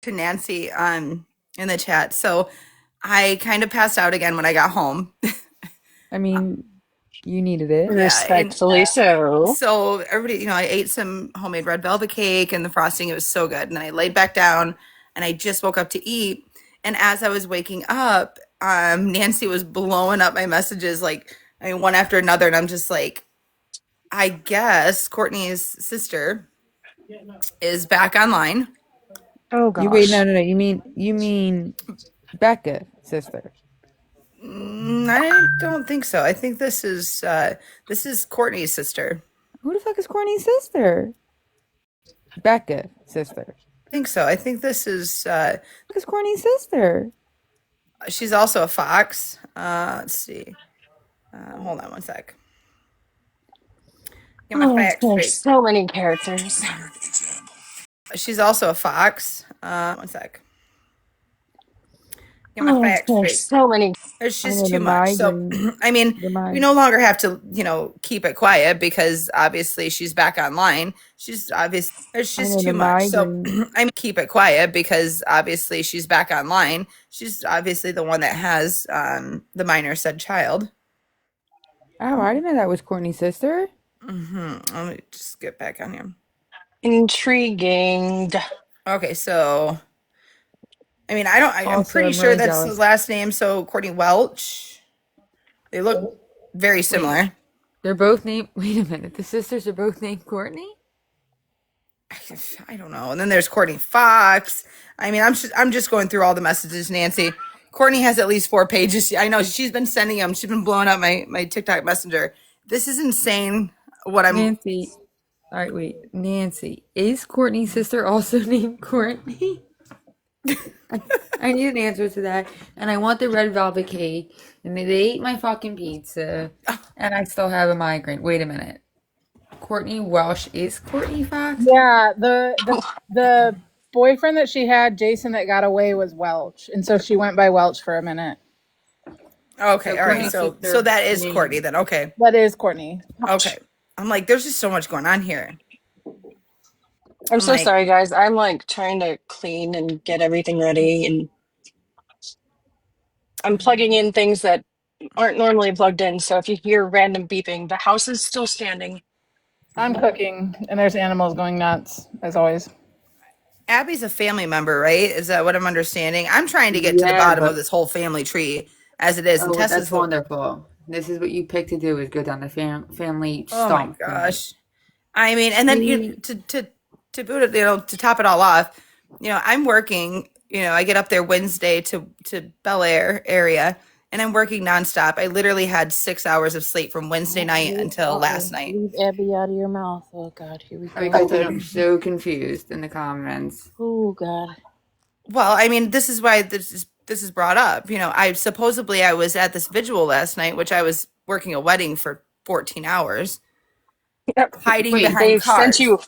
to Nancy in the chat. So I kind of passed out again when I got home. I mean, you needed it. Yeah, and Respectfully so. so everybody, I ate some homemade red velvet cake and the frosting. It was so good. And then I laid back down and I just woke up to eat. And as I was waking up, Nancy was blowing up my messages like one after another. And I'm just like, I guess Courtney's sister is back online. Oh You wait, no, gosh. no, no. You mean Becca, sister. I don't think so. I think this is Courtney's sister. Who the fuck is Courtney's sister? Becca, sister. I think so. I think this is Who is Courtney's sister? she's also a fox. Let's see. Hold on one sec. Get my Oh, facts there's straight. so many characters. She's also a fox. One sec. Get my Oh, facts there's straight. so many. It's I just know the too much. So, migrant. I mean, The we mig. no longer have to, keep it quiet because obviously she's back online. She's obvious. It's I just know the too much. So, migrant. I mean, keep it quiet because obviously she's back online. She's obviously the one that has the minor said child. Oh, I didn't know that was Courtney's sister. Let me just get back on here. Intriguing. Okay, so I mean, I don't. I'm Also, pretty I'm sure really that's his jealous. last name. So Courtney Welch. They look very Wait, similar. they're both named. Wait a minute. The sisters are both named Courtney? I don't know. And then there's Courtney Fox. I mean, I'm just going through all the messages, Nancy. Courtney has at least 4 pages. I know she's been sending them. She's been blowing up my TikTok messenger. This is insane. What I'm Nancy. All right, wait. Nancy. Is Courtney's sister also named Courtney? I need an answer to that. And I want the red velvet cake. And they ate my fucking pizza. And I still have a migraine. Wait a minute. Courtney Welsh is Courtney Fox? Yeah, the boyfriend that she had, Jason, that got away was Welch, and so she went by Welch for a minute. okay. So All right. Courtney's So sister that is Courtney name. then. Okay. That is Courtney. Okay. I'm like, there's just so much going on here. I'm I'm so like, sorry, guys. I'm like trying to clean and get everything ready, and I'm plugging in things that aren't normally plugged in. So if you hear random beeping, the house is still standing. I'm cooking, and there's animals going nuts as always. Abby's a family member, right? Is that what I'm understanding? I'm trying to get to the Yeah, bottom of but this whole family tree as it is. And oh, Tessa's that's the, wonderful. This is what you pick to do is go down the family oh my stump for me. gosh. I mean, and then See, to boot it, to top it all off, I'm working. I get up there Wednesday to Bel Air area, and I'm working nonstop. I literally had 6 hours of sleep from Wednesday night until last night. Leave Abby out of your mouth. Oh God, here we I go. guys are so confused in the comments. Oh God. Well, I mean, this is why this is brought up. I was at this vigil last night, which I was working a wedding for 14 hours, Yep. hiding Wait, behind they've sent cars, you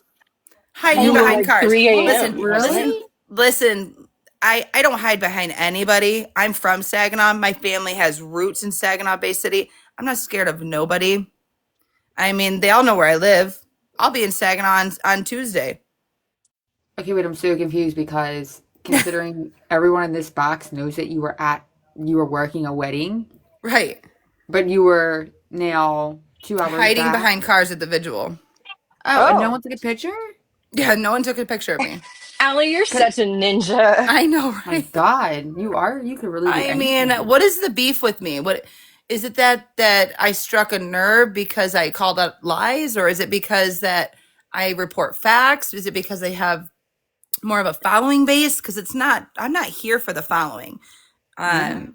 hiding you behind like cars. 3 Listen, a.m., wasn't it? listen, Really? listen. I don't hide behind anybody. I'm from Saginaw. My family has roots in Saginaw Bay City. I'm not scared of nobody. I mean, they all know where I live. I'll be in Saginaw on Tuesday. Okay, wait, I'm so confused because considering everyone in this box knows that you were working a wedding, Right. but you were now 2 hours Hiding back. behind cars at the vigil. Oh, and no Oh, one took a picture? Yeah, no one took a picture of me. Allie, you're 'Cause- such a ninja. I know, my right? God, you could really do I mean, anything. what is the beef with me? What is it that I struck a nerve because I called out lies, or is it because that I report facts? Is it because I have more of a following base? Because it's not. I'm not here for the following. Yeah.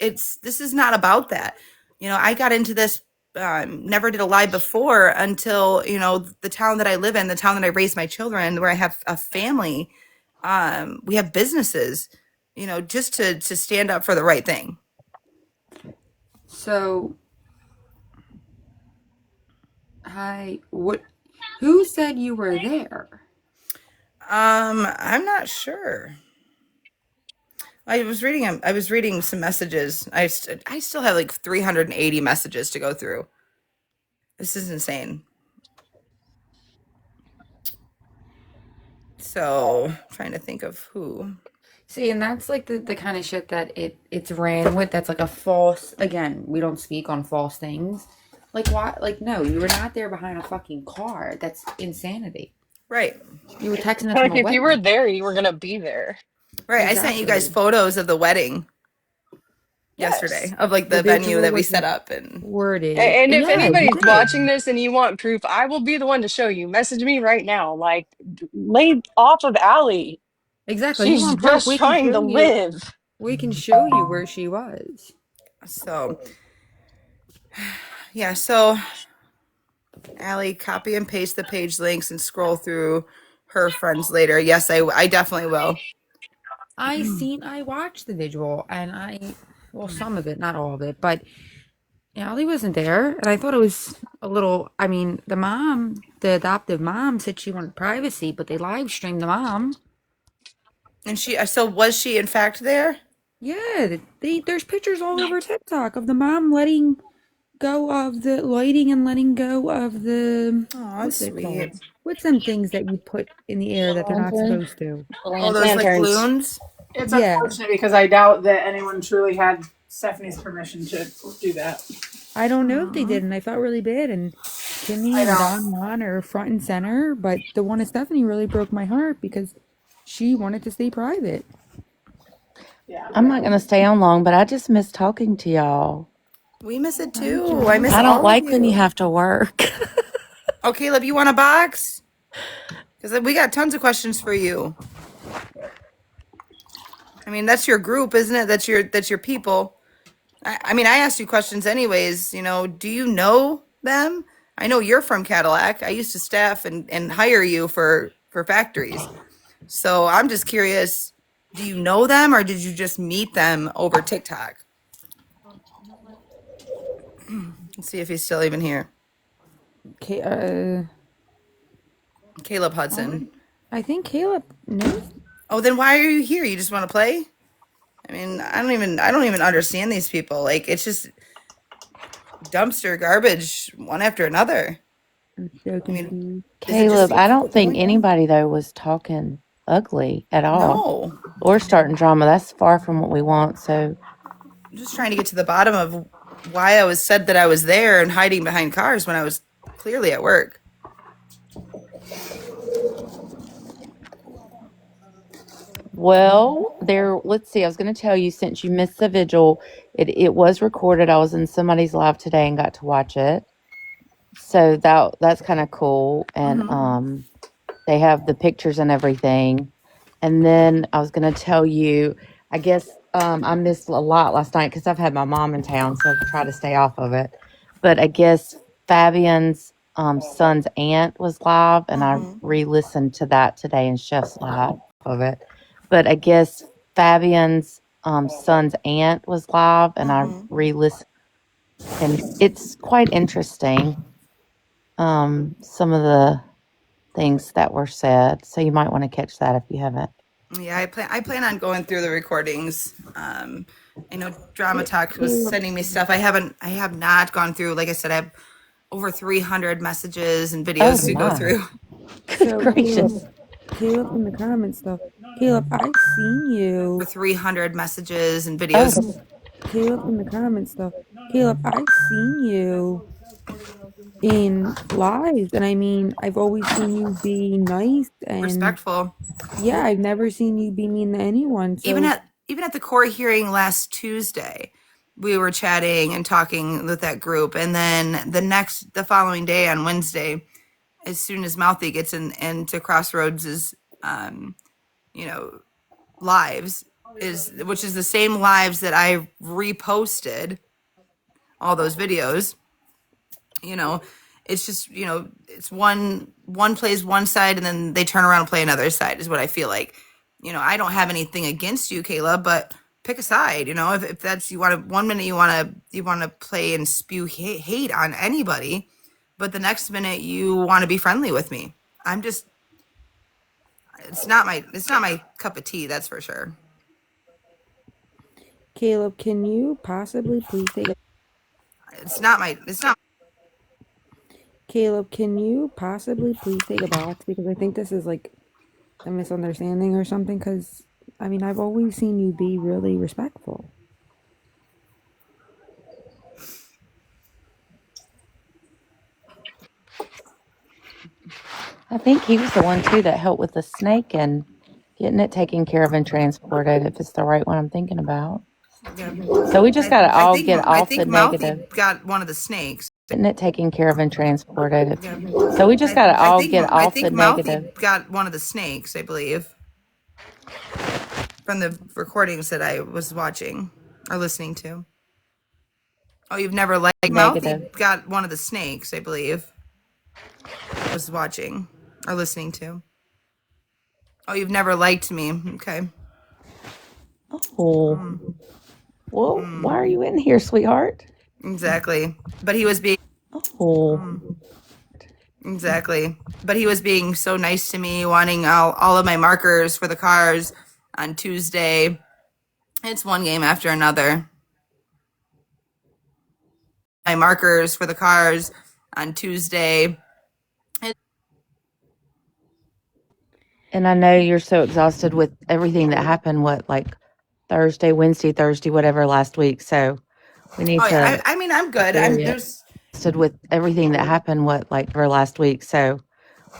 It's this is not about that. I got into this. Never did a lie before until the town that I live in, the town that I raised my children, where I have a family. We have businesses. Just to stand up for the right thing. So, hi, what? Who said you were there? I'm not sure. I was reading some messages. I still have like 380 messages to go through. This is insane. So trying to think of who. See, and that's like the kind of shit that it's ran with. That's like a false. Again, we don't speak on false things. Like why? Like no, you were not there behind a fucking car. That's insanity. Right. You were texting it from Like a if you were wedding. there, you were gonna be there. Right. I sent you guys Exactly. photos of the wedding Yes. yesterday of like The the venue visual that we was set up and worded. And if Yeah, you anybody's did. watching this and you want proof, I will be the one to show you. Message me right now. Like, lay off of Allie. Exactly. If you She's want proof, just trying to live. we can show you where she was. so yeah, so Allie, copy and paste the page links and scroll through her friends later. Yes, I definitely will. I watched the visual and well, some of it, not all of it, but Allie wasn't there. And I thought it was a little, I mean, the adoptive mom said she wanted privacy, but they live streamed the mom. And so was she in fact there? Yeah, there's pictures all over TikTok of the mom letting go of the lighting and letting go of the, Oh, that's what's it sweet. called? What's them things that you put in the air that they're not Lantern. supposed to? Oh, those like Lanterns. balloons? It's Yeah, unfortunate because I doubt that anyone truly had Stephanie's permission to do that. I don't know if they Aw. did, and I felt really bad. And Kimmy I and don't. Don Juan are front and center, but the one of Stephanie really broke my heart because she wanted to stay private. Yeah. I'm not going to stay on long, but I just miss talking to y'all. We miss it Hi, too. I miss I John. don't all of like when you you. have to work. Oh, Caleb, you want a box? Because we got tons of questions for you. I mean, that's your group, isn't it? That's your people. I mean, I asked you questions anyways. Do you know them? I know you're from Cadillac. I used to staff and hire you for factories. So I'm just curious, do you know them or did you just meet them over TikTok? Let's see if he's still even here. Okay, Caleb Hudson. I think Caleb knows. Oh, then why are you here? You just want to play? I mean, I don't even understand these people. Like it's just dumpster garbage one after another. I'm so I mean, confused. is it just Caleb, you I keep don't think annoying? anybody, though, was talking ugly at all No. or starting drama. That's far from what we want. So, I'm just trying to get to the bottom of why I was said that I was there and hiding behind cars when I was clearly at work. well, let's see. I was going to tell you since you missed the vigil, it was recorded. I was in somebody's live today and got to watch it. So that's kind of cool. And Hmm. they have the pictures and everything. And then I was going to tell you, I guess I missed a lot last night because I've had my mom in town, so I've tried to stay off of it. But I guess Fabian's son's aunt was live, and I Hmm. re listened to that today and Chef's live of it. But I guess Fabian's son's aunt was live, and I Hmm. re listened, and it's quite interesting. Some of the things that were said. So you might want to catch that if you haven't. Yeah, I plan on going through the recordings. I know Drama Talk was Caleb, sending me stuff. I have not gone through. Like I said, I have over 300 messages and Oh videos to go my. through. Good so gracious. Caleb in the comments stuff. Caleb, I've seen Over you. 300 messages and Oh, videos. Caleb in the comments stuff. Caleb, I've seen you in lives, and I mean, I've always seen you be nice, and Respectful. yeah, I've never seen you be mean to anyone. even So at even at the court hearing last Tuesday, we were chatting and talking with that group, and then the following day on Wednesday, as soon as Mouthy gets into Crossroads' um, you know lives which is the same lives that I reposted all those videos. you know it's just it's one plays one side and then they turn around and play another side is what I feel like. I don't have anything against you, Caleb, but pick a side. If that's you want to, 1 minute you want to play and spew hate on anybody, but the next minute you want to be friendly with me. I'm just it's not my cup of tea, that's for sure. Caleb, can you possibly please take a It's not Caleb, can you possibly please take a box because I think this is like a misunderstanding or something? Because, I mean, I've always seen you be really respectful. I think he was the one too that helped with the snake and getting it taken care of and transported, if it's the right one I'm thinking about. Yeah. So we just got to all get I off the think Mouthy negative. got one of the snakes. Getting it taken care of and transported. Yeah. So we just got to all get I off the think Mouthy negative. got one of the snakes, I believe, from the recordings that I was watching or listening to. Oh, you've never liked Mouthy Negative. got one of the snakes, I believe, was watching or listening to. Oh, you've never liked me. Okay. Oh, well, why are you in here, sweetheart? Exactly. But he was being Oh, exactly. But he was being so nice to me, wanting all of my markers for the cars on Tuesday. It's one game after another. My markers for the cars on Tuesday. and I know you're so exhausted with everything that happened, like Thursday, Wednesday, Thursday, whatever last week. So we need Oh yeah, to I mean I'm good. bury I'm it. there's Exhausted with everything that happened, like for last week. So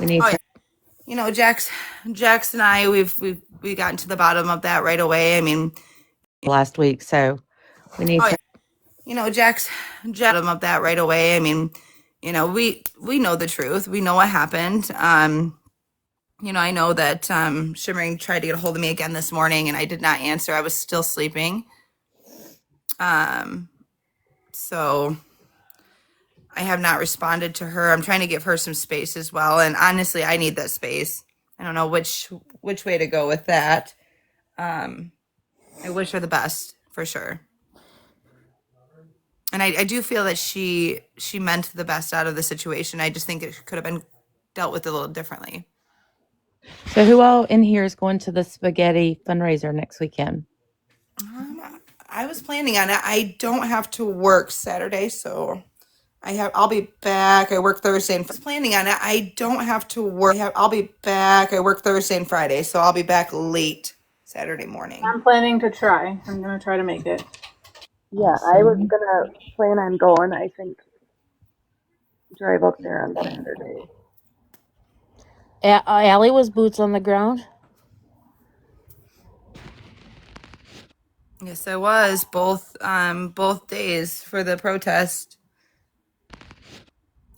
we need to Jax and I we gotten to the bottom of that right away. I mean, last week. So we need to Jax bottom of that right away. I mean, we know the truth. We know what happened. I know that Shimmering tried to get a hold of me again this morning and I did not answer. I was still sleeping. So I have not responded to her. I'm trying to give her some space as well. And honestly, I need that space. I don't know which way to go with that. I wish her the best for sure. And I do feel that she meant the best out of the situation. I just think it could have been dealt with a little differently. So who all in here is going to the spaghetti fundraiser next weekend? I was planning on it. I don't have to work Saturday, so I'll be back. I work Thursday and planning on it. I don't have to work. I'll be back. I work Thursday and Friday, so I'll be back late Saturday morning. I'm planning to try. I'm gonna try to make it. Yeah, I was gonna plan on going. I think drive up there on Saturday. Allie was boots on the ground. Yes, I was both days for the protest.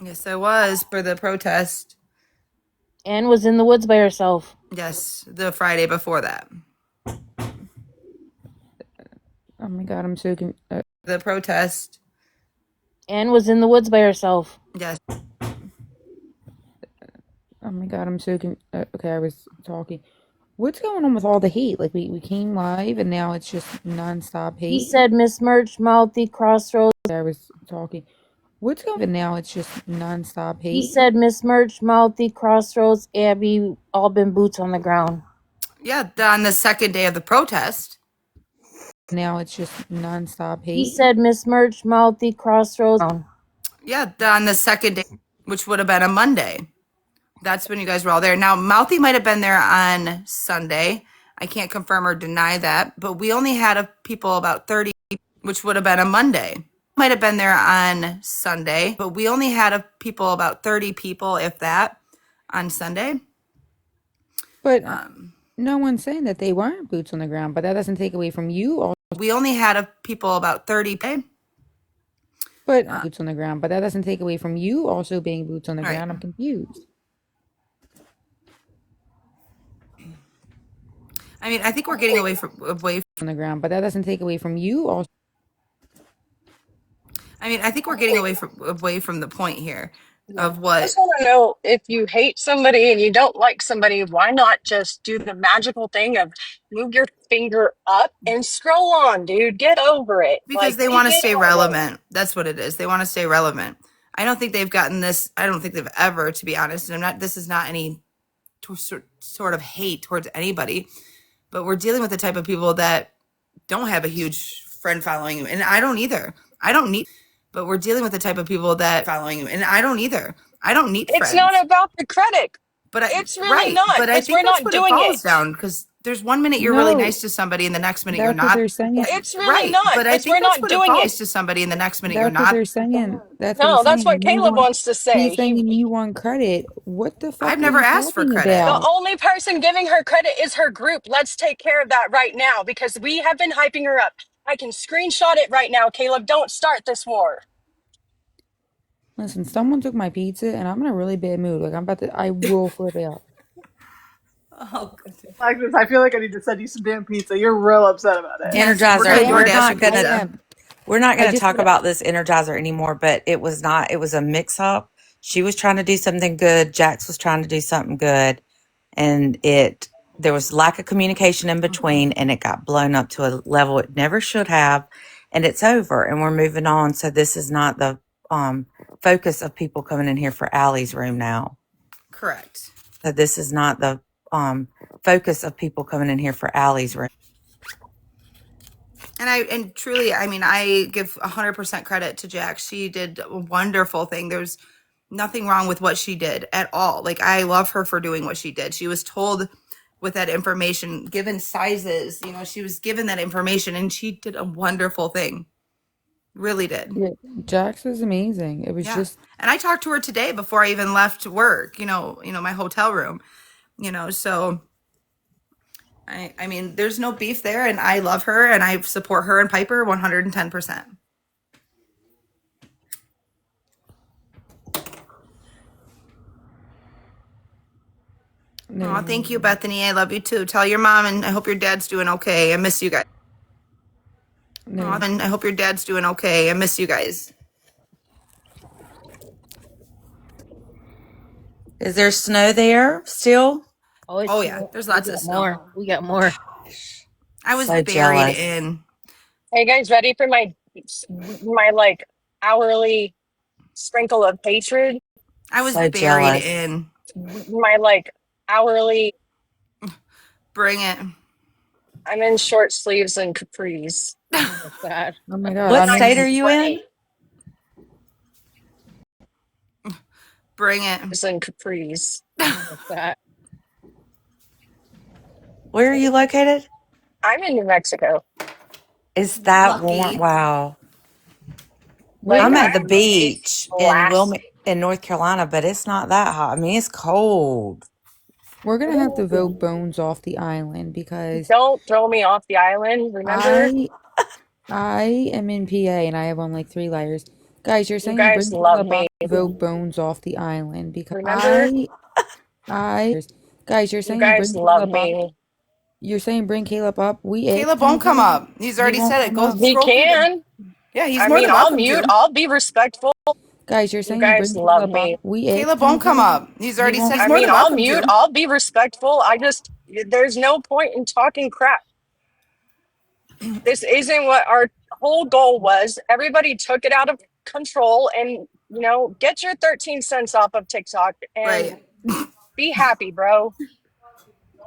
Yes, I was for the protest. Anne was in the woods by herself. Yes, the Friday before that. Oh my god, I'm so The protest. Anne was in the woods by herself. Yes. oh my god, I'm so okay, I was talking. What's going on with all the hate? Like we came live and now it's just nonstop hate. He said Miss Merch, Mouthy, Crossroads. I was talking. What's going on? And now it's just nonstop hate. He said Miss Merch, Mouthy, Crossroads, Abby, all been boots on the ground. Yeah, on the second day of the protest. Now it's just nonstop hate. He said Miss Merch, Mouthy, Crossroads. Yeah, on the second day, which would have been a Monday. That's when you guys were all there. Now, Mouthy might have been there on Sunday. I can't confirm or deny that, but we only had people about 30, which would have been a Monday. Might have been there on Sunday, but we only had people about 30 people, if that, on Sunday. But no one's saying that they weren't boots on the ground, but that doesn't take away from you. We only had people about 30. But boots on the ground, but that doesn't take away from you also being boots on the Right. ground. I'm confused. I mean, I think we're getting away on the ground, but that doesn't take away from you also. I mean, I think we're getting away from the point here of what. I just want to know, if you hate somebody and you don't like somebody, why not just do the magical thing of move your finger up and scroll on, dude? Get over it. Because they want to stay relevant. That's what it is. They want to stay relevant. I don't think they've gotten this. I don't think they've ever, to be honest. And this is not any sort of hate towards anybody, but we're dealing with the type of people that don't have a huge friend following, and I don't either. I don't need. But we're dealing with the type of people that following you, and I don't either. I don't need It's friends. not about the credit. But It's really not, but I because think we're that's not what it doing falls it. down because there's one minute you're really No, nice to somebody and the next minute you're that's what not. they're saying. It's really Right. not, But I because think we're that's not what it doing it. falls to somebody and the next minute you're That's what not. they're saying. That's what No, he's that's saying. what You Caleb want. wants to say. He's saying you want credit. What the I've fuck are never you asked for talking credit. The about? only person giving her credit is her group. Let's take care of that right now because we have been hyping her up. I can screenshot it right now, Caleb. Don't start this war. Listen, someone took my pizza and I'm in a really bad mood. Like I'm about to, I will flip out. Oh, goodness. Agnes, I feel like I need to send you some damn pizza. You're real upset about it. Nancy, we're Energizer. going to I am. DoorDash you I pizza. am. We're not I going to just talk got. about this Energizer anymore, but it was not, it was a mix up. She was trying to do something good. Jax was trying to do something good. And there was lack of communication in between and it got blown up to a level it never should have. And it's over and we're moving on. So this is not the, focus of people coming in here for Allie's room now. Correct. So this is not the, focus of people coming in here for Allie's room. And truly, I mean, I give 100% credit to Jack. She did a wonderful thing. There's nothing wrong with what she did at all. Like, I love her for doing what she did. She was told with that information, given sizes, she was given that information and she did a wonderful thing. Really did. Yeah, Jax was amazing. It was Yeah. just. And I talked to her today before I even left work, my hotel room, so I mean, there's no beef there and I love her and I support her and Piper 110%. Oh, thank you, Bethany. I love you too. Tell your mom and I hope your dad's doing okay. I miss you guys. No. And I hope your dad's doing okay. I miss you guys. Is there snow there still? Oh yeah, there's We lots of got snow. more. We got more. I was So buried jealous. in. Are you guys ready for my like hourly sprinkle of hatred? I was So buried jealous. in. My like hourly. Bring it. I'm in short sleeves and capris. Oh my God. Oh my God. What I'm Not state are in. you in? sweating. Bring it. And capris. Oh my God. Where are you located? I'm in New Mexico. Is that warm? Lucky. Wow. We're Like I'm gonna. at the I'm it's beach in blasting. North Carolina, but it's not that hot. I mean, it's cold. We're gonna have to vote Ooh. Bones off the island because Don't throw me off the island. Remember, I I am in PA and I have on like 3 layers. Guys, you're you saying guys bring love Caleb me. up, vote Bones off the island because Remember, guys, you're you saying guys bring love Caleb up. me. You're saying bring Caleb up. We Caleb asked him won't come to. up. He's He already won't said it. come Go up. He scroll through the. can. Yeah, he's I more mean, than I'll welcome mute. to. I'll be respectful. Guys, you're You saying guys bring love Caleb up. me. We asked Caleb him won't come to. up. He's He already won't said he's I come more mean, than up. I'll welcome mute. to. I'll be respectful. There's no point in talking crap. This isn't what our whole goal was. Everybody took it out of control and, get your 13 cents off of TikTok and Right. be happy, bro.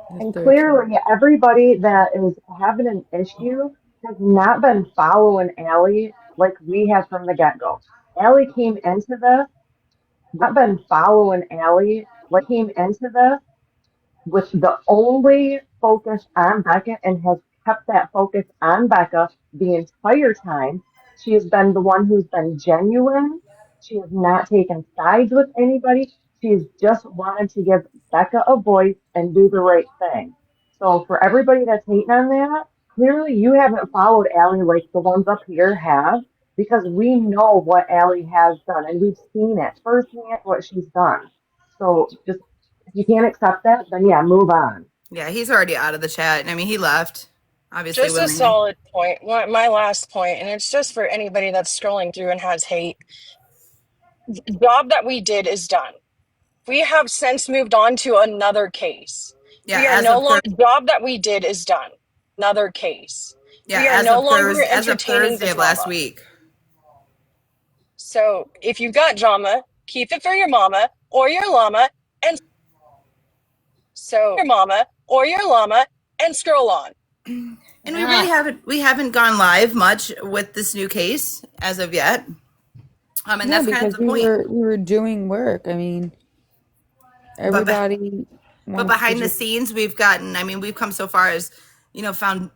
The And 13. clearly, everybody that is having an issue has not been following Allie like we have from the get-go. Allie came into this, not been following Allie with the only focus on Becca and has kept that focus on Becca the entire time. She has been the one who's been genuine. She has not taken sides with anybody. She's just wanted to give Becca a voice and do the right thing. So for everybody that's hating on that, clearly you haven't followed Allie like the ones up here have, because we know what Allie has done and we've seen it firsthand what she's done. So just if you can't accept that, then yeah, move on. Yeah, he's already out of the chat. I mean, he left, obviously Just a willingly. solid point. My last point, and it's just for anybody that's scrolling through and has hate. Job that we did is done. We have since moved on to another case. Yeah, We are as no of longer, job that we did is done. Another case. We are no longer As of entertaining the Thursday of last drama. week. So if you've got drama, keep it for your mama or your llama, and scroll on. And we haven't gone live much with this new case as of yet. And No, that's kind of because the point. we were doing work. I mean, but Everybody but wants to behind the just, scenes, we've gotten. I mean, we've come so far as found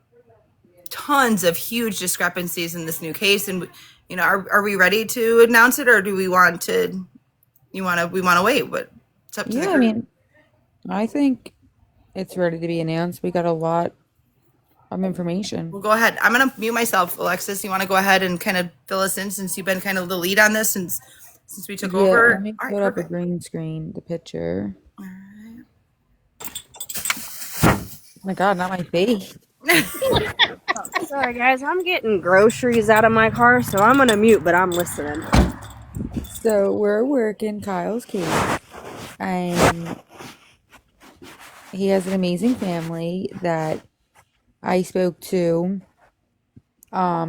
tons of huge discrepancies in this new case, and are we ready to announce it, or do we want to? We want to wait? But it's up to the yeah, I group. mean, I think it's ready to be announced. We got a lot of information. Well, go ahead. I'm gonna mute myself, Alexis. You want to go ahead and kind of fill us in since you've been kind of the lead on this since we took Yeah, let over. me All right, put up a perfect. green screen, the picture. My God, not my face. Sorry, guys. I'm getting groceries out of my car, so I'm gonna mute, but I'm listening. So we're working Kyle's case, and he has an amazing family that I spoke to.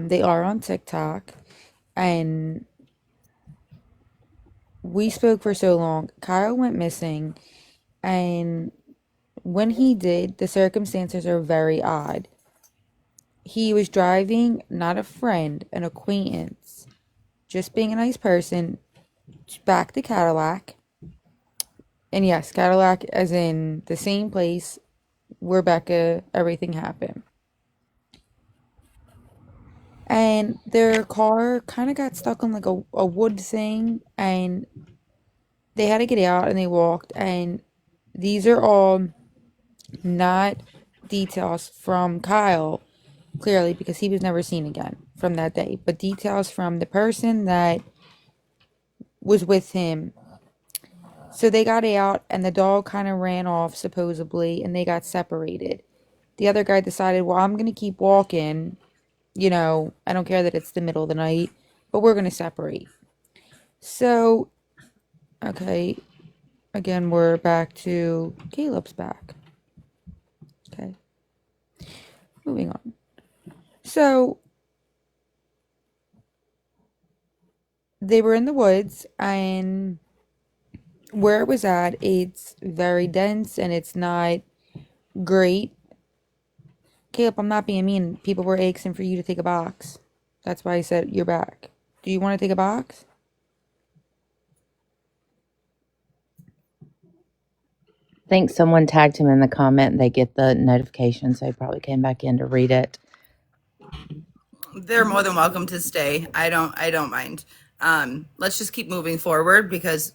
They are on TikTok, and we spoke for so long. Kyle went missing, and when he did, the circumstances are very odd. He was driving not a friend, an acquaintance, just being a nice person, back to Cadillac. And yes, Cadillac, as in the same place where Becca, everything happened. And their car kind of got stuck on like a wood thing, and they had to get out and they walked. And these are all not details from Kyle, clearly, because he was never seen again from that day, but details from the person that was with him. So they got out, and the dog kind of ran off, supposedly, and they got separated. The other guy decided, well, I'm going to keep walking. I don't care that it's the middle of the night, but we're going to separate. So, okay, again, we're back to Caleb's back. Okay, moving on. So, they were in the woods, and where it was at, it's very dense and it's not great. Caleb, I'm not being mean. People were asking for you to take a box. That's why I said you're back. Do you want to take a box? I think someone tagged him in the comment and they get the notification, so he probably came back in to read it. They're more than welcome to stay. I don't mind. Let's just keep moving forward because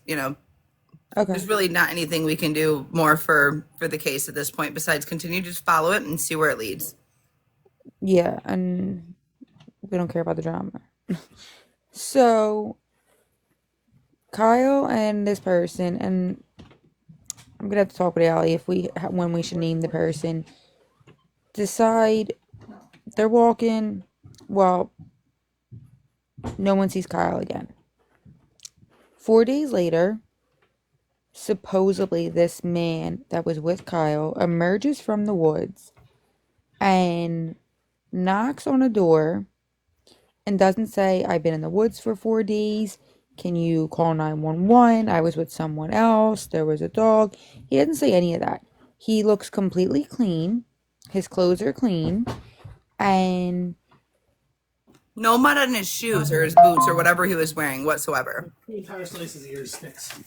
Okay. there's really not anything we can do more for the case at this point besides continue to just follow it and see where it leads. Yeah, and we don't care about the drama. So, Kyle and this person, and I'm gonna have to talk with Allie if when we should name the person. Decide they're walking. Well, no one sees Kyle again. 4 days later, supposedly this man that was with Kyle emerges from the woods and knocks on a door and doesn't say, I've been in the woods for 4 days. Can you call 911? I was with someone else. There was a dog. He didn't say any of that. He looks completely clean. His clothes are clean. And No mud on his shoes or his boots or whatever he was wearing whatsoever.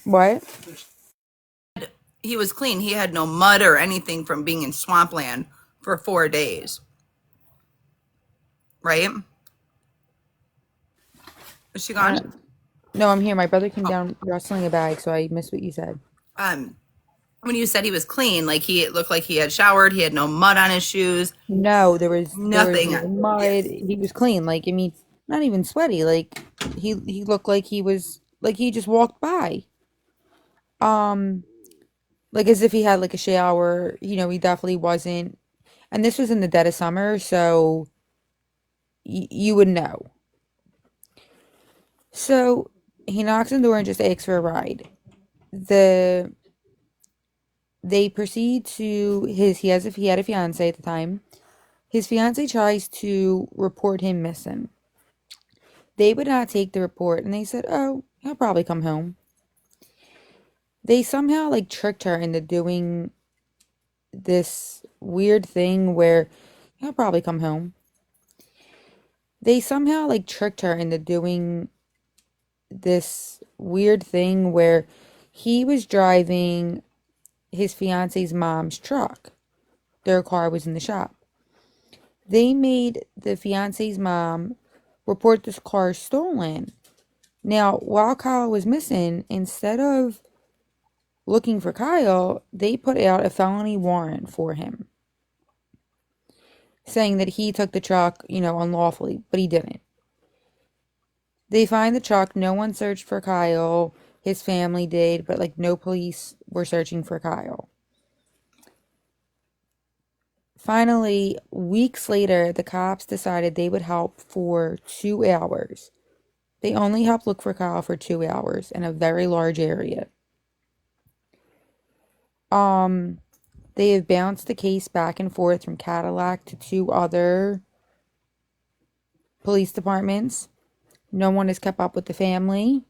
what? He was clean. He had no mud or anything from being in swampland for 4 days. Right? Is she Uh, gone? no, I'm here. My brother came Oh. down rustling a bag, so I missed what you said. Um, when you said he was clean, like he looked like he had showered, he had no mud on his shoes, No, there was nothing. no mud. Yes. He was clean. Like, I mean, not even sweaty. Like he looked like he was like he just walked by. Um, like as if he had like a shower. He definitely wasn't. And this was in the dead of summer, so you would know. So he knocks on the door and just asks for a ride. The They proceed to he had a fiance at the time. His fiance tries to report him missing. They would not take the report, and they said, "Oh, he'll probably come home." They somehow like tricked her into doing this weird thing where he'll probably come home. They somehow like tricked her into doing this weird thing where he was driving his fiance's mom's truck. Their car was in the shop. They made the fiance's mom report this car stolen. Now, while Kyle was missing, instead of looking for Kyle, they put out a felony warrant for him, saying that he took the truck, unlawfully, but he didn't. They find the truck. No one searched for Kyle. His family did, but like no police were searching for Kyle. Finally, weeks later, the cops decided they would help for 2 hours. They only helped look for Kyle for 2 hours in a very large area. They have bounced the case back and forth from Cadillac to 2 other police departments. No one has kept up with the family.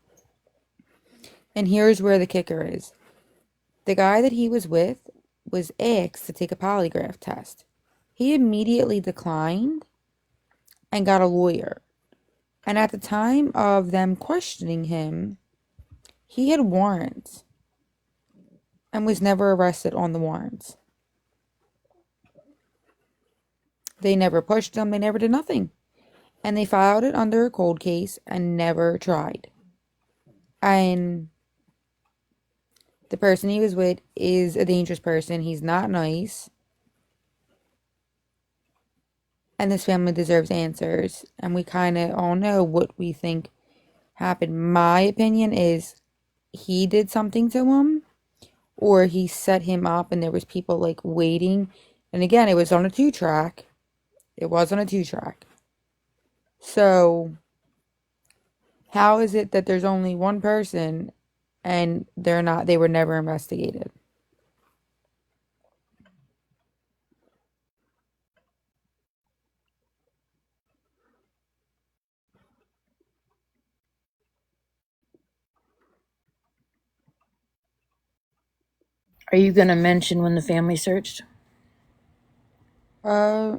And here's where the kicker is. The guy that he was with was asked to take a polygraph test. He immediately declined and got a lawyer. And at the time of them questioning him, he had warrants and was never arrested on the warrants. They never pushed him, they never did nothing. And they filed it under a cold case and never tried. And the person he was with is a dangerous person. He's not nice. And this family deserves answers. And we kind of all know what we think happened. My opinion is he did something to him, or he set him up and there was people like waiting. And again, it was on a 2-track. It was on a 2-track. So how is it that there's only one person and they were never investigated? Are you going to mention when the family searched? Uh,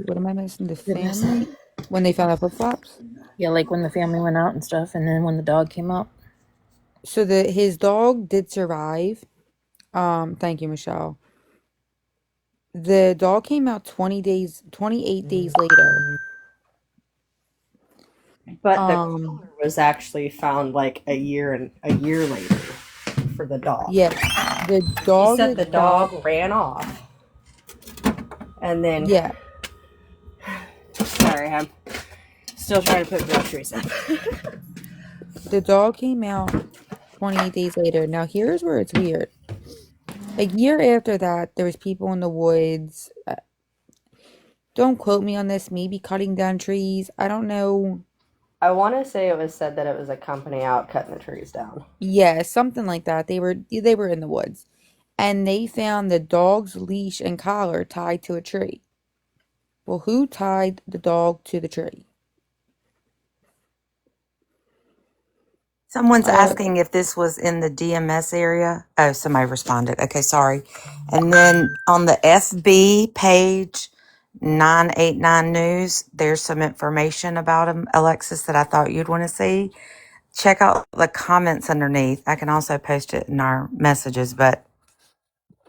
what am I missing? The Goodness. family? When they found out flip-flops? Yeah, like when the family went out and stuff, and then when the dog came up. So his dog did survive. Thank you, Michelle. The dog came out 28 days later. But the Um, collar was actually found like a year later for the dog. yeah, the He dog said the itself, dog ran off. And then, yeah, sorry, I'm still trying to put groceries in. the dog came out 28 days later. Now, here's where it's weird. A year after that, there was people in the woods. Don't quote me on this, maybe cutting down trees. I don't know. I want to say it was said that it was a company out cutting the trees down. Yeah, something like that. They were in the woods. And they found the dog's leash and collar tied to a tree. Well, who tied the dog to the tree? Someone's Uh, asking if this was in the DMS area. Oh, somebody responded. Okay, sorry. And then on the FB page, 989 News, there's some information about him, Alexis, that I thought you'd want to see. Check out the comments underneath. I can also post it in our messages, but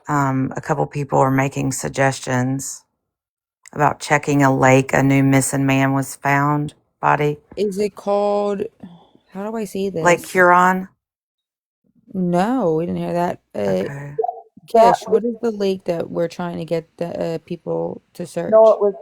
a couple people are making suggestions about checking a lake. A new missing man was found body. is it called, how do I say Lake this? Huron. No, we didn't hear that. Okay. That Gish, was what is the lake that we're trying to get the people to no, search? it was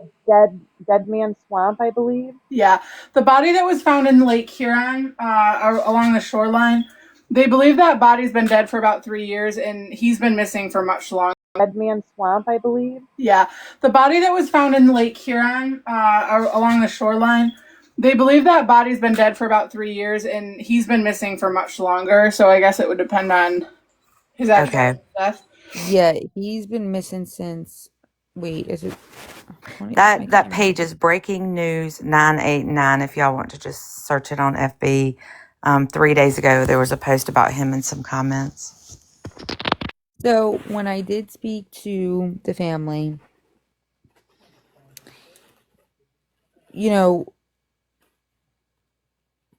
Dead Man Swamp, I believe. Yeah, the body that was found in Lake Huron, along the shoreline, they believe that body's been dead for about 3 years, and he's been missing for much longer. Dead Man Swamp, I believe. Yeah, the body that was found in Lake Huron, along the shoreline, they believe that body's been dead for about 3 years, and he's been missing for much longer. So I guess it would depend on his Okay. actual death. Yeah, he's been missing since, wait, is it 20? I That can't page remember. is Breaking News 989. If y'all want to just search it on FB. 3 days ago, there was a post about him and some comments. So when I did speak to the family, you know,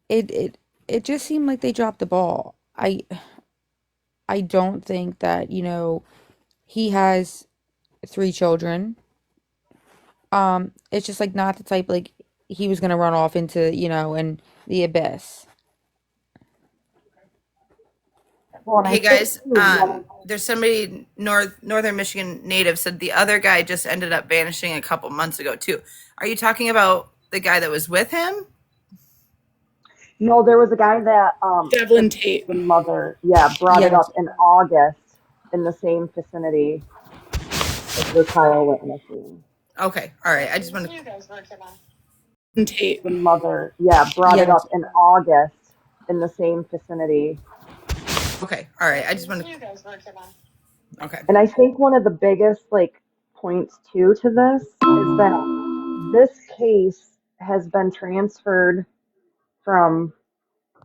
it just seemed like they dropped the ball. I don't think that, he has 3 children. It's just like not the type like he was gonna run off into, and the abyss. Well, and I Hey think guys, too, there's somebody northern Michigan native said the other guy just ended up vanishing a couple months ago too. Are you talking about the guy that was with him? no, there was a guy that Devlin Tate. the mother, yeah, brought it Yes. up in August in the same vicinity as the trial witnessing. Okay, all right. I just want to. Tate. The mother, yeah, brought it Yes. up in August in the same vicinity. Okay, all right. I just want to. Okay. And I think one of the biggest like points too to this is that this case has been transferred from,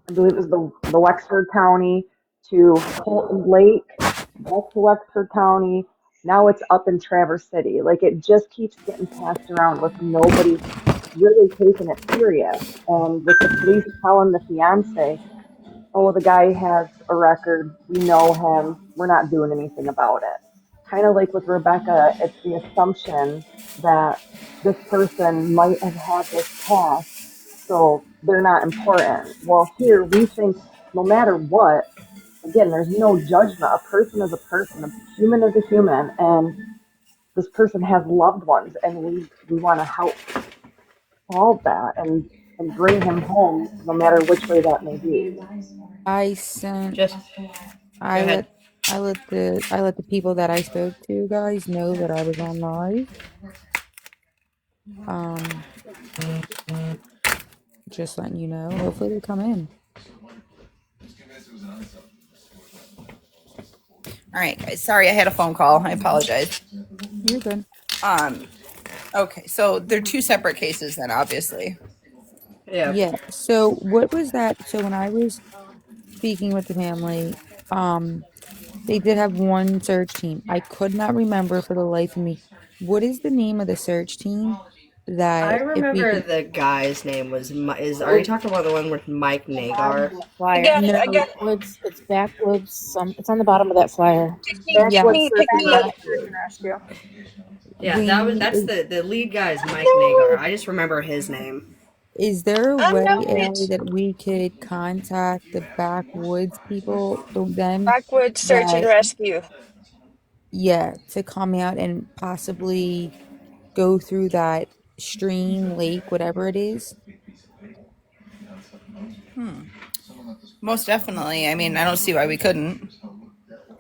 I believe it was the Wexford County to Colton Lake, back to Wexford County. Now it's up in Traverse City. Like it just keeps getting passed around with nobody really taking it serious. And with the police telling the fiance, oh, the guy has a record, we know him, we're not doing anything about it. Kind of like with Rebecca, it's the assumption that this person might have had this past, so they're not important. Well, here we think no matter what, again, there's no judgment. A person is a person, a human is a human, and this person has loved ones, and we want to help solve that and bring him home, no matter which way that may be. I sent Just go I ahead. let I let the people that I spoke to guys know that I was on live. Um, just letting you know. Hopefully they come in. All right, guys. Sorry, I had a phone call. I apologize. You're good. Um. Okay, so they're two separate cases then, obviously. Yeah. Yeah. So what was that? So when I was speaking with the family, they did have one search team. I could not remember for the life of me. What is the name of the search team I that if we remember can the guy's name was are you It's talking about the one with Mike on the bottom of Nagar? that flyer. Again, no, again, Backwoods. It's backwoods. It's on the bottom of that flyer. pick Backwoods me, yes, pick Search and me. that Search Rescue. and rescue. Yeah, that's is the lead guy's Mike Nagar. I just remember his name. is there a I way, know Allie, it. that we could contact the backwoods people, them Backwoods Search and that, Rescue. yeah, to come out and possibly go through that stream, lake, whatever it is? Most definitely. I mean, I don't see why we couldn't.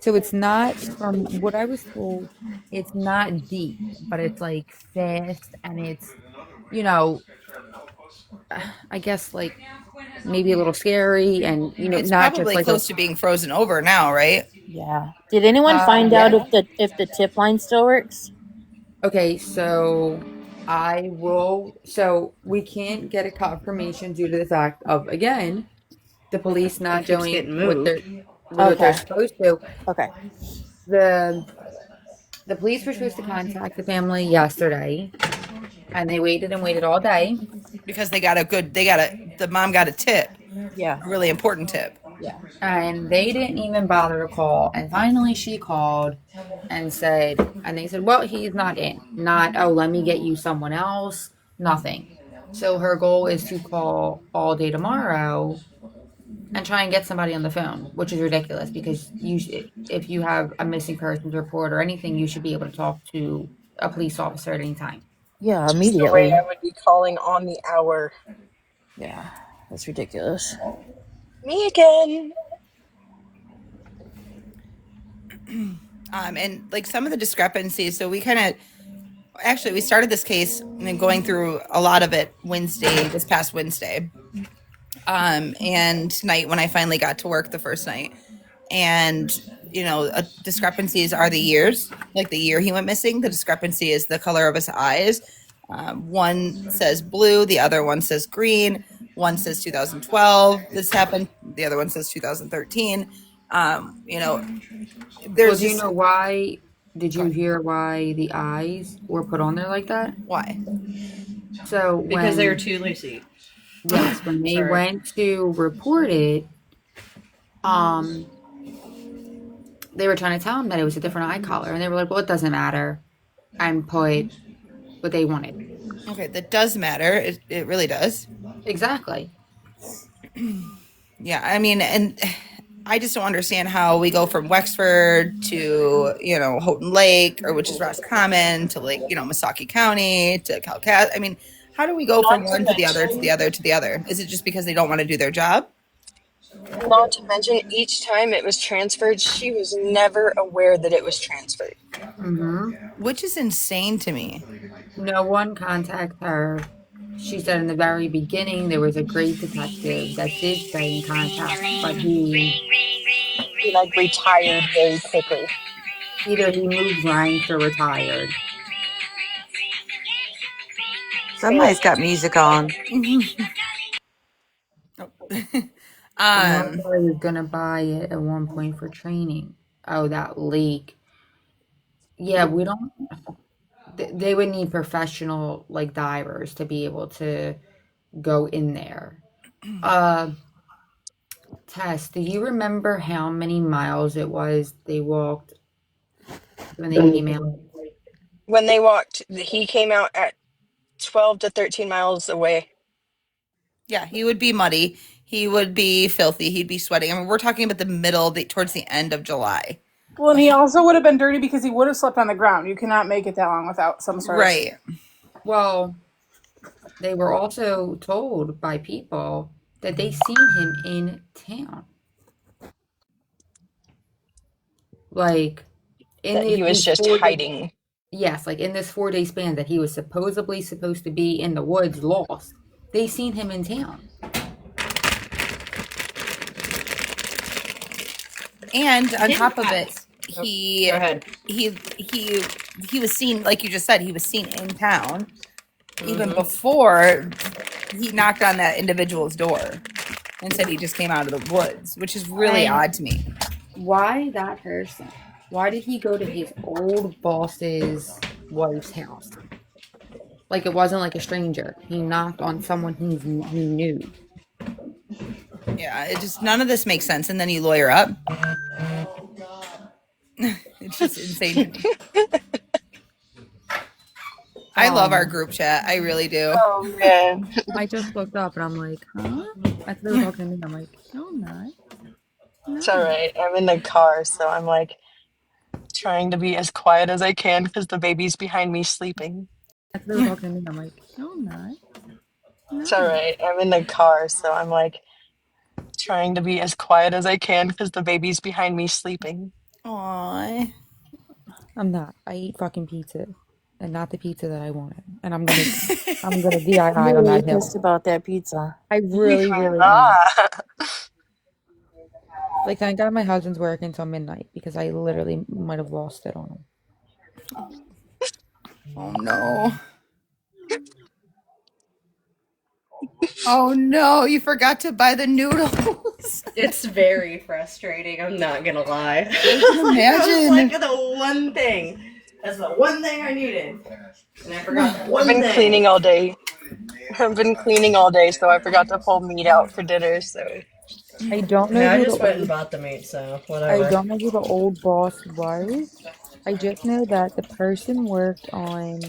So it's not, from what I was told, it's not deep, but it's like fast and it's, you know, I guess like maybe a little scary and, It's not just probably like a, close to being frozen over now, right? Yeah. Did anyone find out yeah. if the tip line still works? Okay, so so we can't get a confirmation due to the fact of, again, the police It not keeps doing getting what they're moved. Okay. supposed to. Okay. The the police were supposed to contact the family yesterday, and they waited and waited all day, Because the mom got a tip, Yeah. a really important tip. Yeah. and they didn't even bother to call. And finally, she called and they said, well, he's not in. Not, oh, let me get you someone else. Nothing. So her goal is to call all day tomorrow and try and get somebody on the phone, which is ridiculous because if you have a missing persons report or anything, you should be able to talk to a police officer at any time. Yeah. Just the way Immediately. I would be calling on the hour. Yeah. That's ridiculous. Me again. And like some of the discrepancies. So we kind of actually we started this case and then going through a lot of it this past Wednesday. And tonight when I finally got to work the first night. And discrepancies are the years, like the year he went missing. The discrepancy is the color of his eyes. One says blue, the other one says green. One says 2012 this happened, the other one says 2013. Well, There's do you just know why? Did go you ahead. hear why the eyes were put on there like that? Why? So Because they were too lazy. yes, when they Sorry. went to report it, um, they were trying to tell him that it was a different eye color, and they were like, "Well, it doesn't matter," and put what they wanted. Okay, that does matter. It really does. Exactly. Yeah, I mean, and I just don't understand how we go from Wexford to, Houghton Lake, or which is Roscommon, to like, Missaukee County to Calcat. I mean, how do we go from Not to one to the other to the mention, other to the other? Is it just because they don't want to do their job? not to mention, each time it was transferred, she was never aware that it was transferred. Mm-hmm. Which is insane to me. No one contacted her. She said in the very beginning there was a great detective that did stay in contact, but He like retired very quickly. either he moved ranks or retired. Somebody's got music on. Oh. And one um, guy was gonna buy it at one point for training. Oh, that leak. Yeah, we don't. They would need professional like divers to be able to go in there. Uh, Tess, do you remember how many miles it was they walked when they came out? When they walked, he came out at 12 to 13 miles away. yeah, he would be muddy. He would be filthy. He'd be sweating. I mean, we're talking about towards the end of July. Well, and he also would have been dirty because he would have slept on the ground. You cannot make it that long without some sort of. Right. Well, they were also told by people that they seen him in town. Like in That he was these just 4 days. hiding. Yes, like in this 4 day span that he was supposed to be in the woods lost. They seen him in town. And on top of it, he Go ahead. he was seen, like you just said, he was seen in town even before he knocked on that individual's door and said he just came out of the woods, which is really odd to me. Why that person? Why did he go to his old boss's wife's house? Like it wasn't like a stranger. He knocked on someone he knew. Yeah, it just none of this makes sense. And then you lawyer up. It's just insane to me. I love our group chat. I really do. Oh man. I just looked up and I'm like, huh? I thought they were talking to me. I'm like, no, I'm not. It's all right. I'm in the car, so I'm like trying to be as quiet as I can because the baby's behind me sleeping. I thought they were talking to me. I'm like, no, I'm not. It's all right. I'm in the car, so I'm like trying to be as quiet as I can because the baby's behind me sleeping. Aww. I'm not. I eat fucking pizza, and not the pizza that I wanted. And I'm gonna DIY I'm on really that pissed hill. about that pizza. I really, really am. Ah. Like thank God my husband's working until midnight because I literally might have lost it on him. Oh no. Oh no, you forgot to buy the noodles. It's very frustrating. I'm not gonna lie. Imagine. Like the one thing. That's the one thing I needed, and I forgot that I've one been thing. cleaning all day. I've been cleaning all day, so I forgot to pull meat out for dinner. So I don't know Yeah, I who just the went and bought the meat, so I whatever. don't know who the old boss was. I just know that the person worked on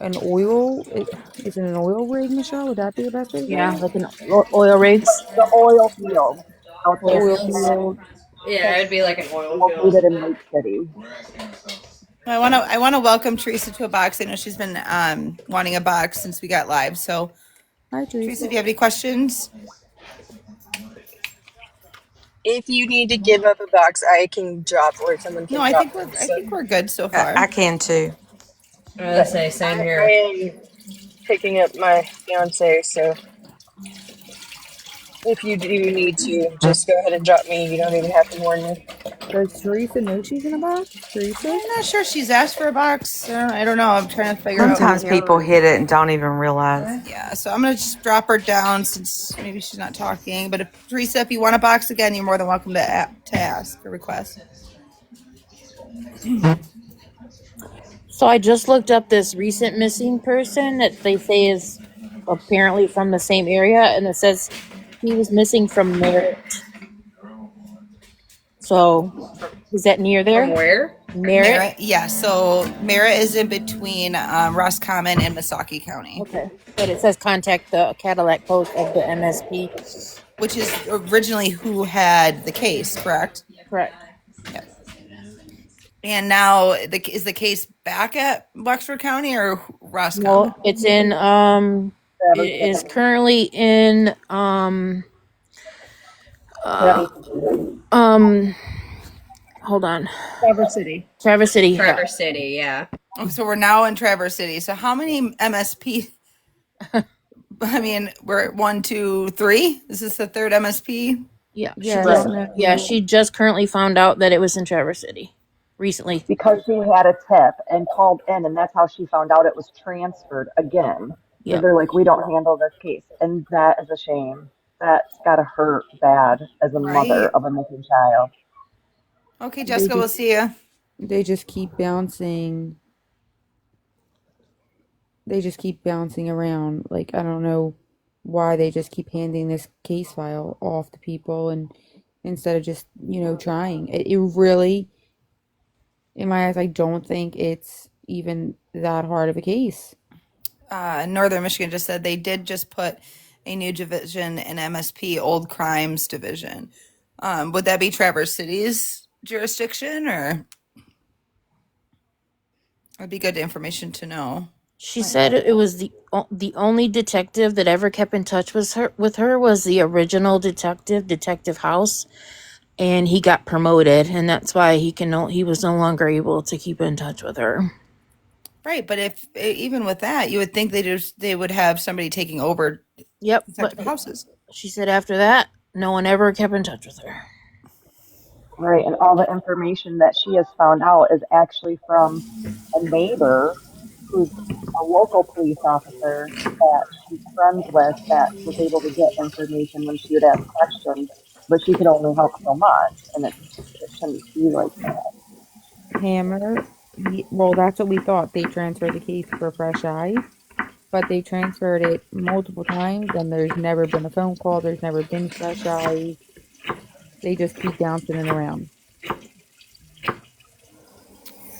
an oil. Is it an oil rig, Michelle? Would that be the best way to say Yeah, it? like an oil rigs. The oil field out The there oil field. Yeah, it'd be like an oil field. located in Lake City. I want to welcome Teresa to a box. I know she's been wanting a box since we got live. So, Hi, Teresa, Teresa. do you have any questions? if you need to give up a box, I can drop, or someone No, can drop them. I So think we're good so I, far. I can too. I was gonna say, same I here. am picking up my fiance. So if you do need to, just go ahead and drop me. You don't even have to warn me. Does Teresa know she's in a box? Teresa? I'm not sure she's asked for a box. I don't know. I'm trying to figure out. Sometimes people hit it and don't even realize. Yeah, so I'm gonna just drop her down since maybe she's not talking. But if Teresa, if you want a box again, you're more than welcome to ask or request. So I just looked up this recent missing person that they say is apparently from the same area, and it says he was missing from Merritt. So Is that near From there? where? Merritt? Merritt, yeah. So Merritt is in between Roscommon and Missaukee County, Okay. But it says contact the Cadillac Post of the MSP. which is originally who had the case, correct? Correct. Yep. And now is the case back at Wexford County or No, Roscommon? it's in it Traverse is City. currently in Traverse um hold on. City. Traverse City. Yeah. Traverse City, yeah. Okay, so we're now in Traverse City. So how many MSP? I mean, we're at 1, 2, 3. Is this the third MSP? Yeah. She Yeah, I just don't yeah, know. she just currently found out that it was in Traverse City recently. because she had a tip and called in, and that's how she found out it was transferred again. Because Yep. they're like, we don't handle this case. And that is a shame. That's got to hurt bad as a mother Right. of a missing child. Okay, They Jessica, we'll just see you. they just keep bouncing. They just keep bouncing around. Like, I don't know why they just keep handing this case file off to people and instead of just, trying. It really, in my eyes, I don't think it's even that hard of a case. Northern Michigan just said they did just put a new division in MSP, Old Crimes Division. Would that be Traverse City's jurisdiction, or it'd be good information to know? She said it was the only detective that ever kept in touch with her was the original detective, Detective House, and he got promoted, and that's why he was no longer able to keep in touch with her. Right, but if even with that, you would think they would have somebody taking over Yep, but Detective Houses. she said after that, no one ever kept in touch with her. Right. And all the information that she has found out is actually from a neighbor who's a local police officer that she's friends with that was able to get information when she would ask questions, but she could only help so much. And it shouldn't be like that. Hammer, well, that's what we thought. They transferred the case for fresh eyes, but they transferred it multiple times, and there's never been a phone call. There's never been fresh eyes. They just keep bouncing it around.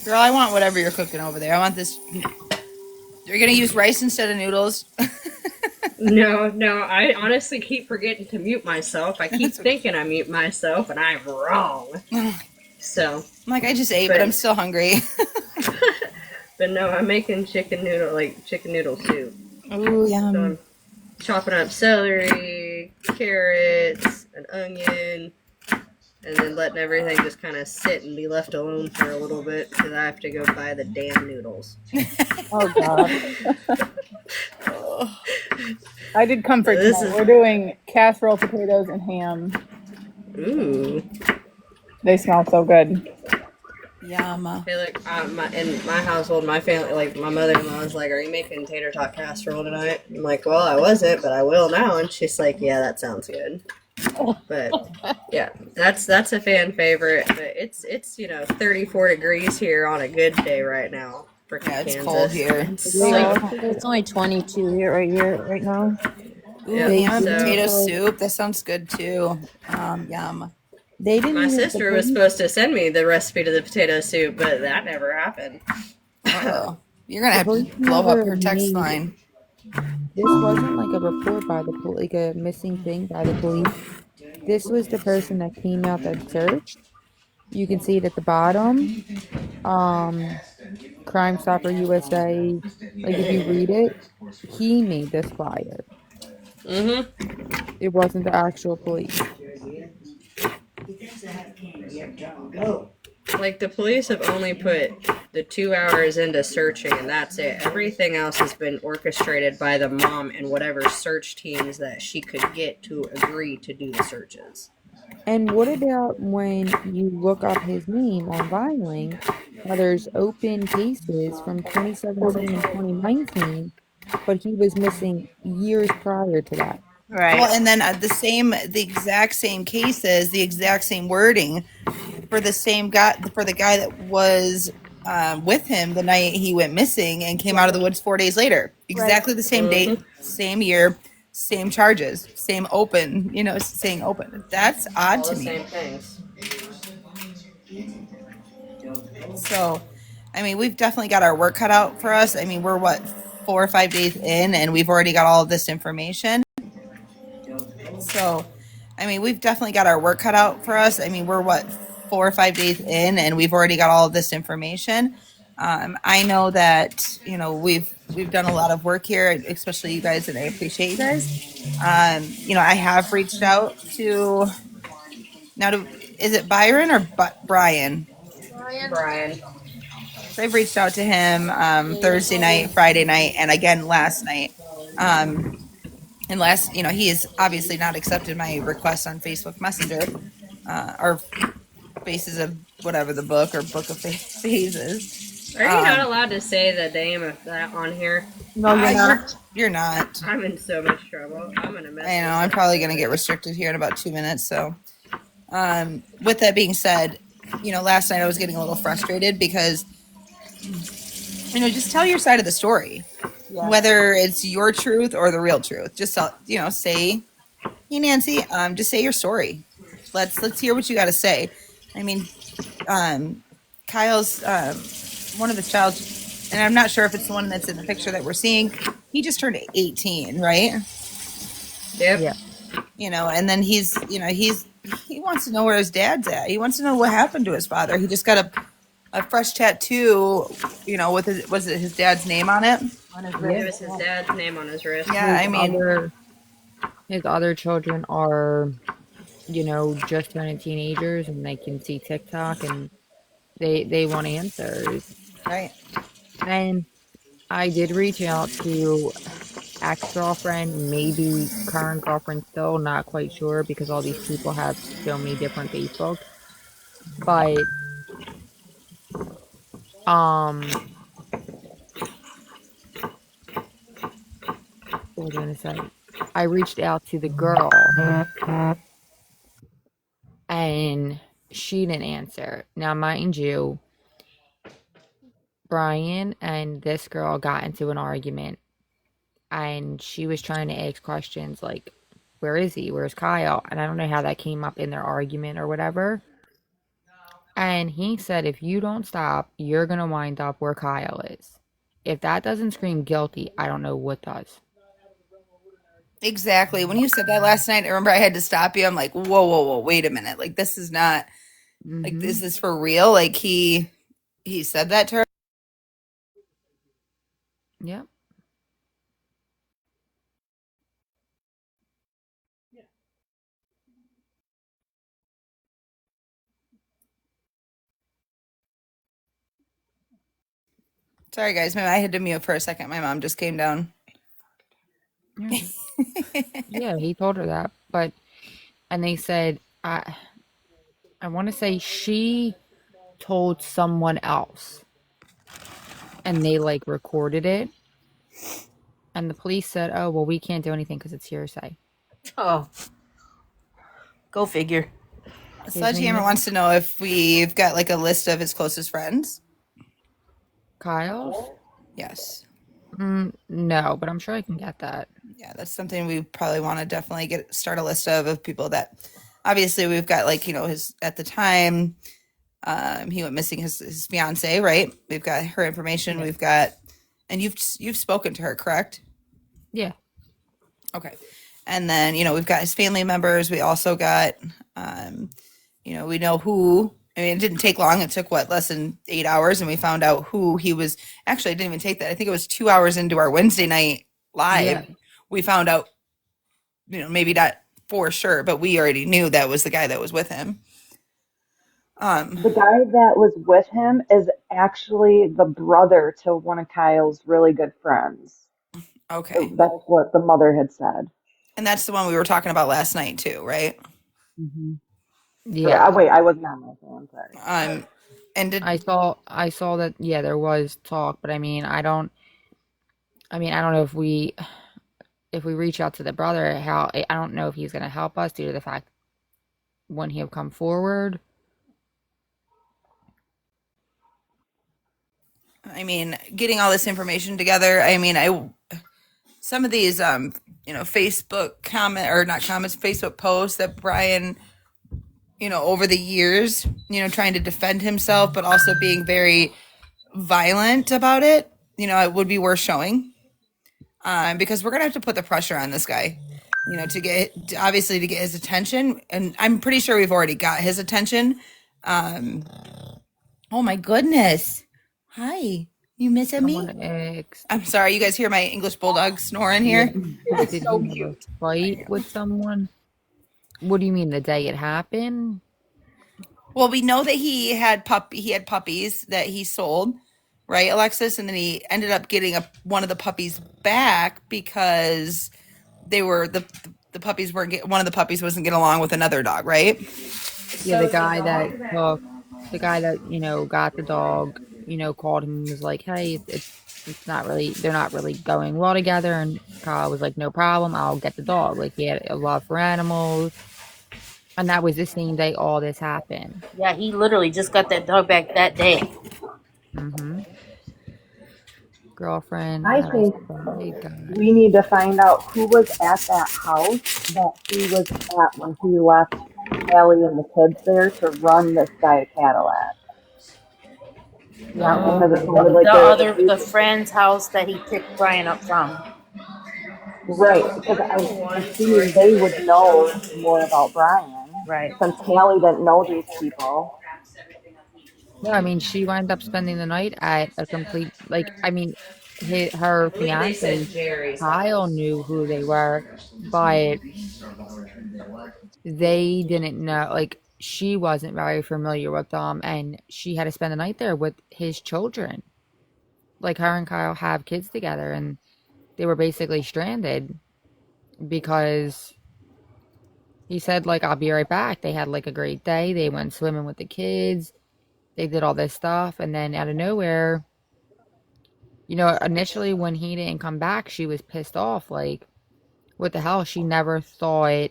Girl, I want whatever you're cooking over there. I want this. You're gonna use rice instead of noodles. No, I honestly keep forgetting to mute myself. I keep That's okay. thinking I mute myself, and I'm wrong. So, I'm like, I just ate, but but I'm still hungry. but no, I'm making chicken noodle soup. Oh, So yum. I'm chopping up celery, carrots, an onion, and then letting everything just kind of sit and be left alone for a little bit because I have to go buy the damn noodles. Oh, God. I did comfort This tonight. is We're doing casserole, potatoes, and ham. ooh. They smell so good. Yum. I feel like in my household, my family, like my mother-in-law is like, "Are you making tater tot casserole tonight?" I'm like, "Well, I wasn't, but I will now." And she's like, "Yeah, that sounds good." But yeah, that's a fan favorite. But it's 34 degrees here on a good day right now. Freaking Yeah, it's Kansas. cold here. It's only 22 here right now. Ooh, Yeah, ham so potato soup. That sounds good too. Yum. They didn't my even, the sister was police, supposed to send me the recipe to the potato soup, but that never happened. Uh-oh. You're gonna the have to police blow up never her text made, line. this wasn't like a report by the police, like a missing thing by the police. This was the person that came out that searched. You can see it at the bottom. Um, Crime Stopper USA. Like if you read it, he made this flyer. Mm-hmm. It wasn't the actual police. Like the police have only put the 2 hours into searching, and that's it. Everything else has been orchestrated by the mom and whatever search teams that she could get to agree to do the searches. And what about when you look up his name on Vineland? Now there's open cases from 2017 and 2019, but he was missing years prior to that. Right. Well, and then the exact same cases, the exact same wording for the same guy, for the guy that was with him the night he went missing and came out of the woods 4 days later. Exactly the same date, same year, same charges, same open, saying open. That's odd All to the me. same things. So, I mean, we've definitely got our work cut out for us. I mean, we're what, 4 or 5 days in, and we've already got all of this information. So, I mean, we've definitely got our work cut out for us. I mean, we're what, 4 or 5 days in, and we've already got all of this information. I know that we've done a lot of work here, especially you guys, and I appreciate you guys. I have reached out to now. Is it Byron or Brian? Brian. So I've reached out to him Thursday night, Friday night, and again last night. And he has obviously not accepted my request on Facebook Messenger or Faces of whatever the book or Book of Phases. Are you not allowed to say the name of that on here? No, you're not. You're not. I'm in so much trouble. I'm gonna mess. I know. I'm probably going to get restricted here in about 2 minutes. So, with that being said, last night I was getting a little frustrated because, just tell your side of the story, whether it's your truth or the real truth. Just say, hey Nancy, just say your story. Let's hear what you got to say. I mean, Kyle's one of his child, and I'm not sure if it's the one that's in the picture that we're seeing. He just turned 18, right? Yep. Yeah. And then he wants to know where his dad's at. He wants to know what happened to his father. He just got a fresh tattoo, with was it his dad's name on it? On his wrist? It was his dad's name on his wrist. Yeah, I mean, His other children are, just turning teenagers, and they can see TikTok, and they want answers. right. And I did reach out to ex-girlfriend, maybe current girlfriend, still not quite sure because all these people have so many different Facebooks. But what was I gonna say? I reached out to the girl and she didn't answer. Now, mind you, Brian and this girl got into an argument, and she was trying to ask questions like, where is he? Where's Kyle? And I don't know how that came up in their argument or whatever. And he said, if you don't stop, you're going to wind up where Kyle is. If that doesn't scream guilty, I don't know what does. Exactly. When you said that last night, I remember I had to stop you. I'm like, whoa, whoa, whoa, wait a minute. Like, this is not like, Mm-hmm. is this for real? Like, he said that to her. Yep. Sorry, guys. I had to mute for a second. My mom just came down. Yeah. Yeah, he told her that. And they said, I want to say she told someone else, and they like recorded it. And the police said, oh, well, we can't do anything because it's hearsay. Oh, go figure. Sledgehammer wants to know if we've got like a list of his closest friends. Kyle's? Yes. No, but I'm sure I can get that. Yeah, that's something we probably want to definitely start a list of people that obviously we've got, like, his at the time he went missing, his fiance, right? We've got her information. Yeah. We've got, and you've spoken to her, correct? Yeah. Okay. And then, we've got his family members. We also got, we know who, I mean, it didn't take long. It took less than 8 hours. And we found out who he was. Actually, it didn't even take that. I think it was 2 hours into our Wednesday night live. Yeah. We found out, maybe not for sure, but we already knew that was the guy that was with him. The guy that was with him is actually the brother to one of Kyle's really good friends. Okay. That's what the mother had said. And that's the one we were talking about last night too, right? Mm-hmm. Yeah. Wait, I wasn't on my phone. Sorry. And did I saw that, yeah, there was talk, but I don't know if we reach out to the brother, I don't know if he's going to help us due to the fact when he'll come forward. I mean, getting all this information together, I mean, some of these Facebook Facebook posts that Brian over the years, trying to defend himself, but also being very violent about it, it would be worth showing. Because we're gonna have to put the pressure on this guy, obviously to get his attention, and I'm pretty sure we've already got his attention. Um, oh my goodness! Hi, you missing me? Someone asked, I'm sorry, you guys hear my English bulldog snoring yeah, here? It's did so he have a cute. fight with someone? What do you mean, the day it happened? Well, we know that he had puppies that he sold, right, Alexis? And then he ended up getting one of the puppies back because the puppies weren't one of the puppies wasn't getting along with another dog, right? Yeah, the So the guy that dog that took, the guy that, got the dog, called him and was like, hey, it's not really, they're not really going well together. And Kyle was like, no problem, I'll get the dog. Like, he had a love for animals. And that was the same day all this happened. Yeah, he literally just got that dog back that day. Mm-hmm. Girlfriend I had a think spray gun. we need to find out who was at that house that he was at when he left Allie and the kids there to run this guy Cadillac. Yeah, Oh, because it sounded like there was a The group of friend's house that he picked Brian up from. right. Because I'm assuming they would know more about Brian Right. since Callie didn't know these people. yeah, I mean, she wound up spending the night at a complete, like, I mean, her fiance, Kyle, knew who they were, but they didn't know, like, she wasn't very familiar with them, and she had to spend the night there with his children. Like, her and Kyle have kids together, and they were basically stranded because he said, like, I'll be right back. They had, like, a great day. They went swimming with the kids. They did all this stuff, and then out of nowhere, initially when he didn't come back, she was pissed off. Like, what the hell? She never thought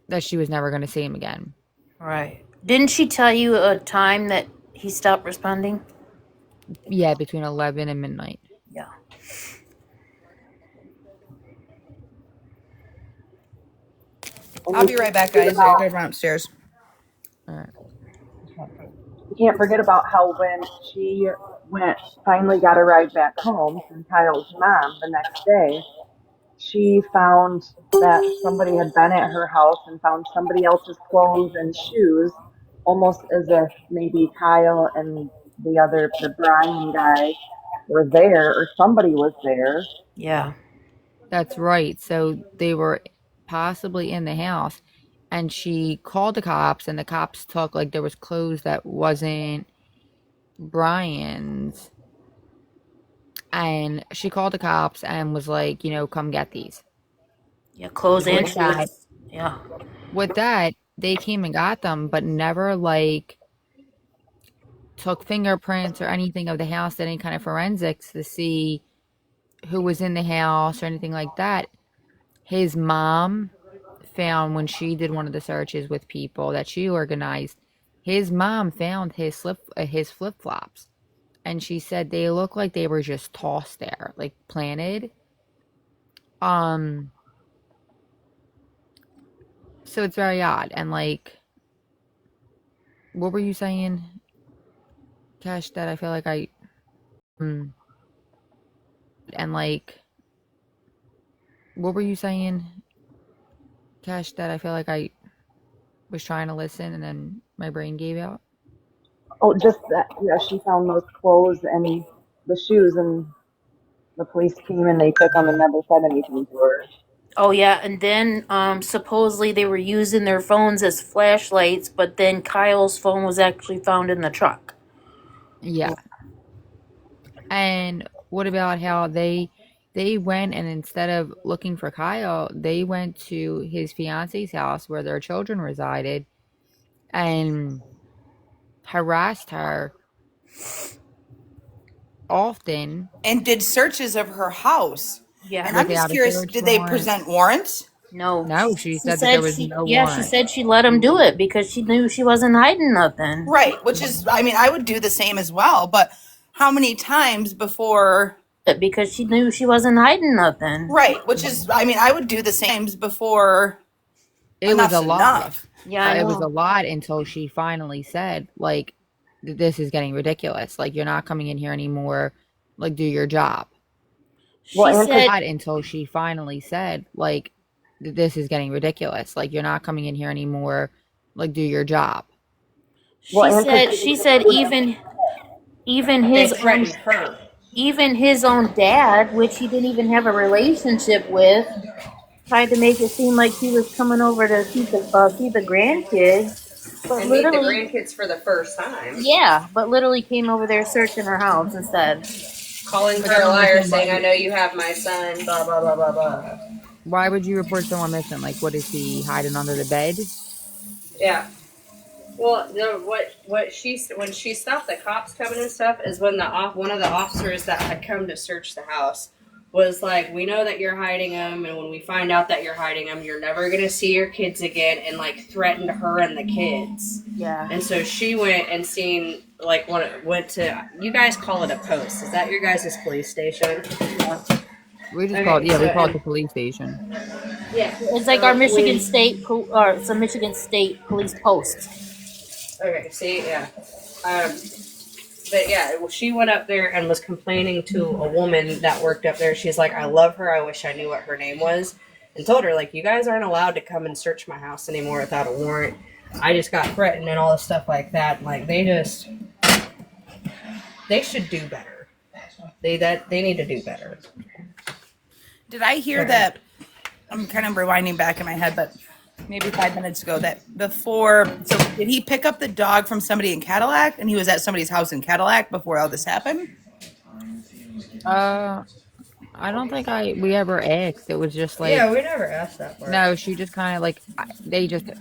that she was never going to see him again. Right. Didn't she tell you a time that he stopped responding? Yeah, between 11 and midnight. Yeah. And I'll we be right can't back, forget guys. I about gotta run upstairs. All right. we can't forget about how when she went finally got a ride back home from Kyle's mom the next day, she found that somebody had been at her house and found somebody else's clothes and shoes, almost as if maybe Kyle and the Brian guy were there or somebody was there. Yeah. That's right. So they were possibly in the house, and she called the cops, and the cops took, like, there was clothes that wasn't Brian's, and she called the cops and was like, come get these. Yeah, clothes and With that, shoes. Yeah. they came and got them, but never, like, took fingerprints or anything of the house, did any kind of forensics to see who was in the house or anything like that. His mom found, when she did one of the searches with people that she organized, his mom found his flip flops, and she said they looked like they were just tossed there, like planted. Um, so it's very odd. And, like, what were you saying, Cash? That I feel like mm, and like, what were you saying, Cash? That I feel like I was trying to listen and then my brain gave out. Oh, just that, yeah, she found those clothes and the shoes, and the police came and they took them and never said anything to her. Oh yeah, and then supposedly they were using their phones as flashlights, but then Kyle's phone was actually found in the truck. Yeah. And what about how they went, and instead of looking for Kyle, they went to his fiance's house where their children resided and harassed her often And did searches of her house. Yeah. And I'm just without a curious, search did they warrant. present warrants? No. No, she She said that there said was no she warrant. said she let him do it because she knew she wasn't hiding nothing. Right, which is, I mean, I would do the same as well, but how many times before? Because she knew she wasn't hiding nothing. Right, which is, I mean, I would do the same before. It was Enough's a lot. enough. Yeah, I It was a know. lot until she finally said, like, this is getting ridiculous. Like, you're not coming in here anymore. Like, do your job. Well, She and to said, Until she finally said, like, this is getting ridiculous. Like, you're not coming in here anymore. Like, do your job. well, she and to said, say she that said they would even They his own, threatened her. even his own dad, which he didn't even have a relationship with, tried to make it seem like he was coming over to see the grandkids, but And meet the literally, grandkids for the first time. yeah, but literally came over there searching her house instead. Calling Like, I her a don't liar, understand saying, I know you have my son, blah, blah, blah, blah, blah. why would you report someone missing? Like, what is he hiding under the bed? Yeah. Well, no, what she when she stopped the cops coming and stuff is when one of the officers that had come to search the house was like, we know that you're hiding them, and when we find out that you're hiding them, you're never gonna see your kids again, and like threatened her and the kids. Yeah. And so she went and seen like went to, you guys call it a post. Is that your guys' police station? We just called, Okay, yeah, so we called and the police station. yeah, It's like our so Michigan when State or some Michigan State police post. okay, see, yeah. Um, but yeah, she went up there and was complaining to a woman that worked up there. She's like, I love her. I wish I knew what her name was. And told her, like, you guys aren't allowed to come and search my house anymore without a warrant. I just got threatened and all this stuff like that. Like, they should do better. They need to do better. Did I hear that? I'm kind of rewinding back in my head, but maybe 5 minutes ago that before. So did he pick up the dog from somebody in Cadillac, and he was at somebody's house in Cadillac before all this happened? Uh, I don't think we ever asked. It was just like, Yeah, we never asked that part. no, she just kind of like,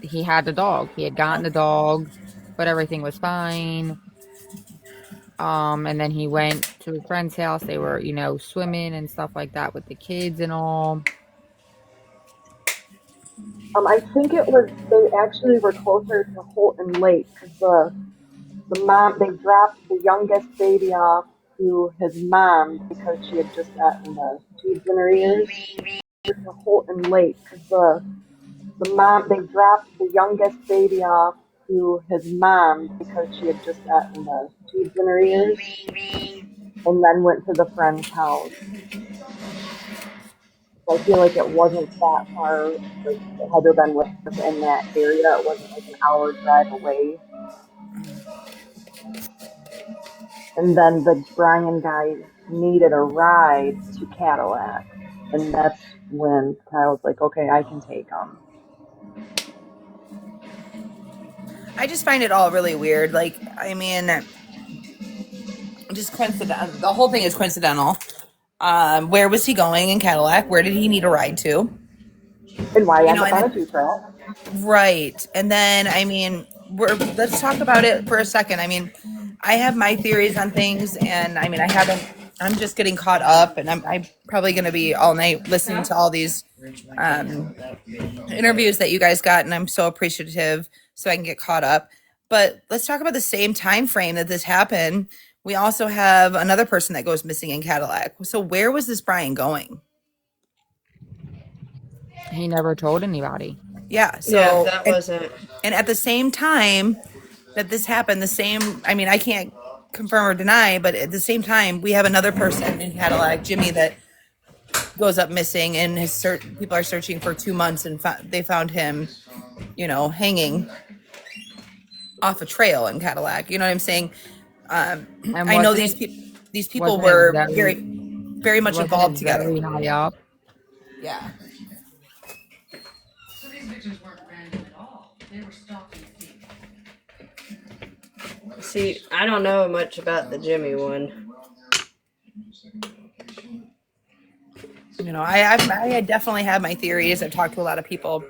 he had the dog. He had gotten the dog, but everything was fine. And then he went to his friend's house. They were, swimming and stuff like that with the kids and all. I think it was they actually were closer to Holton Lake because the mom they dropped the youngest baby off to his mom because she had just gotten the tubes in her ears to Holton Lake because the mom they dropped the youngest baby off to his mom because she had just gotten the tubes in her ears and then went to the friend's house. So I feel like it wasn't that far. Like, had there been within that area, it wasn't like an hour drive away. And then the Brian guy needed a ride to Cadillac, and that's when Kyle's like, "Okay, I can take him." I just find it all really weird. Like, I mean, just coincidental. The whole thing is coincidental. Where was he going in Cadillac? Where did he need a ride to? And why You end know, up and on a then, two track? right. And then, I mean, let's talk about it for a second. I mean, I have my theories on things, and I mean, I'm just getting caught up, and I'm probably going to be all night listening to all these um, interviews that you guys got, and I'm so appreciative so I can get caught up. But let's talk about the same time frame that this happened. We also have another person that goes missing in Cadillac. So where was this Brian going? He never told anybody. Yeah. Yeah, So that wasn't. and at the same time that this happened, the same. I mean, I can't confirm or deny, but at the same time, we have another person in Cadillac, Jimmy, that goes up missing, and people are searching for 2 months, and they found him, hanging off a trail in Cadillac. You know what I'm saying? And I know these people wasn't it were very, very, very much wasn't it involved together. very high up? Yeah. See, I don't know much about the Jimmy one. I definitely have my theories. I've talked to a lot of people,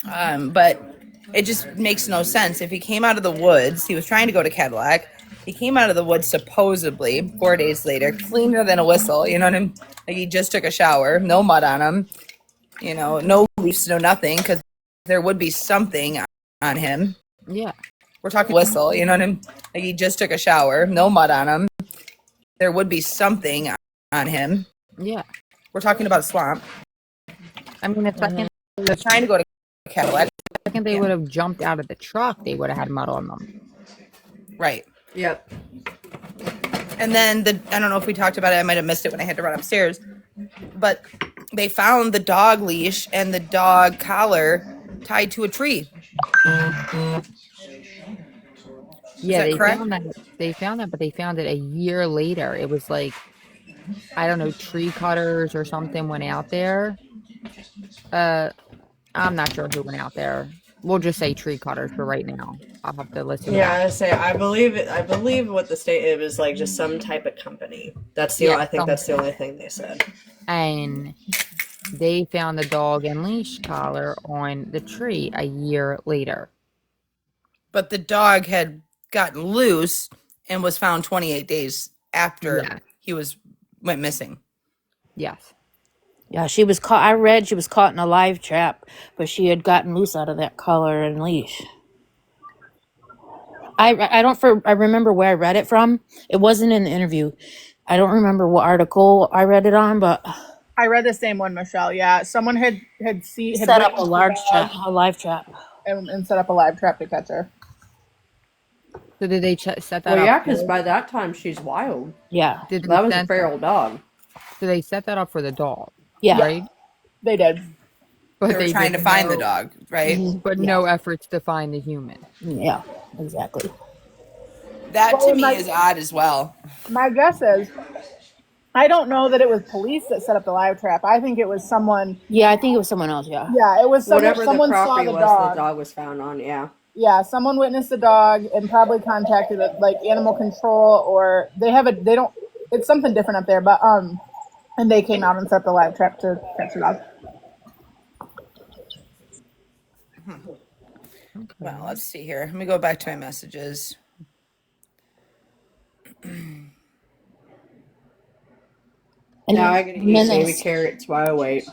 but it just makes no sense. If he came out of the woods, he was trying to go to Cadillac. He came out of the woods supposedly 4 days later, cleaner than a whistle. You know what I mean? Like, he just took a shower, no mud on him. No leaves, no nothing, because there would be something on him. Yeah. We're talking whistle. You know what I mean? Like, he just took a shower, no mud on him. There would be something on him. Yeah. We're talking about a swamp. I mean, if He was trying to go to Cadillac. Second they Yeah. would have jumped out of the truck, they would have had mud on them. Right. Yep. And then I don't know if we talked about it. I might have missed it when I had to run upstairs. But they found the dog leash and the dog collar tied to a tree. Is Yeah, that they correct? found that. They found that, but they found it a year later. It was like, I don't know, tree cutters or something went out there. Uh, I'm not sure who went out there. We'll just say tree cutters for right now. I'll have to listen Yeah, back. I say I believe it. I believe what the state it was like, just some type of company. That's the. Yeah, I think that's the something. only thing they said. And they found the dog and leash collar on the tree a year later. But the dog had gotten loose and was found 28 days after Yeah. he went missing. Yes. Yeah, she was caught. I read she was caught in a live trap, but she had gotten loose out of that collar and leash. I remember where I read it from. It wasn't in the interview. I don't remember what article I read it on, but I read the same one, Michelle. Yeah, someone had set up a witnessed large the trap, dog a live trap. and set up a live trap to catch her. So did they set that Well, up? yeah, because for- by that time she's wild. Yeah, Did they That was a set, feral dog. so they set that up for the dog, yeah. right? They did. But They were they trying did to find the no, dog, right? but Yeah. no efforts to find the human. Yeah, exactly. That to Well, me is odd as well. my guess is, I don't know that it was police that set up the live trap. I think it was someone. Yeah, I think it was someone else. Yeah. Yeah, it was someone. Whatever the Someone saw property the was, dog. the dog was found on. Yeah. Yeah, someone witnessed the dog and probably contacted like animal control, or they don't. It's something different up there, but and they came out and set the live trap to catch the dog. Well, let's see here. Let me go back to my messages. And Now I gotta eat then baby it- carrots while I wait.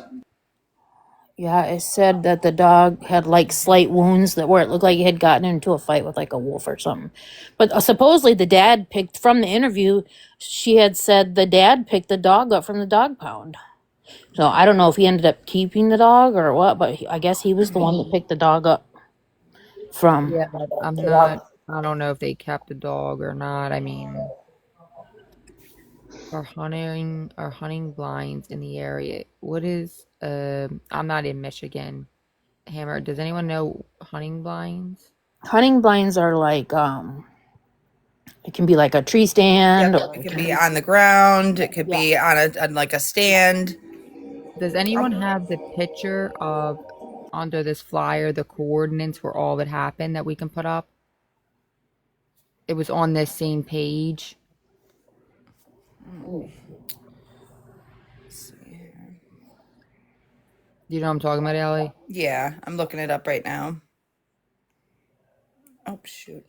Yeah, it said that the dog had like slight wounds that where it looked like he had gotten into a fight with like a wolf or something. But supposedly the dad picked from the interview. She had said the dad picked the dog up from the dog pound. So I don't know if he ended up keeping the dog or what, but I guess he was the one that picked the dog up from. Yeah, I'm not. I don't know if they kept the dog or not. I mean, are hunting blinds in the area? What is? I'm not in Michigan. Hammer. Does anyone know hunting blinds? Hunting blinds are like it can be like a tree stand. Yep, Or it could be on the ground. It could be on like a stand. Does anyone have the picture of under this flyer the coordinates for all that happened that we can put up? It was on this same page. You know what I'm talking about, Ellie? Yeah, I'm looking it up right now. Oh, shoot.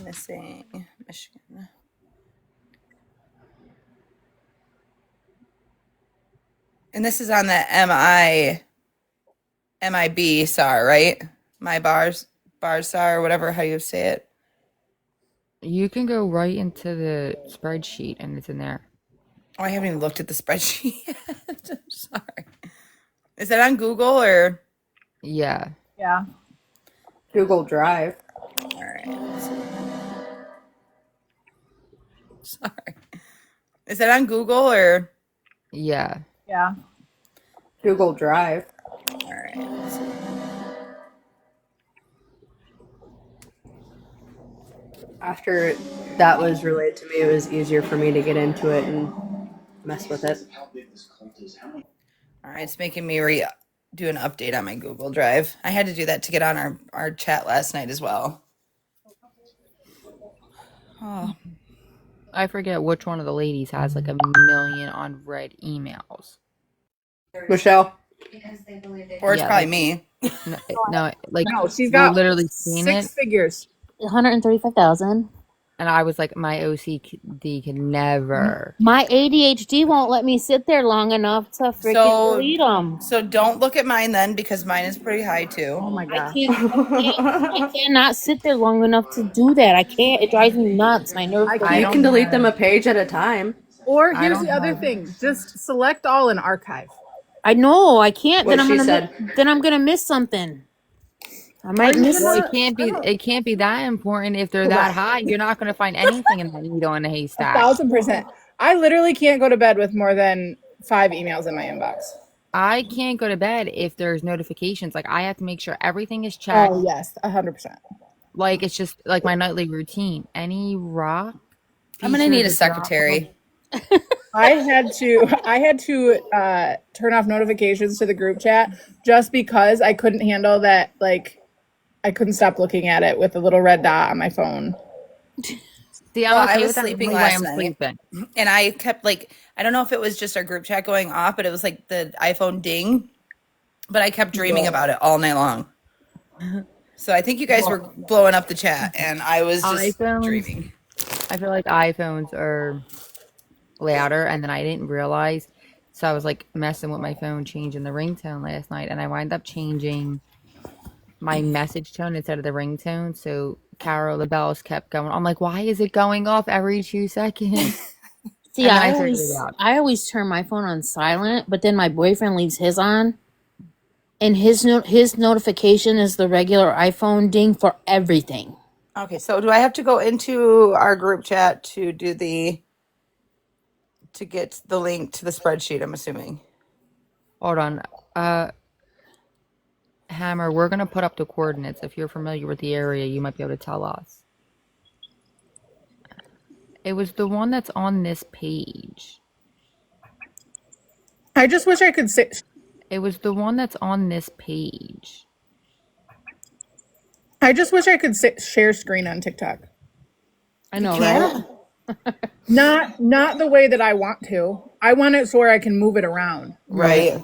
Missing Michigan. And this is on the MIB SAR, right? My bars SAR, whatever, how you say it. You can go right into the spreadsheet and it's in there. Oh, I haven't even looked at the spreadsheet yet. I'm sorry. Is that on Google or? Yeah. Yeah. Google Drive. All right. Sorry. Is that on Google or? Yeah. Yeah. Google Drive. All right. After that was relayed to me, it was easier for me to get into it and mess with it. All right, it's making me do an update on my Google Drive. I had to do that to get on our chat last night as well. Oh, I forget which one of the ladies has like a million unread emails. Michelle. or it's Yeah, probably like- me. No, like No, she's we're got literally seen six it, figures. 135,000. and I was like, my OCD could never. My ADHD won't let me sit there long enough to freaking So- delete them. So don't look at mine then because mine is pretty high too. Oh my I gosh. I cannot sit there long enough to do that. I can't. It drives me nuts. My nerves. I You don't can delete have- them a page at a time. Or I here's don't the other have- thing: just select all and archive. I know I can't. What she said. Then I'm gonna miss something. I Are might you miss. Well, gonna? I don't. it can't be that important if they're that Correct. high. You're not going to find anything in that needle in a haystack. 1,000%. I literally can't go to bed with more than 5 emails in my inbox. I can't go to bed if there's notifications. Like I have to make sure everything is checked. Oh yes, 100%. Like it's just like my nightly routine. Any rock I'm gonna need a features a drop secretary. I had to turn off notifications to the group chat just because I couldn't handle that. Like I couldn't stop looking at it with the little red dot on my phone. See, I'm Well, I okay was with that. sleeping Only way last I'm night, sleeping. and I kept like I don't know if it was just our group chat going off, but it was like the iPhone ding. But I kept dreaming about it all night long. So I think you guys were blowing up the chat, and I was just iPhones, dreaming. I feel like iPhones are louder, and then I didn't realize. So I was like messing with my phone, changing the ringtone last night, and I wind up changing my message tone instead of the ringtone. So Carol, the bells kept going. I'm like, why is it going off every 2 seconds? See, And then I figured it out. I always turn my phone on silent, but then my boyfriend leaves his on, and his notification is the regular iPhone ding for everything. Okay, so do I have to go into our group chat to do to get the link to the spreadsheet? I'm assuming. Hold on. Hammer, we're gonna put up the coordinates. If you're familiar with the area, you might be able to tell us. It was the one that's on this page. I just wish I could say. It was the one that's on this page. I just wish I could share screen on TikTok. I know, Can't? right? Not the way that I want to. I want it so where I can move it around. Right.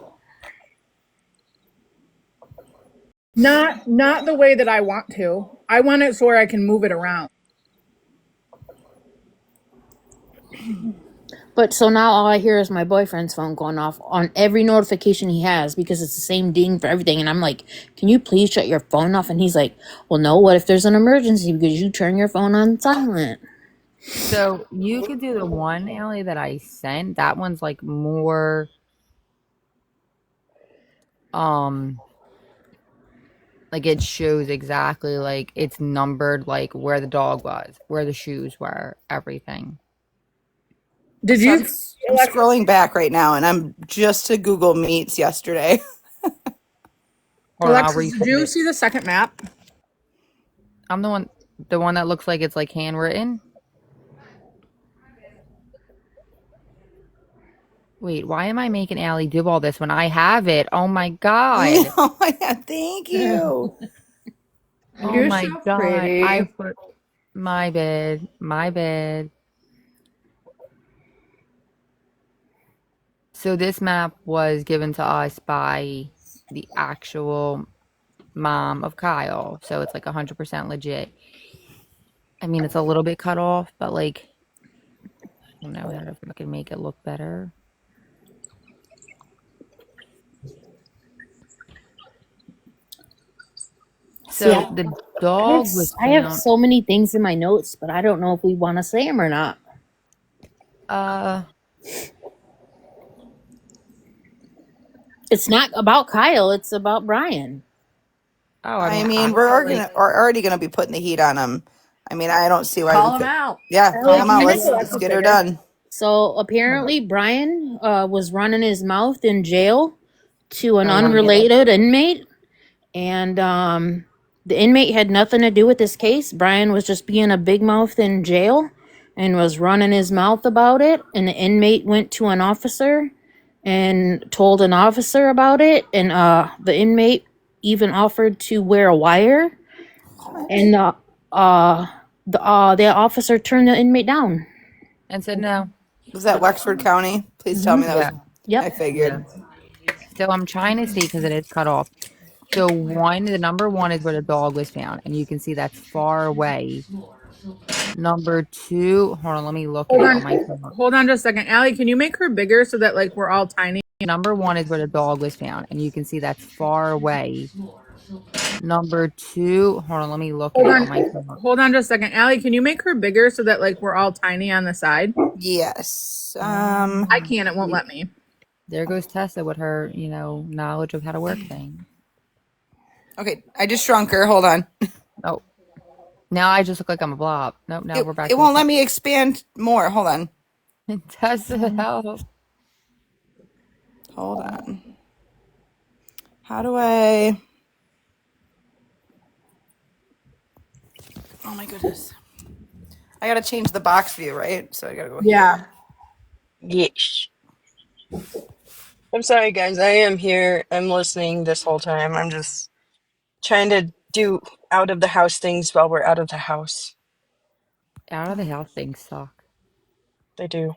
Not the way that I want to. I want it so where I can move it around. But so now all I hear is my boyfriend's phone going off on every notification he has because it's the same ding for everything. And I'm like, can you please shut your phone off? And he's like, well, no, what if there's an emergency because you turn your phone on silent? So you could do the one, Allie, that I sent. That one's like more like it shows exactly like it's numbered like where the dog was, where the shoes were, everything. Did So you? I'm scrolling back right now, and I'm just to Google Meets yesterday. Hold on, I'll Alexis, did read you it. see the second map? I'm the one that looks like it's like handwritten. Wait, why am I making Allie do all this when I have it? Oh my god. Oh my god, thank you. Oh You're my so god. pretty. I put my bed. My bed. So this map was given to us by the actual mom of Kyle. So it's like 100% legit. I mean, it's a little bit cut off, but like, I don't know how to fucking make it look better. So See, the dog was I have found. so many things in my notes, but I don't know if we want to say them or not. It's not about Kyle. It's about Brian. Oh, I mean, we're already gonna be putting the heat on him. I mean, I don't see why Call we him could. out. Yeah, call him out. Can you Let's get her done. So apparently, Brian was running his mouth in jail to an I wanna hear that. unrelated inmate, and the inmate had nothing to do with this case. Brian was just being a big mouth in jail and was running his mouth about it. And the inmate went to an officer and told an officer about it, and the inmate even offered to wear a wire, and the officer turned the inmate down. And said no. Was that Wexford County? Please tell me that was. Yeah. Yep. I figured. So I'm trying to see because it is cut off. So the number one is where the dog was found, and you can see that's far away. Number two, hold on, let me look at it on my phone. Hold on just a second. Allie, can you make her bigger so that like we're all tiny? Number one is where the dog was found, and you can see that's far away. Number two, hold on, let me look at it on my phone. Hold on just a second. Allie, can you make her bigger so that like we're all tiny on the side? Yes. I can't. It won't let me. There goes Tessa with her, knowledge of how to work things. Okay, I just shrunk her. Hold on. Oh, now I just look like I'm a blob. Nope, now It, we're back it to the won't let top. me expand more. Hold on. Tessa, help. Hold on. How do I... Oh my goodness. I gotta change the box view, right? So I gotta go Yeah. here. Yes. I'm sorry, guys. I am here. I'm listening this whole time. I'm just trying to do out of the house things while we're out of the house. Out of the house things suck. They do.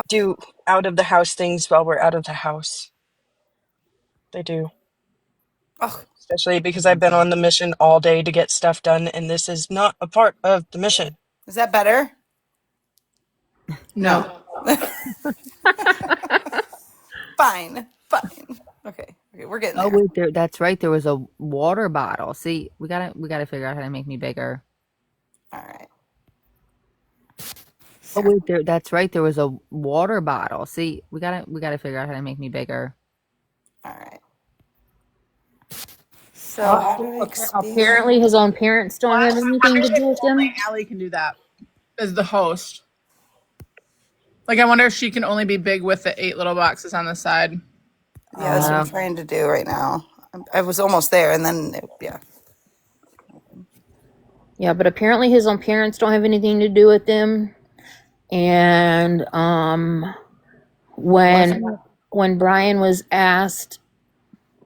Do out of the house things while we're out of the house. They do. Oh, Especially because I've been on the mission all day to get stuff done, and this is not a part of the mission. is that better? No. Fine. Fine. Okay. Okay, we're getting Oh there. wait, that's right. There was a water bottle. See, we gotta figure out how to make me bigger. All right. Oh wait, that's right. There was a water bottle. See, we gotta figure out how to make me bigger. All right. So how do I expand? Apparently, his own parents don't have anything to do with Only him. Allie can do that as the host. Like, I wonder if she can only be big with the 8 little boxes on the side. Yeah, that's what I'm Uh, trying to do right now. I was almost there, and then, yeah. Yeah, but apparently his own parents don't have anything to do with him. And wasn't when Brian was asked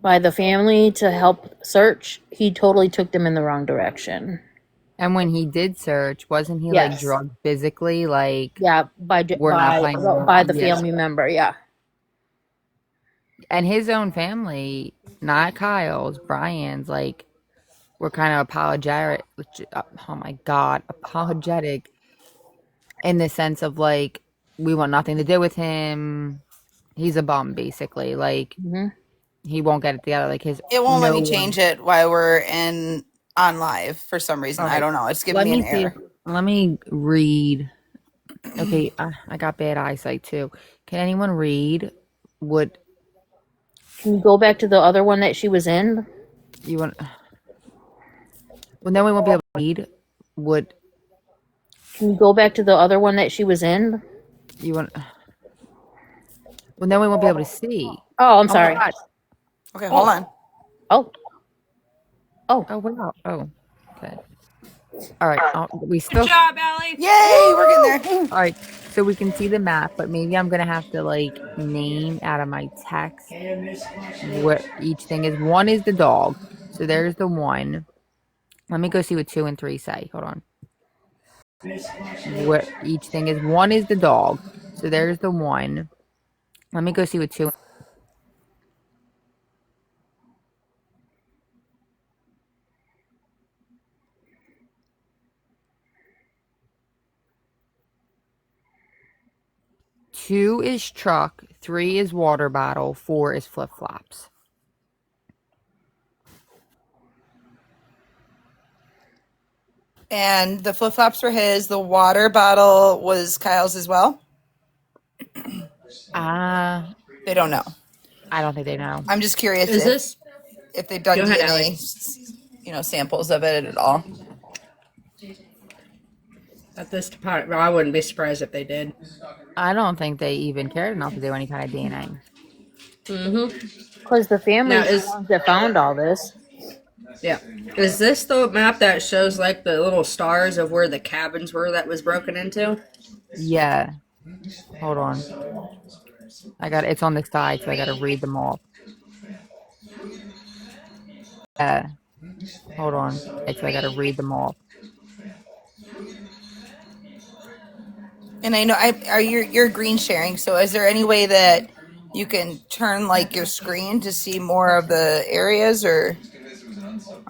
by the family to help search, he totally took them in the wrong direction. and when he did search, wasn't he like Yes. drugged physically? Like Yeah, we're not playing. by the Yeah, family member. Yeah. and his own family, not Kyle's, Brian's. Like we're kind of apologetic. Oh my God, apologetic in the sense of like we want nothing to do with him. He's a bum, basically. Like Hmm. he won't get it together. Like his It won't let no me one. change it while we're on live for some reason. All I right, don't know. It's giving let me an me see. error. Let me read. Okay, I got bad eyesight too. Can anyone read? Would Can you go back to the other one that she was in? you want? Well, then we won't be able to read. Would Can you go back to the other one that she was in? you want? Well, then we won't be able to see. Oh, I'm Oh my sorry. God. Okay, hold on. Oh, oh. Oh wow. Oh, okay. All right. We Good still. job, Allie. Yay, we're getting there. All right. So we can see the map, but maybe I'm gonna have to like name out of my text what each thing is. One is the dog. So there's the one. Let me go see what 2 and 3 say. Hold on. What each thing is. One is the dog. So there's the one. Let me go see what 2. 2 is truck. 3 is water bottle. 4 is flip flops. And the flip flops were his. The water bottle was Kyle's as well. Ah, They don't know. I don't think they know. I'm just curious Is this? if they've done Go ahead, DNA, Allie. samples of it at all. At this part, well, I wouldn't be surprised if they did. I don't think they even cared enough to do any kind of DNA. Mm-hmm. Because the Now family's the is ones that found all this. yeah. Is this the map that shows like the little stars of where the cabins were that was broken into? Yeah. Hold on. It's on the side, so I gotta read them all. Yeah. Hold on. So I gotta read them all. And I know you're green sharing. So is there any way that you can turn like your screen to see more of the areas or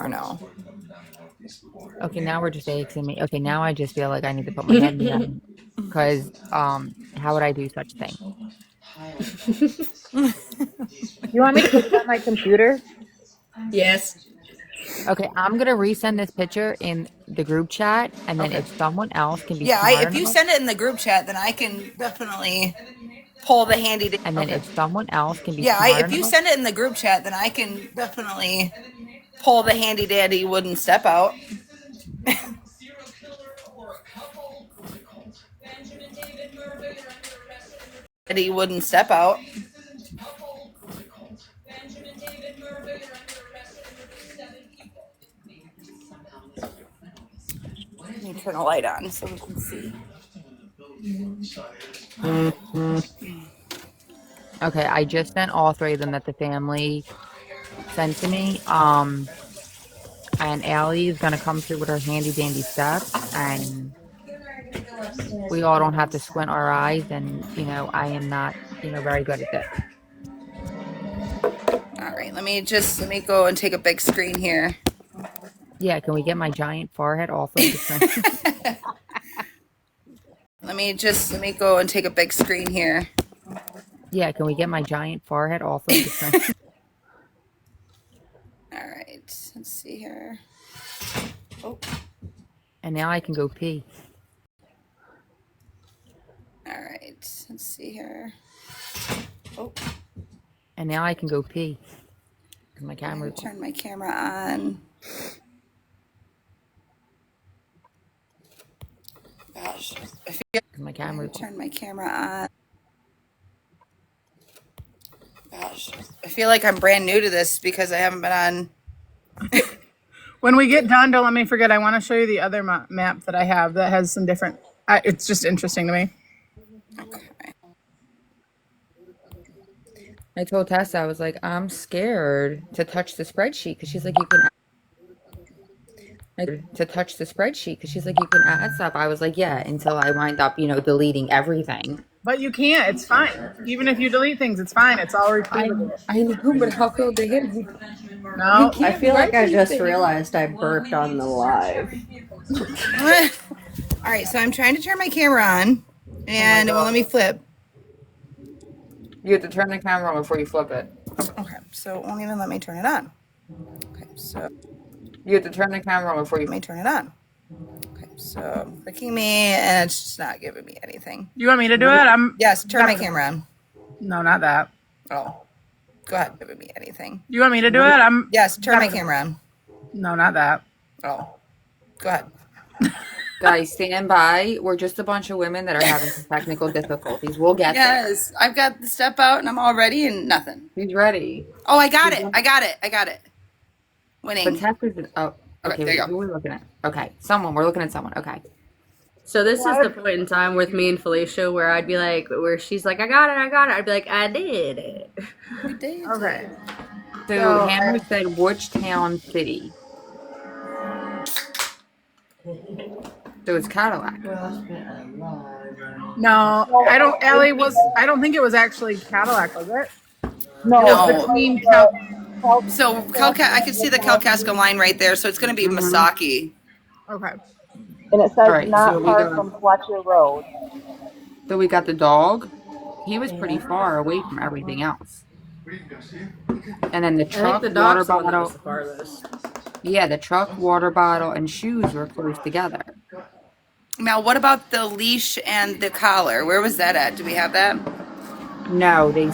no? Okay, now we're just asking me. Okay, now I just feel like I need to put my head down because how would I do such a thing? You want me to put it on my computer? Yes. Okay, I'm gonna resend this picture in the group chat, and then Okay. if someone else can be Yeah, smart if you enough, send it in the group chat, then I can definitely pull the handy. And then if someone else can be Yeah, smart if you enough, send it in the group chat, then I can definitely pull the handy dandy wooden step out. He wouldn't step out. Let me turn a light on so we can see. okay, I just sent all three of them that the family sent to me. And Allie is gonna come through with her handy dandy steps, and we all don't have to squint our eyes. And I am not, very good at this. All right, let me go and take a big screen here. Yeah, can we get my giant forehead off of the screen? Let me go and take a big screen here. Yeah, can we get my giant forehead off of the screen? All right, let's see here. Oh, And now I can go pee. all right, let's see here. Oh, And now I can go pee. My I'm camera. gonna turn my camera on. Gosh, My I'm camera. gonna turn my camera on. Gosh, I feel like I'm brand new to this because I haven't been on. When we get done, don't let me forget. I want to show you the other map that I have that has some different. It's just interesting to me. Okay. I told Tessa, I was like, I'm scared to touch the spreadsheet because she's like, you can add stuff. I was like, yeah, until I wind up, deleting everything. But you can't. It's fine. Even if you delete things, it's fine. It's all retrievable. I know, but how could they hit me? You No. I can't feel like I spreadsheet just things. realized I burped on the live. All right, so I'm trying to turn my camera on, and it won't let me flip. You have to turn the camera on before you flip it. Okay, so it won't even let me turn it on. Okay, so You have to turn the camera on before you. let me turn it on. Okay, so I'm clicking me, and it's just not giving me anything. You want me to do it? Yes, turn my camera on. No, not that. Oh, go ahead, giving me anything. You want me to do it? Yes, turn my camera on. No, not that. Oh, go ahead. Guys, stand by. We're just a bunch of women that are having some technical difficulties. We'll get there. Yes, I've got the step out, and I'm all ready, and nothing. Who's ready? Oh, I got it. But Winning. Tessa's. Oh, okay. there you Who are we looking at? Okay, someone. We're looking at someone. Okay. So this is the point in time with me and Felicia where I'd be like, where she's like, I got it. I'd be like, I did it. You did. Okay. So Hammer said, which town, city? So it's Cadillac. No, I don't. Allie was. I don't think it was actually Cadillac, was it? No, No. it's Between So I can see the Kalkaska line right there, so it's going to be Masaki. Okay. and it says All right, not so we far got. from Fletcher Road. So we got the dog. He was pretty far away from everything else. And then the I think truck, the water dog's the one that was bottle. the farthest. Yeah, the truck, water bottle, and shoes were close together. Now, what about the leash and the collar? Where was that at? Do we have that? No, it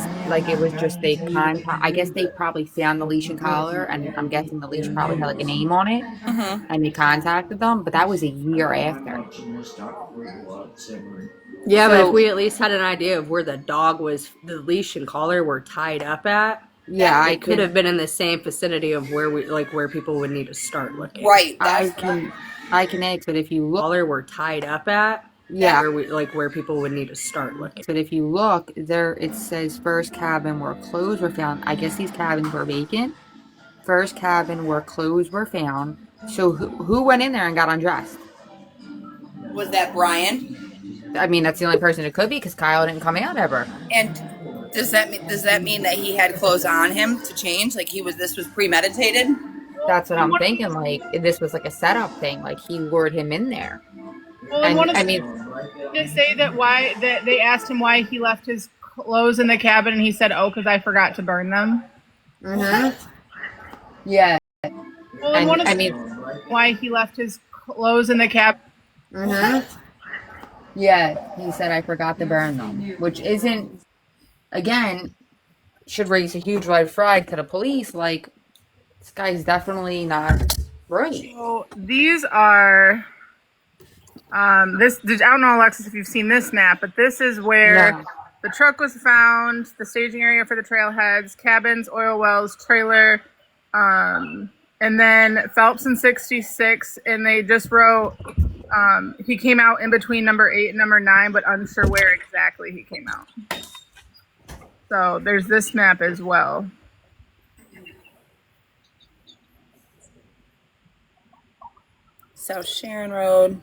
was just I guess they probably found the leash and collar, and I'm guessing the leash probably had like a name on it, and they contacted them, but that was a year after. Yeah, but So- if we at least had an idea of where the dog was, the leash and collar were tied up at, Yeah, it could have been in the same vicinity of where people would need to start looking. Right. I can ask, but if you look, Collar were tied up at, yeah, where people would need to start looking. but if you look there, it says first cabin where clothes were found. I guess these cabins were vacant. First cabin where clothes were found. So who went in there and got undressed? Was that Brian? I mean, that's the only person it could be because Kyle didn't come out ever. And does that mean that he had clothes on him to change? Like this was premeditated? That's what I'm thinking. Like this was like a setup thing. Like he lured him in there. Well, And one of I mean, to say that they asked him why he left his clothes in the cabin, and he said, "Oh, because I forgot to burn them." yeah. Well, And one of I mean, why he left his clothes in the cabin. yeah. He said I forgot to burn them, which isn't again, should raise a huge red flag to the police. Like, this guy's definitely not right. So these are this. I don't know, Alexis, if you've seen this map, but this is where No. the truck was found, the staging area for the trailheads, cabins, oil wells, trailer, and then Phelps in '66, and they just wrote he came out in between number 8 and number 9, but unsure where exactly he came out. So there's this map as well. South Sharon Road.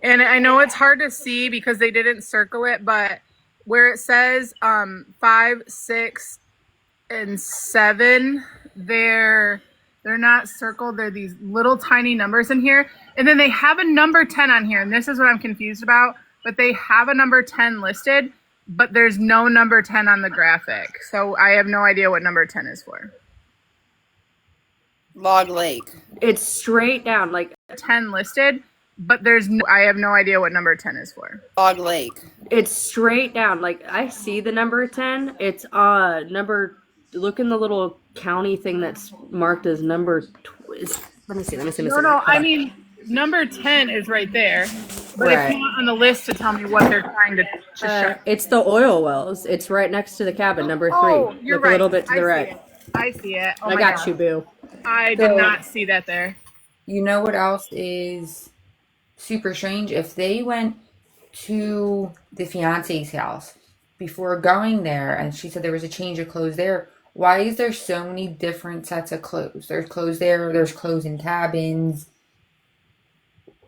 And I know it's hard to see because they didn't circle it, but where it says 5, 6, and 7, they're not circled. They're these little tiny numbers in here. And then they have a number 10 on here, and this is what I'm confused about. But they have a number 10 listed, but there's no number 10 on the graphic. So I have no idea what number 10 is for. Log Lake. It's straight down, like 10 listed, but there's no, I have no idea what number 10 is for. Log Lake. it's straight down. Like I see the number 10. It's number. Look in the little county thing that's marked as number. Let me see. No. I mean, number 10 is right there, but it's not on the list to tell me what they're trying to show. It's the oil wells. It's right next to the cabin, number 3. Oh, you're Look right. a little bit to the I right. see it. I see it. Oh I my got God. you, boo. I did not see that there. You know what else is super strange? If they went to the fiance's house before going there, and she said there was a change of clothes there, why is there so many different sets of clothes? There's clothes there, there's clothes in cabins.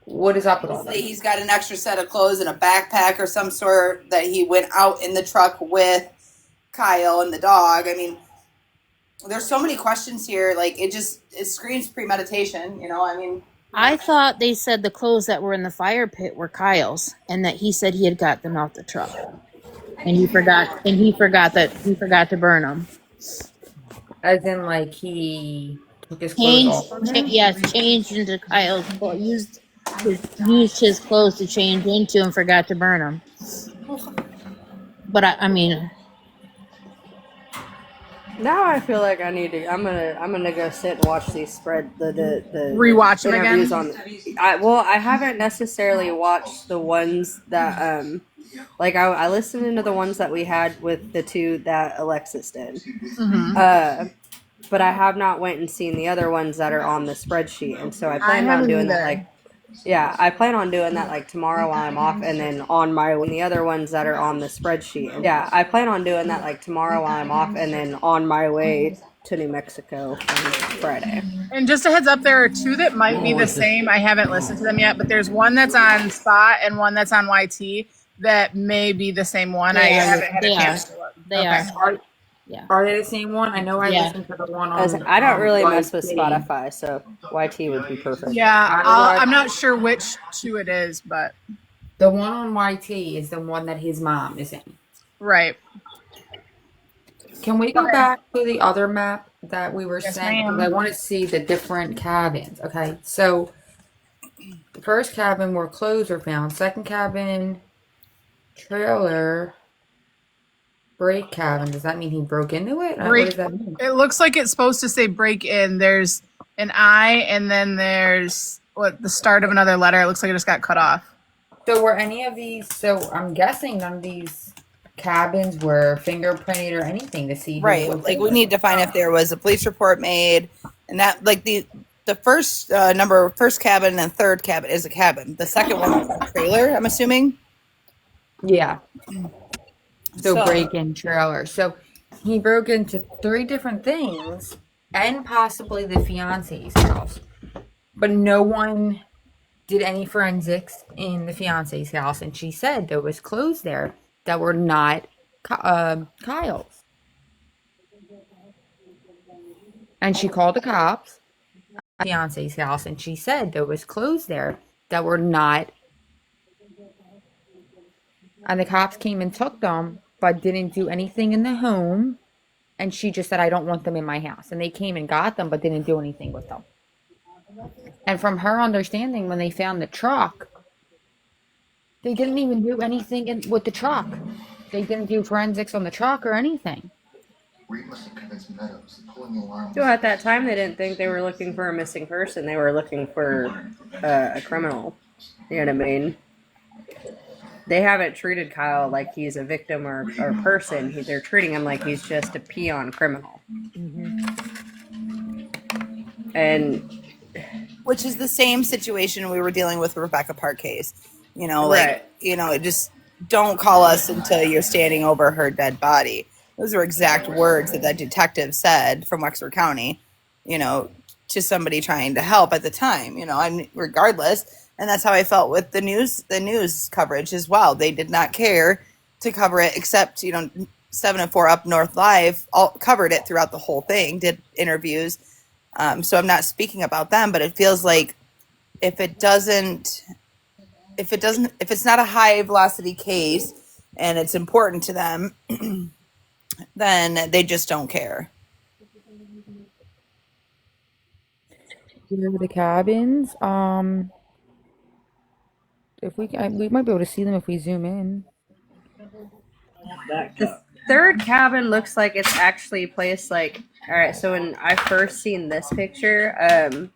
What is up with all that? He's got an extra set of clothes and a backpack or some sort that he went out in the truck with Kyle and the dog. I mean, there's so many questions here. Like, it screams premeditation, you know? I mean, I thought they said the clothes that were in the fire pit were Kyle's, and that he said he had got them out the truck, and he forgot to burn them. As in, like, he took his clothes off. Changed into Kyle's clothes. Used his clothes to change into and forgot to burn them. But I mean, Now I feel like I need to. I'm gonna go sit and watch these the Rewatch them interviews again? I haven't necessarily watched the ones that like I listened into the ones that we had with the two that Alexis did. But I have not went and seen the other ones that are on the spreadsheet, and so I plan on doing that. Like, yeah, I plan on doing that like tomorrow while I'm off, and then on my way. The other ones that are on the spreadsheet. And yeah, I plan on doing that like tomorrow while I'm off, and then on my way to New Mexico on Friday. And just a heads up, there are two that might be the same. I haven't listened to them yet, but there's one that's on Spot and one that's on YT that may be the same one. I haven't had a chance to look. They are. Yeah. Are they the same one? I know I listened to the one on. I don't really mess YT. with Spotify, so YT would be perfect. Yeah, I'm not sure which two it is, but The one on YT is the one that his mom is in. right. Can we go back to the other map that we were Yes, sent? 'Cause ma'am. I want to see the different cabins. Okay, so the first cabin where clothes were found. Second cabin, trailer, break cabin. Does that mean he broke into it? What Break- does that mean? It looks like it's supposed to say break in. There's an I, and then there's the start of another letter. It looks like it just got cut off. So were any of these? So I'm guessing none of these cabins were fingerprinted or anything to see. Who right. was Like, in we it. need to find if there was a police report made, and that, like, the first first cabin and third cabin is a cabin. The second one is a trailer, I'm assuming. Yeah. So So- break-in trailer. So he broke into 3 different things and possibly the fiance's house. But no one did any forensics in the fiance's house, and she said there was clothes there that were not Kyle's. And she called the cops at the fiance's house, and she said there was clothes there that were not. And the cops came and took them, but didn't do anything in the home. And she just said, I don't want them in my house. And they came and got them, but didn't do anything with them. And from her understanding, when they found the truck, They didn't even do anything with the truck. They didn't do forensics on the truck or anything. So at that time, they didn't think they were looking for a missing person. They were looking for a criminal. You know what I mean? They haven't treated Kyle like he's a victim or a person. They're treating him like he's just a peon criminal. And Which is the same situation we were dealing with Rebecca Park case. right, Just don't call us until you're standing over her dead body. Those were exact words that detective said from Wexford County, to somebody trying to help at the time, and regardless. And that's how I felt with the news coverage as well. They did not care to cover it, except, 7 and 4 Up North Live all covered it throughout the whole thing, did interviews. So I'm not speaking about them, but it feels like if it's not a high velocity case and it's important to them, then they just don't care. The cabins. If we might be able to see them if we zoom in. the third cabin looks like it's actually placed like. All right, so when I first seen this picture,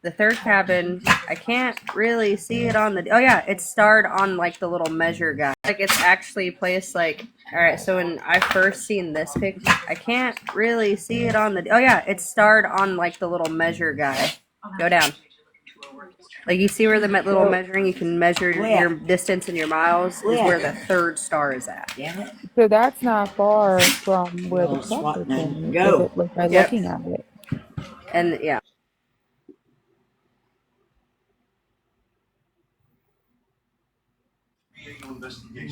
the third cabin, I can't really see it on the. Oh yeah, it's starred on like the little measure guy. Like it's actually placed like. All right, so when I first seen this picture, I can't really see it on the. Oh yeah, it's starred on like the little measure guy. Go down. Like you see where the little measuring, you can measure your distance in your miles. Is where the third star is at. So that's not far from where the truck is in, if it, like by Yep. looking at it. And yeah.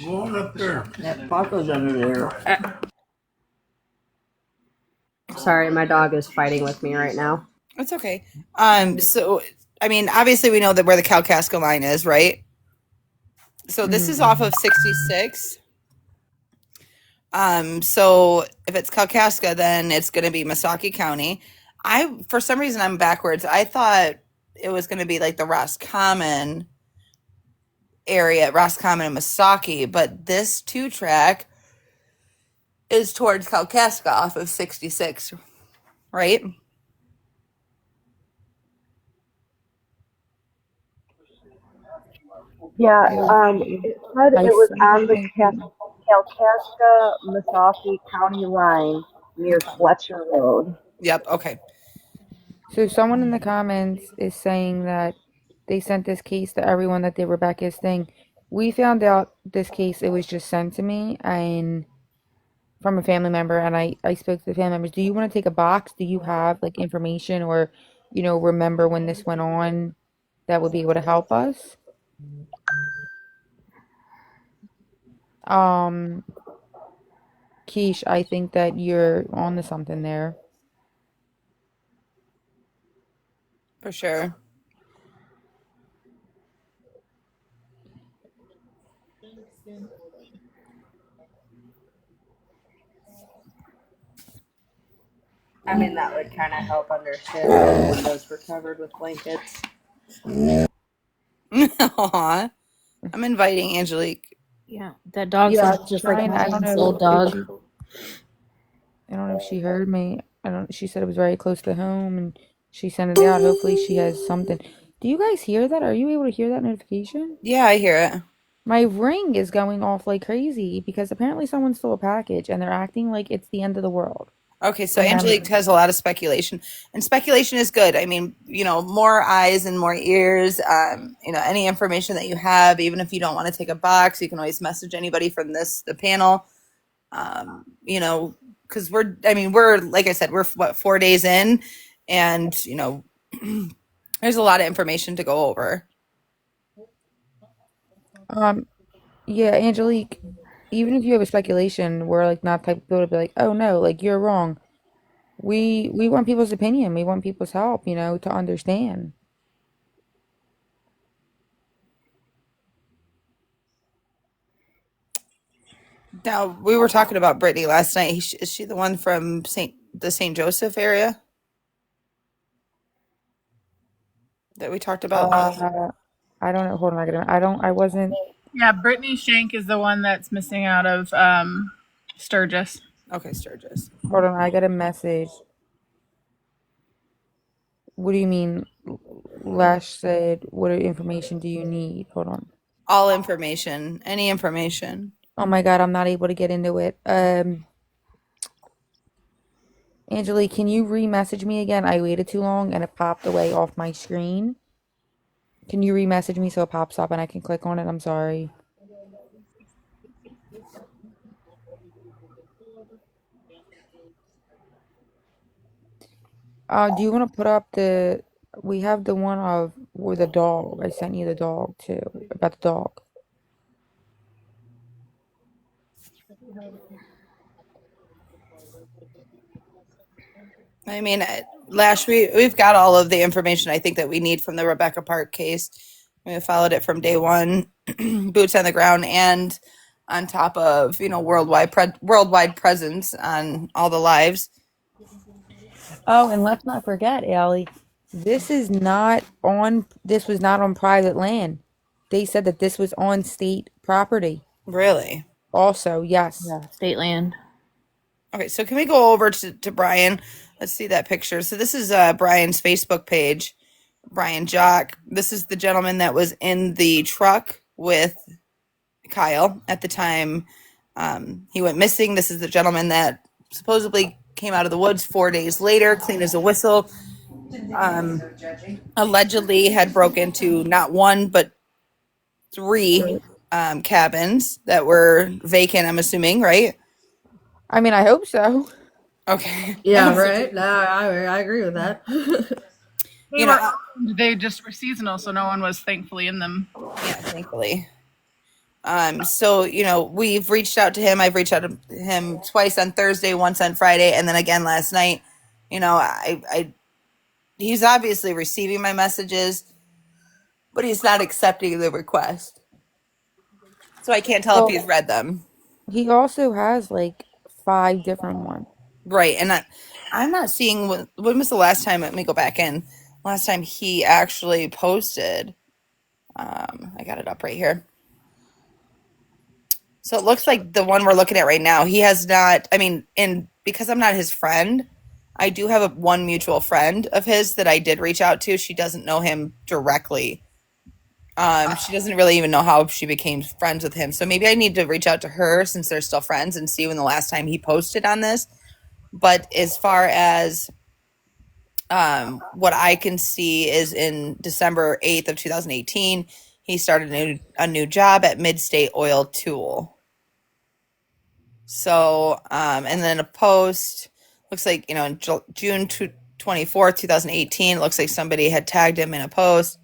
Go on up there. That Paco's under there. Sorry, my dog is fighting with me right now. It's okay. So, I mean, obviously we know that where the Kalkaska line is, right? So this is off of 66. So if it's Kalkaska, then it's going to be Missaukee County. For some reason, I'm backwards. I thought it was going to be like the Roscommon area, Roscommon and Missaukee, but this 2-track is towards Kalkaska off of 66, right? Yeah, it said I it was see. on the Kalkaska Missaukee County line near Fletcher Road. Yep. Okay. So someone in the comments is saying that they sent this case to everyone that did Rebecca's thing. We found out this case, it was just sent to me and from a family member, and I spoke to the family members. Do you want to take a box? Do you have like information or, remember when this went on that would be able to help us? Um, Keish, I think that you're on to something there. For sure. I mean, that would kind of help understand why the windows were covered with blankets. Aw. I'm inviting Angelique. Yeah, that dog Yeah, sounds just like a I don't 9 month know old if dog. she, I don't know if she heard me. She said it was very close to home and she sent it out. Hopefully she has something. Do you guys hear that? Are you able to hear that notification? Yeah, I hear it. My ring is going off like crazy because apparently someone stole a package and they're acting like it's the end of the world. Okay, so And Angelique has a lot of speculation, and speculation is good. I mean, more eyes and more ears. Any information that you have, even if you don't want to take a box, you can always message anybody from the panel. Because we're like I said, we're 4 days in, and there's a lot of information to go over. yeah, Angelique, even if you have a speculation, we're like not type of people to be like, oh no, like you're wrong. We want people's opinion. We want people's help, to understand. Now we were talking about Brittany last night. Is she the one from the St. Joseph area that we talked about? I don't know. Hold on, I wasn't. Yeah, Brittany Shank is the one that's missing out of Sturgis. Okay, Sturgis. Hold on, I got a message. What do you mean? Lash said, "What information do you need?" Hold on. All information, any information. Oh my God, I'm not able to get into it. Angelique, can you re-message me again? I waited too long and it popped away off my screen. Can you re-message me so it pops up and I can click on it? I'm sorry. Do you want to put up the? We have the one of with the dog. I sent you the dog too, about the dog. I mean, Lash, we've got all of the information I think that we need from the Rebecca Park case. We followed it from day one, boots on the ground, and on top of worldwide presence on all the lives. Oh, and let's not forget, Allie, this is not on. This was not on private land. They said that this was on state property. Really? Also, yes. Yeah, state land. Okay, so can we go over to Brian? Let's see that picture. So this is Brian's Facebook page, Brian Jock. This is the gentleman that was in the truck with Kyle at the time he went missing. This is the gentleman that supposedly came out of the woods 4 days later, clean as a whistle. Allegedly had broke into not one but three cabins that were vacant. I'm assuming, right? I mean, I hope so. Okay. Yeah, right. No, I agree with that. They You were know, they just were seasonal, so no one was thankfully in them. yeah, thankfully. So we've reached out to him. I've reached out to him twice on Thursday, once on Friday, and then again last night. He's obviously receiving my messages, but he's not accepting the request. So I can't tell if he's Well, read them. he also has like 5 different ones. Right. And I'm not seeing when was the last time, let me go back in. Last time he actually posted. I got it up right here. So it looks like the one we're looking at right now, he has not, I mean, because I'm not his friend, I do have one mutual friend of his that I did reach out to. She doesn't know him directly. She doesn't really even know how she became friends with him. So maybe I need to reach out to her since they're still friends and see when the last time he posted on this. But as far as what I can see is in December 8th of 2018, he started a new job at Midstate Oil Tool. So, and then a post looks like, in June 24th, 2018, it looks like somebody had tagged him in a post.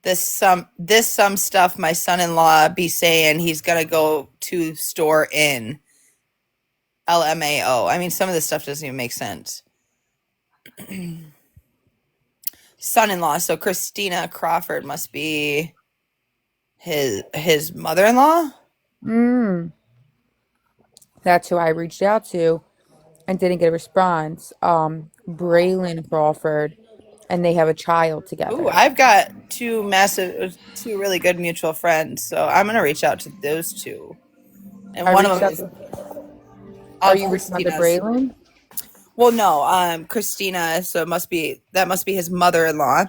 This some stuff my son-in-law be saying he's gonna go to store in LMAO. I mean, some of this stuff doesn't even make sense. Son-in-law, so Christina Crawford must be his mother-in-law. That's who I reached out to and didn't get a response. Braylon Crawford, and they have a child Ooh, together. I've got two really good mutual friends, so I'm gonna reach out to those two. And I one of reached them out is to. Are you reaching out to Christina's. Braylon? Well, no, Christina. So that must be his mother-in-law,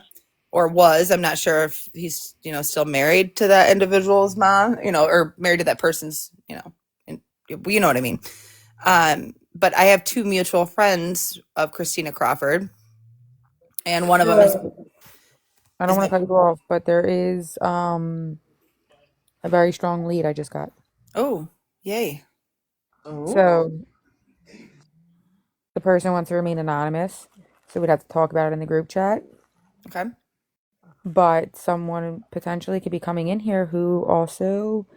or was. I'm not sure if he's still married to that individual's mom, or married to that person's, and you know what I mean. But I have two mutual friends of Christina Crawford, and one of them I don't is want to cut you off, but there is a very strong lead I just got. oh, yay. So the person wants to remain anonymous, so we'd have to talk about it in the group chat. Okay. But someone potentially could be coming in here who also,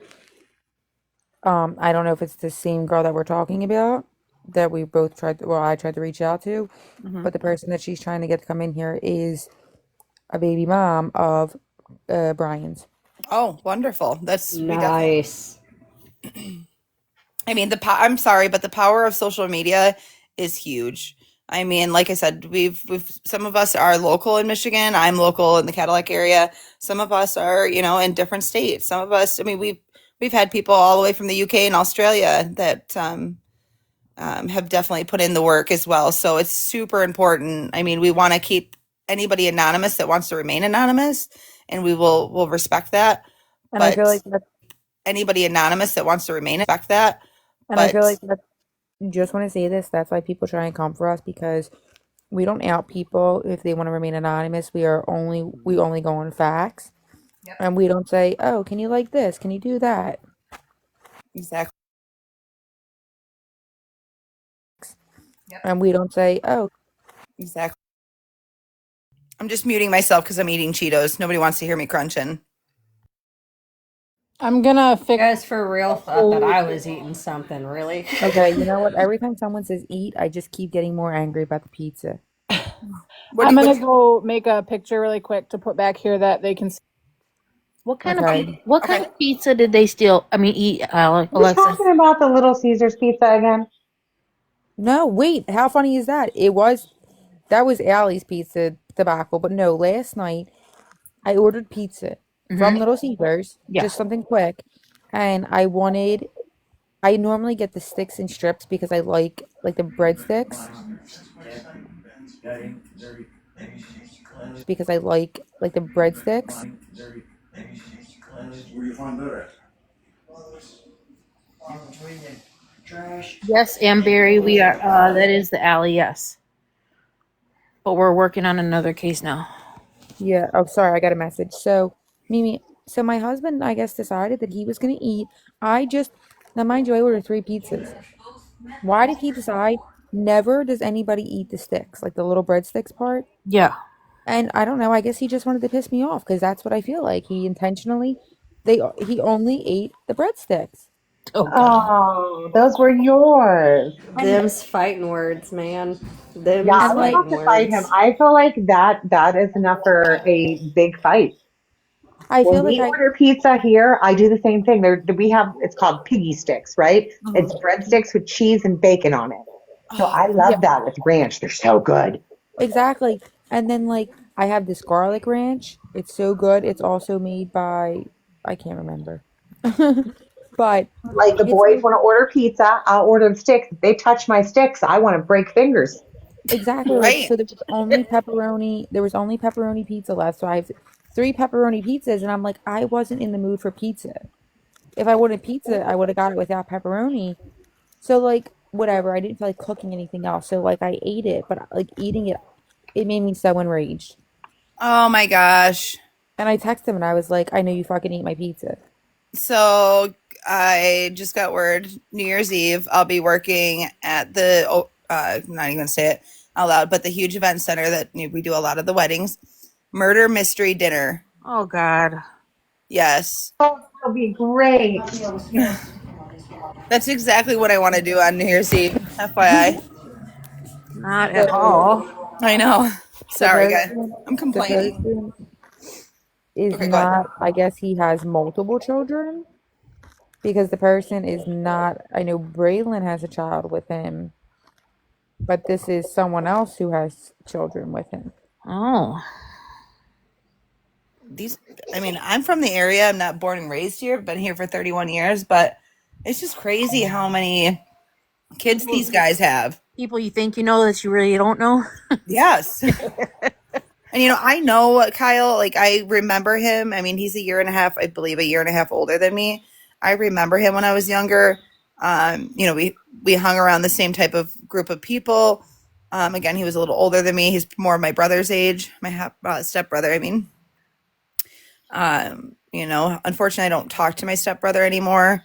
I don't know if it's the same girl that we're talking about that we both tried. Well, I tried to reach out to, but the person that she's trying to get to come in here is a baby mom of Brian's. Oh, wonderful. That's we definitely. Nice. I mean, I'm sorry, but the power of social media is huge. I mean, like I said, we've some of us are local in Michigan. I'm local in the Cadillac area. Some of us are, in different states. Some of us, I mean, we've had people all the way from the UK and Australia that have definitely put in the work as well. So it's super important. I mean, we want to keep anybody anonymous that wants to remain anonymous, and we'll respect that. And I feel But like that's anybody anonymous that wants to remain, respect that. and I feel But like that's just want to say this. That's why people try and come for us because we don't out people if they want to remain anonymous. We only go on facts, and we don't say, "Oh, can you like this? Can you do that?" exactly, And we don't say, "Oh, exactly. I'm just muting myself because I'm eating Cheetos. Nobody wants to hear me crunching. I'm gonna You fix guys for real the thought that whole. I was eating something, really? okay." You know what? Every time someone says eat, I just keep getting more angry about the pizza. What do I'm you, gonna what, go make a picture really quick to put back here that they can see. Okay. What kind okay. of pizza did they steal? I mean, eat, Who's Alexa. talking about the Little Caesars pizza again? No, wait. How funny is that? That was Allie's pizza debacle, but no. Last night I ordered pizza Mm-hmm. from Little Caesars, Yeah. just something quick, and I wanted. I normally get the sticks and strips because I like the breadsticks because I like the breadsticks. Where you find that at? Yes, and Barry, we are. That is the alley. Yes, but we're working on another case now. Yeah. Oh, sorry, I got a message. So, Mimi, so my husband, I guess, decided that he was gonna eat. I just Now, mind you, I ordered 3 pizzas. Why did he decide? Never does anybody eat the sticks, like the little breadsticks part. Yeah. And I don't know. I guess he just wanted to piss me off because that's what I feel like. He only ate the breadsticks. Oh God. Oh, those were yours. And Them's fighting words, man. yeah, Them's I And would like, have fighting to fight him. words. I feel like that is enough for a big fight. I When feel like we order pizza here, I do the same thing. We have it's called piggy sticks, right? It's breadsticks with cheese and bacon on it. So I yeah, love that with ranch. They're so good. exactly. And then like, I have this garlic ranch. It's so good. It's also made by, I can't remember, but Like the it's boys so want to order pizza, I'll order the sticks. If they touch my sticks, I want to break fingers. exactly like, Right. so there was only pepperoni pizza left. So I have 3 pepperoni pizzas, and I'm like, I wasn't in the mood for pizza. If I wanted pizza, I would have got it without pepperoni. So like, whatever, I didn't feel like cooking anything else. So like, I ate it, but like eating it, it made me so enraged. Oh my gosh. And I texted him and I was like, I know you fucking ate my pizza. So I just got word New Year's Eve. I'll be working at the, I'm not even gonna say it out loud, but the huge event center that we do a lot of the weddings. Murder mystery dinner. Oh God. Yes. Oh, that'll be great. That's exactly what I want to do on New Year's Eve. FYI. Not at So all. I know. the Sorry, guys. person, I'm the complaining. person is Okay, go ahead. not, I guess he has multiple children because the person is not, I know Braylon has a child with him, but this is someone else who has children with him. Oh. These, I mean, I'm from the area. I'm not born and raised here. I've been here for 31 years, but it's just crazy how many kids these guys have. People you think you know that you really don't know. Yes. And I know Kyle, like I remember him. I mean, he's a year and a half, I believe, a year and a half older than me. I remember him when I was younger. We hung around the same type of group of people. Again, he was a little older than me. He's more my brother's age, my stepbrother. I mean, unfortunately, I don't talk to my stepbrother anymore.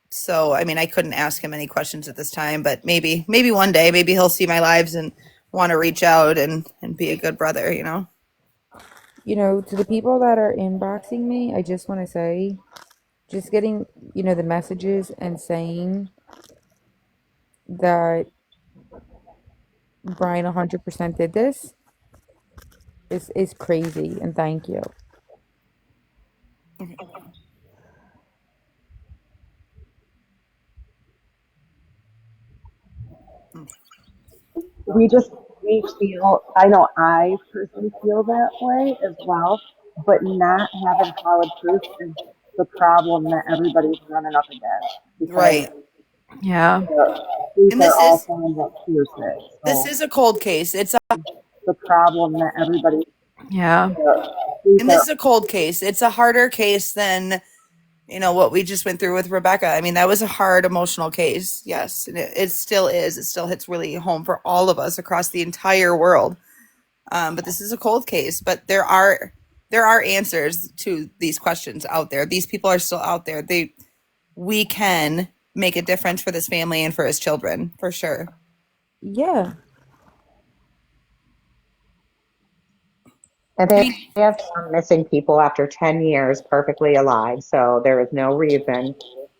So I mean, I couldn't ask him any questions at this time, but maybe one day, maybe he'll see my lives and want to reach out and be a good brother. To the people that are inboxing me, I just want to say, just getting, the messages and saying that Brian 100% did this is crazy, and thank you. we feel, I know I personally feel that way as well, but not having solid proof is the problem that everybody's running up against because Right. Yeah. the police And are all saying that hearsay. this So is a cold case. the problem that everybody, Yeah. the police And this are, is a cold case. It's a harder case than, what we just went through with Rebecca. I mean, that was a hard emotional case. Yes, and it still is. It still hits really home for all of us across the entire world. But this is a cold case. But there are answers to these questions out there. These people are still out there. We can make a difference for this family and for his children, for sure. Yeah. And I they mean, have found missing people after 10 years perfectly alive. So there is no reason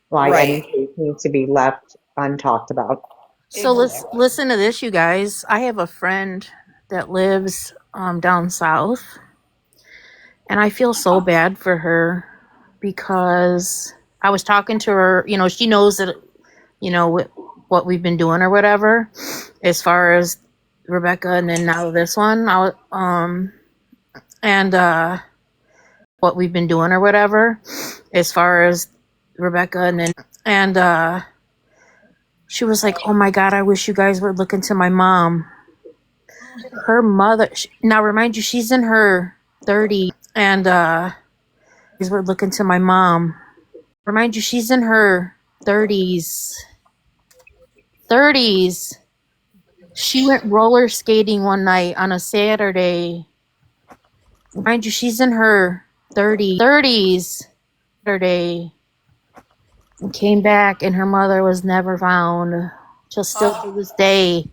why any right. case needs to be left untalked about. So let's listen to this, you guys. I have a friend that lives down south, and I feel so bad for her because I was talking to her. She knows that what we've been doing or whatever, as far as Rebecca, and then now this one. And what we've been doing or whatever, as far as Rebecca, and she was like, "Oh my God, I wish you guys would look into my mom." Her mother, now remind you, she's in her 30s, and we're looking to my mom. Remind you, she's in her 30s. 30s. She went roller skating one night on a Saturday. Remind you, she's in her 30s. Saturday. And came back, and her mother was never found. Just still to this day,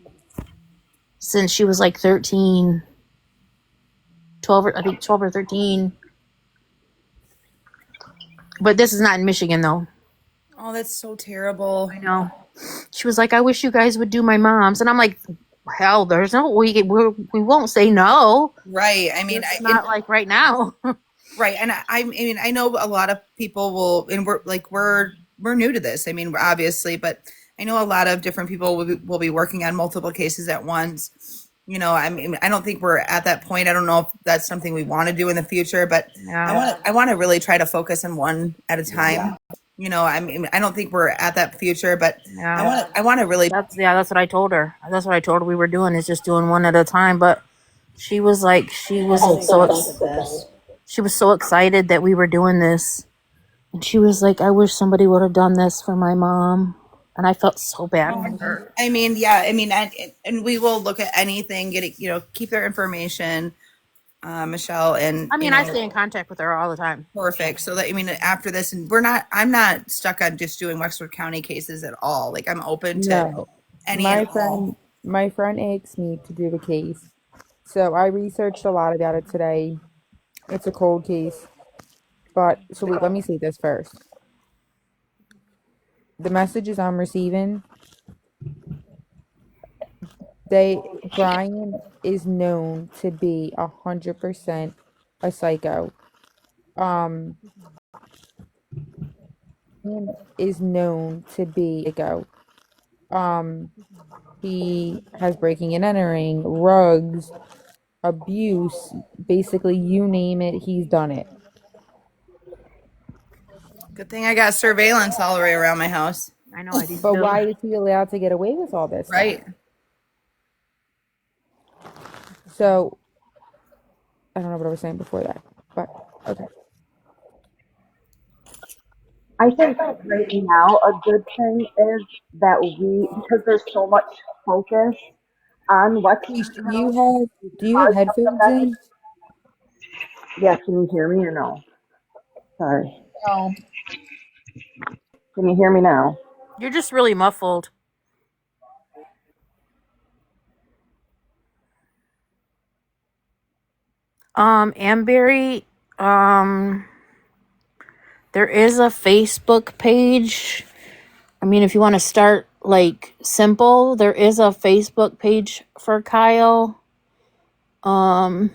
since she was like 13, 12, I think 12 or 13. But this is not in Michigan, though. Oh, that's so terrible. I know. She was like, "I wish you guys would do my mom's," and I'm like, "Hell, there's no we won't say no. Right. I mean, Just not like right now." right. And I mean, I know a lot of people will, and we're new to this. I mean, obviously, but I know a lot of different people will be working on multiple cases at once. I mean, I don't think we're at that point. I don't know if that's something we want to do in the future, but Yeah. I want to really try to focus on one at a time. I mean, I don't think we're at that future, but Yeah. I want to really. That's what I told her. That's what I told her we were doing, is just doing one at a time. But she was like, I think that's the best. she was so excited that we were doing this, and she was like, "I wish somebody would have done this for my mom," and I felt so bad for her. I mean, yeah. I mean, and we will look at anything. Getting, keep their information, Michelle, and I mean, I stay in contact with her all the time. perfect. So that, I mean, after this, and I'm not stuck on just doing Wexford County cases at all. Like, I'm open to No. any and My all. friend asked me to do the case. So I researched a lot about it today. It's a cold case. But so wait, let me say this first. The messages I'm receiving, Brian is known to be 100% a psycho. Um, Ian is known to be a psycho. He has breaking and entering, rugs, abuse, basically you name it, he's done it. Good thing I got surveillance all the way around my house. I know I do But too. why is he allowed to get away with all this stuff? Right. So I don't know what I was saying before that, but okay. I think right now a good thing is that because there's so much focus on Please, Lexington County do you have because of the headphones fact, in? yeah, can you hear me or no? Sorry. No. Can you hear me now? You're just really muffled. Amberry, there is a Facebook page. I mean, if you want to start like simple, there is a Facebook page for Kyle. And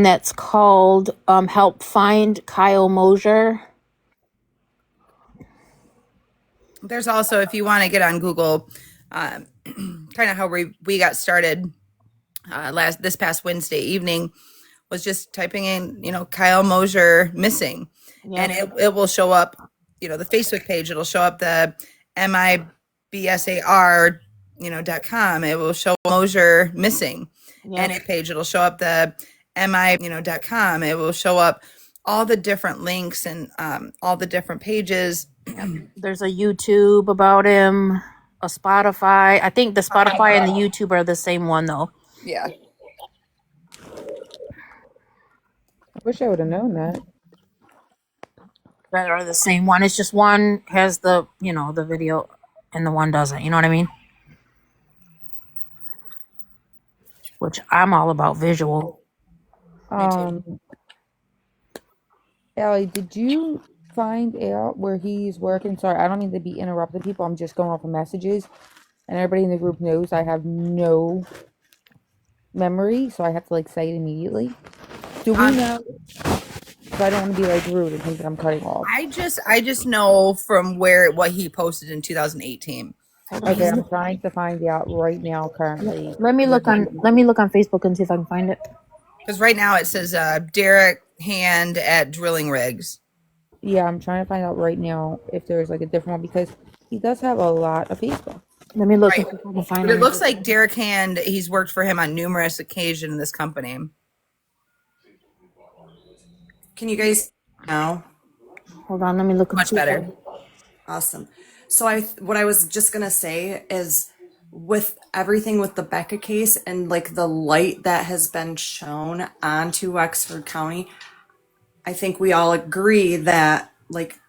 that's called Help Find Kyle Mosier. There's also, if you want to get on Google, kind of how we got started this past Wednesday evening was just typing in, Kyle Mosier missing, Yep. and it will show up, the Facebook page. It'll show up the MIBSAR, .com. It will show Mosier missing, and Yep. a page. It'll show up the MI, .com. It will show up all the different links and all the different pages. There's a YouTube about him, a Spotify. I think the Spotify and the YouTube are the same one though. Yeah. I wish I would have known that. That are the same one. It's just one has the the video and the one doesn't. You know what I mean? Which I'm all about visual. Allie, did you find out where he's working? Sorry, I don't mean to be interrupting people. I'm just going off of messages. And everybody in the group knows I have no memory, so I have to say it immediately. Do we know? Because I don't want to be rude and think that I'm cutting off. I just know from what he posted in 2018. Okay, I'm trying to find out right now currently. Let me look on Facebook and see if I can find it. Because right now it says Derek Hand at Drilling Rigs. Yeah, I'm trying to find out right now if there's a different one because he does have a lot of Facebook. Let me look Right. if I can find But it. it looks like Derek Hand, he's worked for him on numerous occasions in this company. Can you guys know? Hold on, let me look. Much better. Awesome. So what I was just gonna say is with everything with the Becca case and the light that has been shown onto Wexford County, I think we all agree that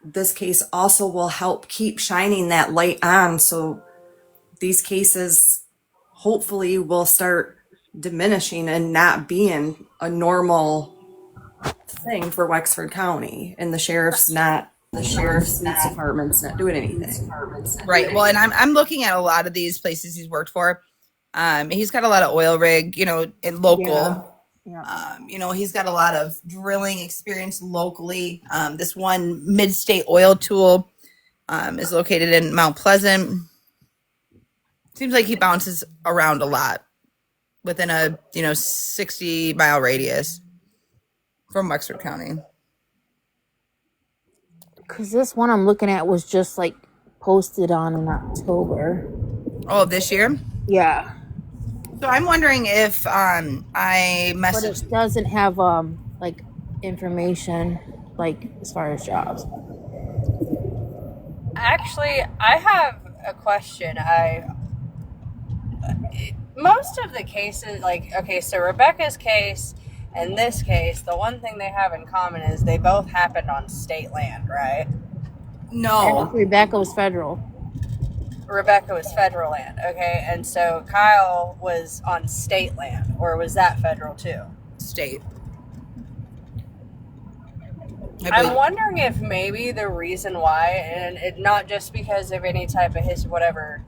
this case also will help keep shining that light on, so these cases hopefully will start diminishing and not being a normal thing for Wexford County, and the sheriff's police department's not doing anything. Right. Well, and I'm looking at a lot of these places he's worked for. He's got a lot of oil rig, in local. Yeah. He's got a lot of drilling experience locally. This one Mid-State Oil Tool is located in Mount Pleasant. Seems like he bounces around a lot within a 60-mile radius from Wexford County. Because this one I'm looking at was just posted on in October. Oh, this year? Yeah. So I'm wondering if I But messaged. it doesn't have information as far as jobs. Actually, I have a question. Most of the cases, so Rebecca's case and this case, the one thing they have in common is they both happened on state land, right? No. Rebecca was federal. Rebecca was federal land, okay? And so Kyle was on state land, or was that federal too? State. I'm wondering if maybe the reason why, and it not just because of any type of history, whatever,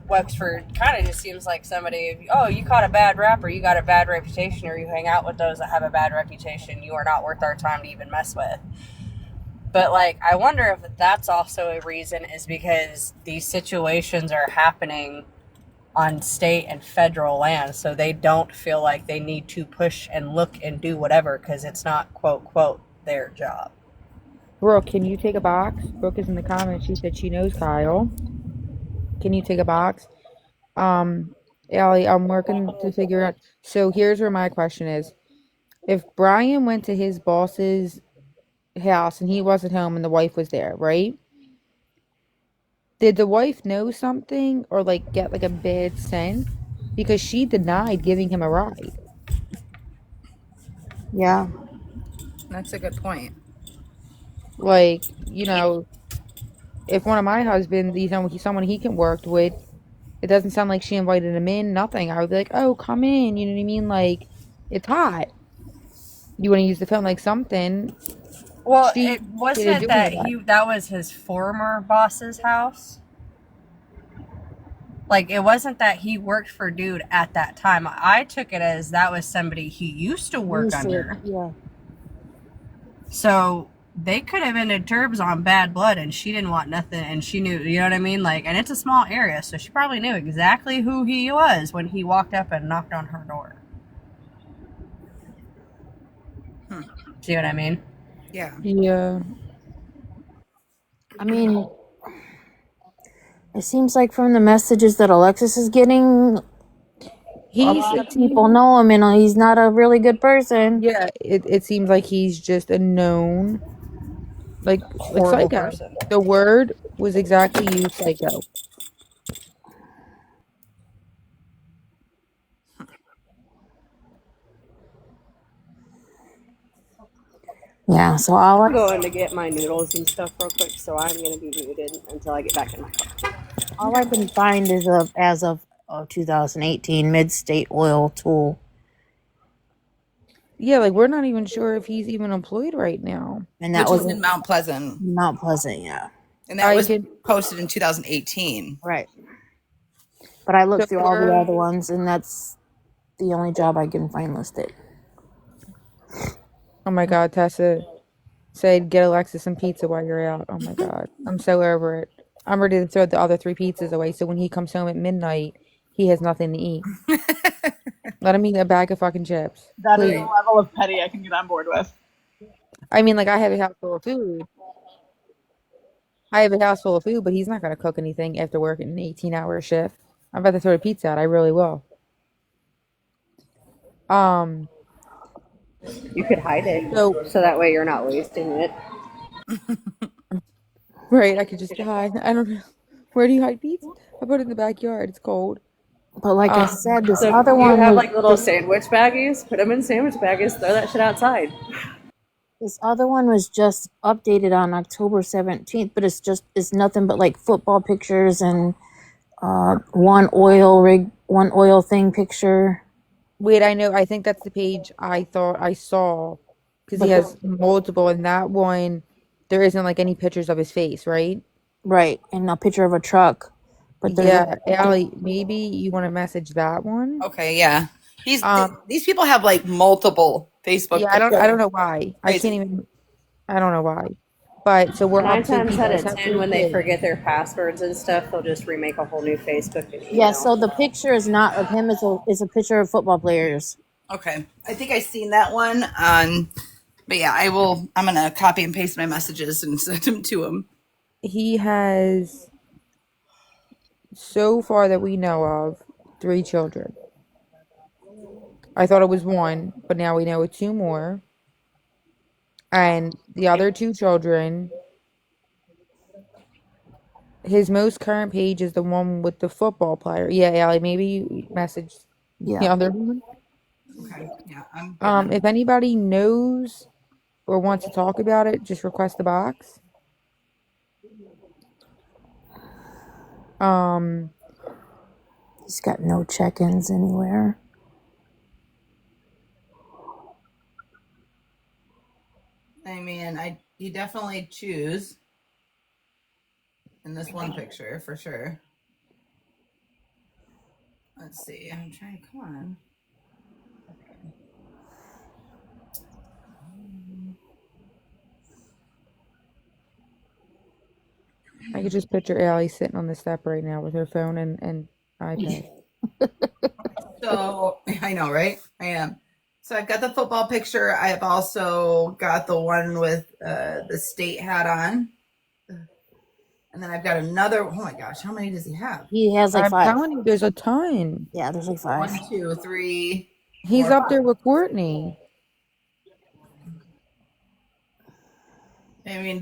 Wexford kind of just seems like somebody, you caught a bad rap, or you got a bad reputation, or you hang out with those that have a bad reputation, you are not worth our time to even mess with. But I wonder if that's also a reason, is because these situations are happening on state and federal land, so they don't feel like they need to push and look and do whatever because it's not quote quote their job. Brooke, can you take a box? Brooke is in the comments. She said she knows Kyle. Can you take a box? Allie, I'm working to figure out. So here's where my question is. If Brian went to his boss's house and he wasn't home and the wife was there, right? Did the wife know something or get a bad sense? Because she denied giving him a ride. Yeah. That's a good point. If one of my husbands, he's someone he can work with, it doesn't sound like she invited him in, nothing. I would be like, oh, come in. You know what I mean? It's hot. You want to use the phone something. Well, it wasn't that that was his former boss's house. It wasn't that he worked for dude at that time. I took it as that was somebody he used to work under. Yeah. So they could have ended terms on bad blood, and she didn't want nothing, and she knew, you know what I mean? Like, and it's a small area, so she probably knew exactly who he was when he walked up and knocked on her door. See what I mean? Yeah. Yeah. I mean, it seems like from the messages that Alexis is getting, a He's lot it of people seems know him, and he's not a really good person. yeah, it seems like he's just a known like Horrible psycho. person. The word was exactly used, psycho. Yeah, so all I'm I, going to get my noodles and stuff real quick, so I'm going to be muted until I get back in my car. all I can find is as of 2018 Mid-State Oil Tool, Yeah, like we're not even sure if he's even employed right now. and that Which was is in Mount Pleasant. Mount Pleasant. Yeah, And that I was could posted in 2018. right. But I so looked through all the we're other ones, and that's the only job I can find listed. oh my God, Tessa said get Alexis some pizza while you're out. Oh my God. I'm so over it. I'm ready to throw the other three pizzas away so when he comes home at midnight, he has nothing to eat. Let him eat a bag of fucking chips. That is a Please. Right. level of petty I can get on board with. I mean, like I have a house full of food. I have a house full of food, but he's not gonna cook anything after working an 18-hour shift. I'm about to throw a pizza out. I really will. Um, You could hide it so so that way you're not wasting it. right, I could just hide. I don't know. Where do you hide pizza? I put it in the backyard. It's cold. But like I Um, said, this So other you one have was like little sandwich baggies, put them in sandwich baggies, throw that shit outside. just updated on October 17th, but it's nothing but like football pictures and one oil thing picture. wait, I know. I think that's the page I thought I saw because he But the has multiple. And that one, there isn't like any pictures of his face, right? right, and a picture of a truck. But Yeah, there Allie, maybe you want to message that one. Okay, yeah. Um, These people have like multiple yeah, Facebook I pages. don't know why. I can't Crazy. even. I don't know why. But so we're up Nine to. times He out does of have 10, three when they kids. forget their passwords and stuff, they'll just remake a whole new Facebook and yeah, email. so the picture is not of him, it's a picture of football players. Okay. I think I seen that one. But yeah, I'm gonna copy and paste my messages and send them to him. He has so far that we know of three children. I thought it was one, but now we know it's two more. And the other two children, his most current page is the one with the football player. Yeah, Allie, maybe you message the Yeah. other one. Okay. Yeah, I'm getting them. If anybody knows or wants to talk about it, just request the box. Um, He's got no check-ins anywhere. I mean, you definitely choose in this one picture for sure. Let's see. I'm trying. Come on. I could just picture Allie sitting on the step right now with her phone and iPad. So I know, right? I am. So I've got the football picture. I have also got the one with the state hat on, and then I've got another. Oh my gosh, how many does he have? He has like I'm five. telling you, there's a ton. Yeah, there's like five. One, two, three, He's four, up five. there with Courtney. I mean,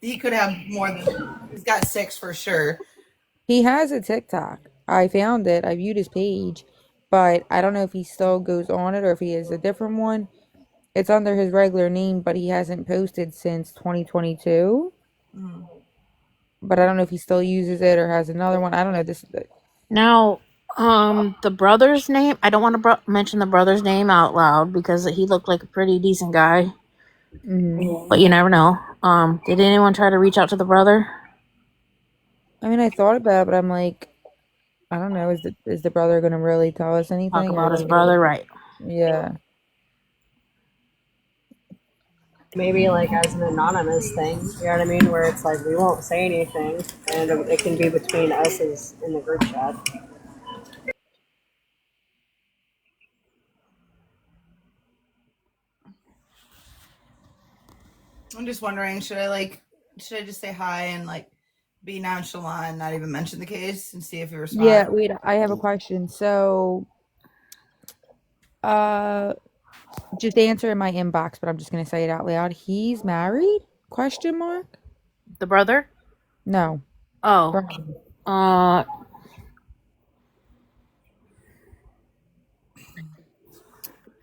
he could have more than. He's got six for sure. He has a TikTok. I found it. I viewed his page, but I don't know if he still goes on it or if he has a different one. It's under his regular name, but he hasn't posted since 2022. Mm. But I don't know if he still uses it or has another one. I don't know. Now, the brother's name, I don't want to mention the brother's name out loud because he looked like a pretty decent guy, but you never know. Did anyone try to reach out to the brother? I mean, I thought about it, but I'm like, I don't know. Is the brother gonna really tell us Talk anything or about his like, brother, right? yeah. Maybe like as an anonymous thing, you know what I mean? Where it's like we won't say anything, and it can be between us as in the group chat. I'm just wondering, should I just say hi and like be nonchalant and not even mention the case and see if he Yeah, responds? wait, I have a question. So, uh, just answer in my inbox, but I'm just gonna say it out loud. He's married? Question mark? The brother? No. Oh. Brian. Uh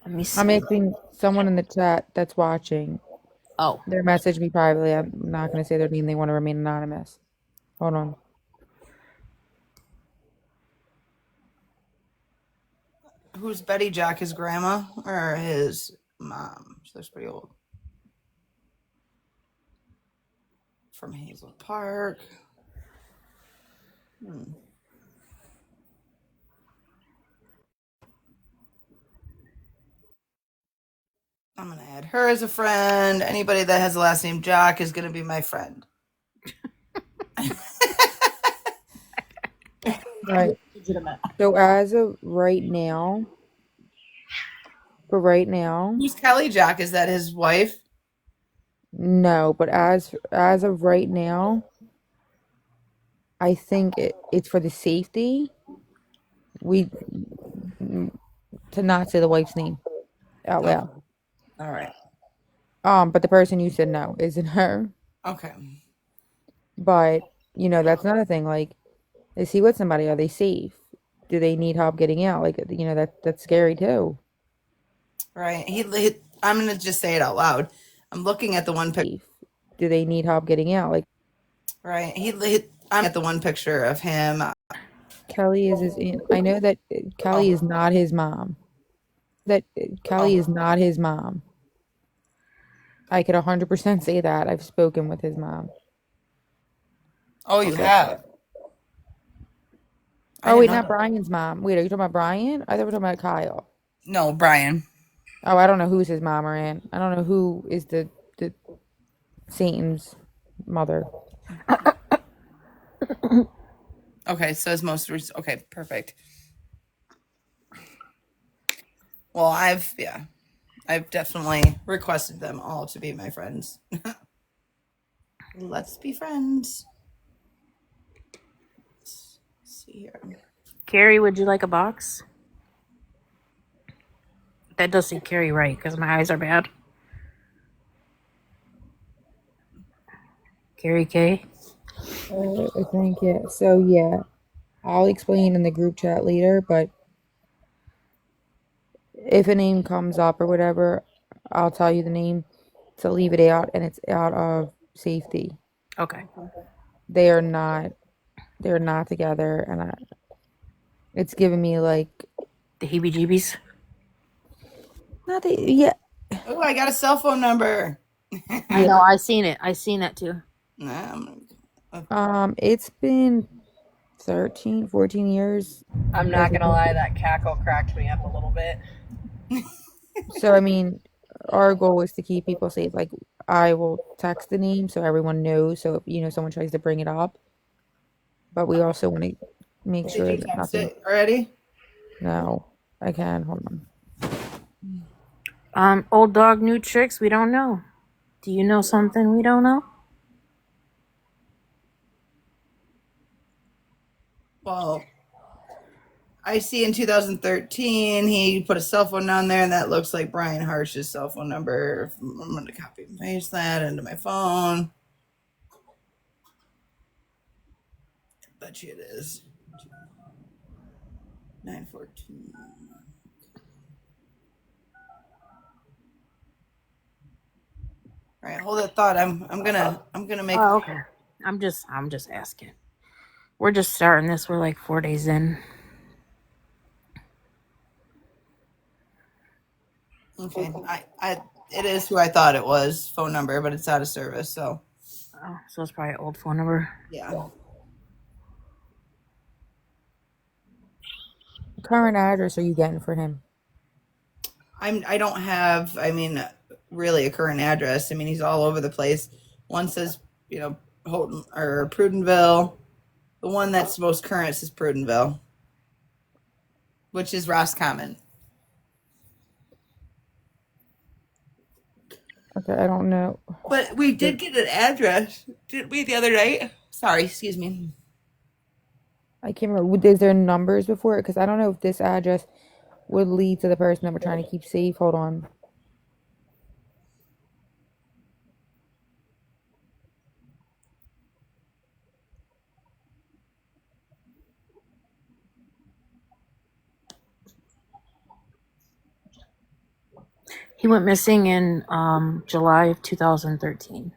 let me I'm see. asking someone in the chat that's watching. Oh. They're messaging me privately. I'm not gonna say their name. They want to remain anonymous. Hold on. Who's Betty Jack? His grandma or his mom? She looks pretty old. From Hazel Park. I'm gonna add her as a friend. Anybody that has the last name Jack is gonna be my friend. Right. Legitimate. So as of right now, for right now, Who's Kelly Jack? Is that his wife? no. But as of right now, I think it's for the safety. We to not say the wife's name out Okay. loud. All right. But the person you said no isn't her. Okay. But that's another thing. Like, is he with somebody? Are they safe? Do they need help getting out? Like, that's scary too. Right. I'm gonna just say it out loud. I'm looking at the one picture. Safe. Do they need help getting out? Like, Right. I'm at the one picture of him. Kelly is his aunt. I know that Kelly Oh. is not his mom. That Kelly is not his mom. I could 100% say that. I've spoken with his mom. Oh, you have. I Oh, didn't wait, know not that. Brian's mom. Wait, are you talking about Brian? I thought we were talking about Kyle. No, Brian. Oh, I don't know who's his mom or aunt. I don't know who is the Satan's mother. Okay, so his okay, perfect. Well, I've definitely requested them all to be my friends. Let's be friends. Let's see here. Carrie, would you like a box? That does say Carrie right, because my eyes are bad. Carrie K. I think, yeah. So, yeah, I'll explain in the group chat later, but if a name comes up or whatever, I'll tell you the name to leave it out, and it's out of safety. Okay. They are not, they're not together, and it's giving me like, The heebie jeebies. not the, yeah, Oh, I got a cell phone number. I yeah. know, I seen it. I seen that too. It's been 13, 14 years. I'm not gonna lie, that cackle cracked me up a little bit. So, I mean, our goal is to keep people safe. Like, I will text the name so everyone knows. So, if someone tries to bring it up, but we also want to make Did sure you that text nothing. it already? No, I can. Hold on. Old dog, new tricks. We don't know. Do you know something we don't know? Well, I see in 2013 he put a cell phone down there, and that looks like Brian Harsh's cell phone number. I'm going to copy and paste that into my phone. I bet you it is. 914. All right, hold that thought. I'm gonna make. Oh, okay. I'm just asking. We're just starting this. We're like 4 days in. Okay, it is who I thought it was, phone number, but it's out of service. So Oh, so it's probably an old phone number. yeah. Current address are you getting for him? I don't have. I mean, really a current address. I mean, he's all over the place. One says, Houghton or Prudenville. The one that's most current is Prudenville, which is Roscommon. Okay, I don't know. But we did get an address, didn't we, the other night? Sorry, excuse me. I can't remember. Is there numbers before it? Because I don't know if this address would lead to the person that we're trying to keep safe. Hold on. He went missing in July of 2013.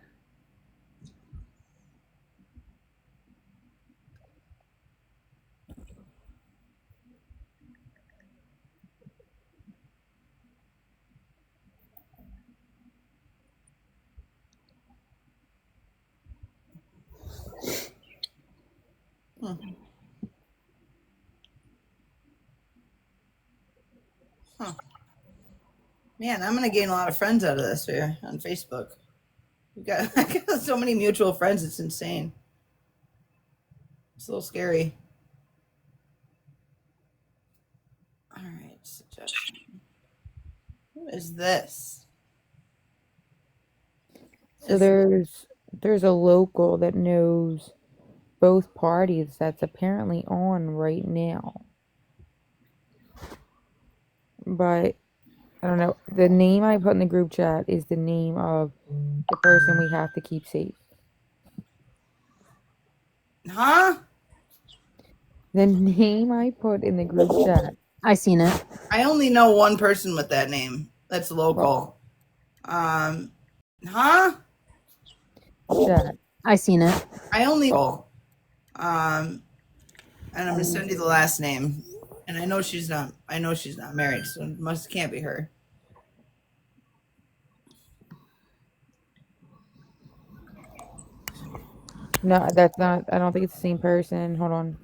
Huh. Man, I'm gonna gain a lot of friends out of this here on Facebook. I got so many mutual friends, it's insane. It's a little scary. All right, suggestion. Who is this? So there's a local that knows both parties that's apparently on right now. But I don't know. The name I put in the group chat is the name of the person we have to keep safe. Huh? The name I put in the group chat. I seen it. I only know one person with that name. That's local. Huh? Chat. I seen it. I only and I'm gonna send you the last name. And I know she's not married, so it can't be her. No, that's not. I don't think it's the same person. Hold on.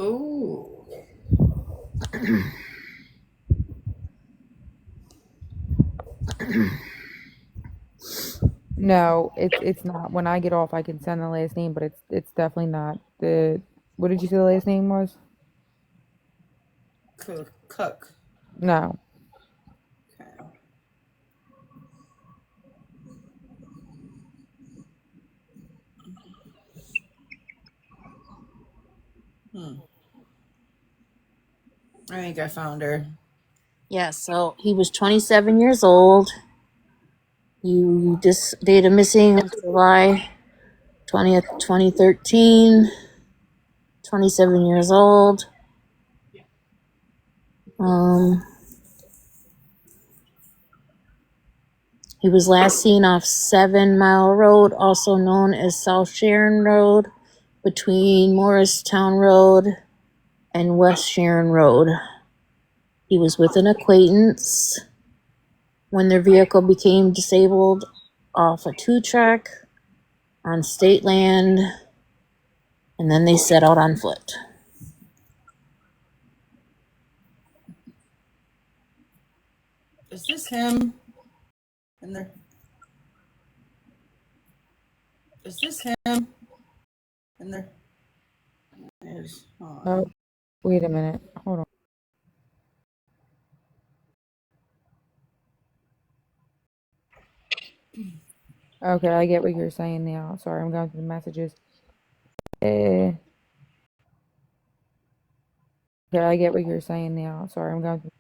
Ooh. No, it's not. When I get off, I can send the last name, but it's definitely not the. What did you say the last name was? Cook. No. Okay. I think I found her. Yeah, so he was 27 years old. You just data missing on July 20th, 2013. 27 years old. He was last seen off 7 Mile Road, also known as South Sharon Road, between Morristown Road and West Sharon Road. He was with an acquaintance when their vehicle became disabled off a 2-track on state land, and then they set out on foot. Is this him? In there? Is this him? In there? Oh, wait a minute. Hold on. Okay, I get what you're saying now. Sorry, I'm going through the messages. Okay, I get what you're saying now. Sorry, I'm going through.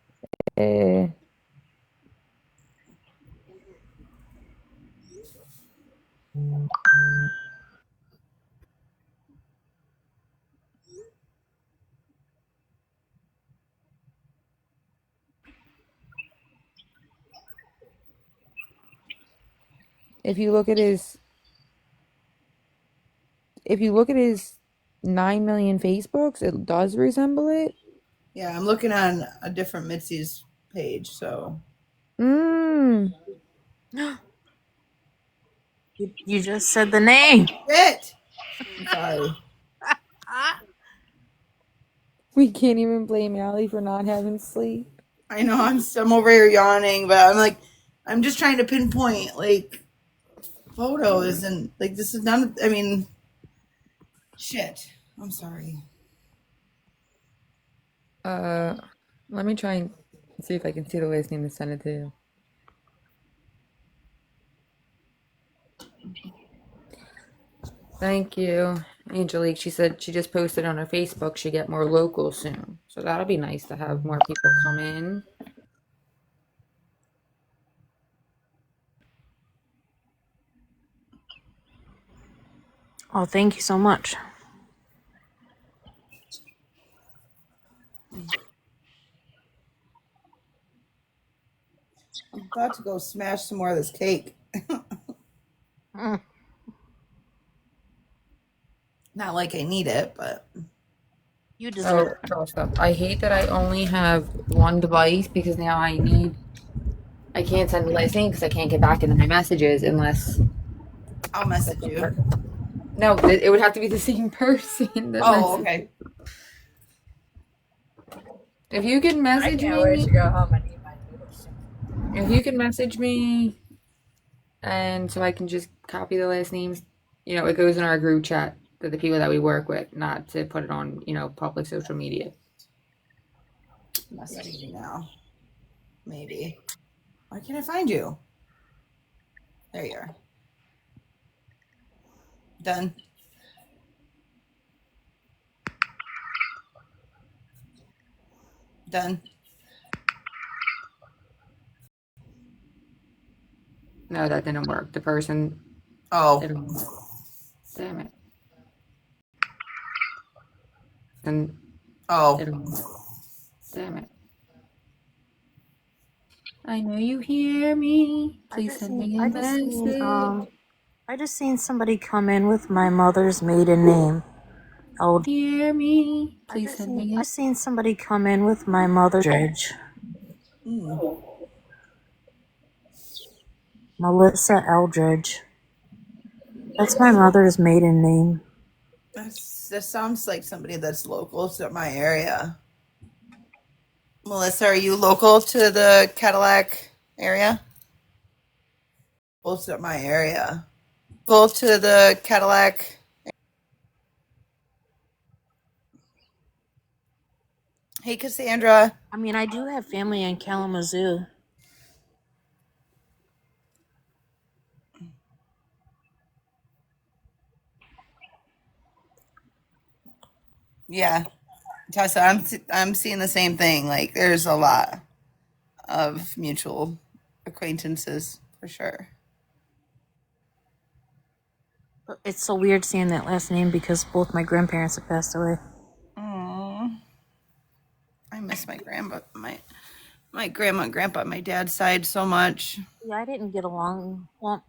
If you look at his 9 million Facebooks, it does resemble it. Yeah, I'm looking on a different Mitzi's page, so. You just said the name. Shit! I'm sorry. We can't even blame Allie for not having sleep. I know I'm over here yawning, but I'm like, I'm just trying to pinpoint like photos and like this is none. I mean, shit. I'm sorry. Let me try and see if I can see the last name to send it to you. Thank you, Angelique. She said she just posted on her Facebook she get more local soon. So that'll be nice to have more people come in. Oh, thank you so much. I'm about to go smash some more of this cake. Mm. Not like I need it, but You deserve it. Oh, stop. I hate that I only have one device because now I can't send the last name because I can't get back into my messages unless I'll message you. No, it would have to be the same person that Oh, messaged. okay. If you can message me, go home and eat my noodles. if you can message me, and so I can just copy the last names, it goes in our group chat to the people that we work with, not to put it on, public social media. Messaging you now. Maybe. Why can't I find you? There you are. Done. Done. No, that didn't work. The person. Oh. Damn it. And. Oh. Damn it. I know you hear me. Please send me a message. I just seen somebody come in with my mother's maiden name. Hear me. Please send me a I seen somebody come in with my mother's Eldridge. Melissa Eldridge. That's my mother's maiden name. That sounds like somebody that's local to my area. Melissa, are you local to the Cadillac area? Local to my area. Local to the Cadillac. Hey, Cassandra. I mean, I do have family in Kalamazoo. Yeah, Tessa, I'm seeing the same thing. Like, there's a lot of mutual acquaintances for sure. It's so weird seeing that last name because both my grandparents have passed away. Aww. I miss my grandma and grandpa on my dad's side so much. Yeah, I didn't get along. Well,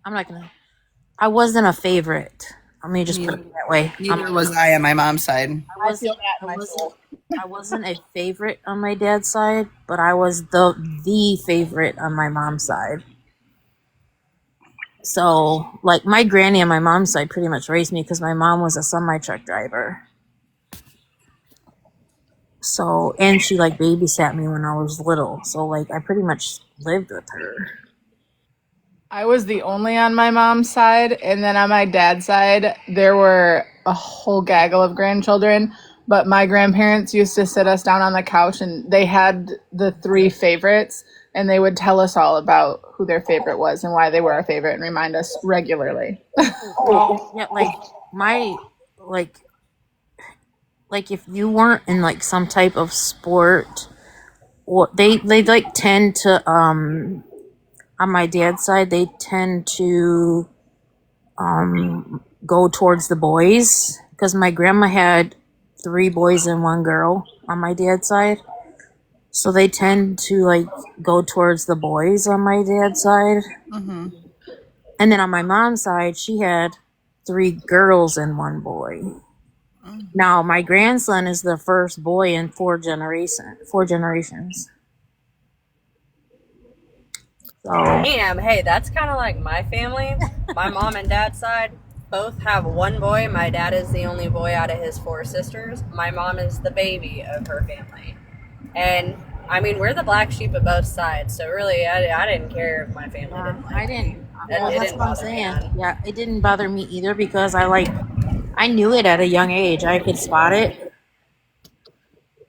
I wasn't a favorite. Let me just put it that way. Neither was I on my mom's side. I feel that in my soul. I wasn't a favorite on my dad's side, but I was the favorite on my mom's side. So, like, my granny on my mom's side pretty much raised me because my mom was a semi-truck driver. So, and she, like, babysat me when I was little. So, like, I pretty much lived with her. I was the only on my mom's side, and then on my dad's side, there were a whole gaggle of grandchildren. But my grandparents used to sit us down on the couch, and they had the three favorites, and they would tell us all about who their favorite was and why they were our favorite, and remind us regularly. Yeah, like if you weren't in like some type of sport, or they like tend to on my dad's side they tend to go towards the boys because my grandma had 3 boys and 1 girl on my dad's side, so they tend to like go towards the boys on my dad's side. Mm-hmm. And then on my mom's side she had 3 girls and 1 boy. Now my grandson is the first boy in 4 generations. So Damn, hey, that's kind of like my family. My mom and dad's side both have 1 boy. My dad is the only boy out of his 4 sisters. My mom is the baby of her family. And I mean, we're the black sheep of both sides, so really, I didn't care if my family didn't I like me. didn't. It, Well, it that's didn't what I'm bother me saying. none. Yeah, it didn't bother me either because I knew it at a young age. I could spot it.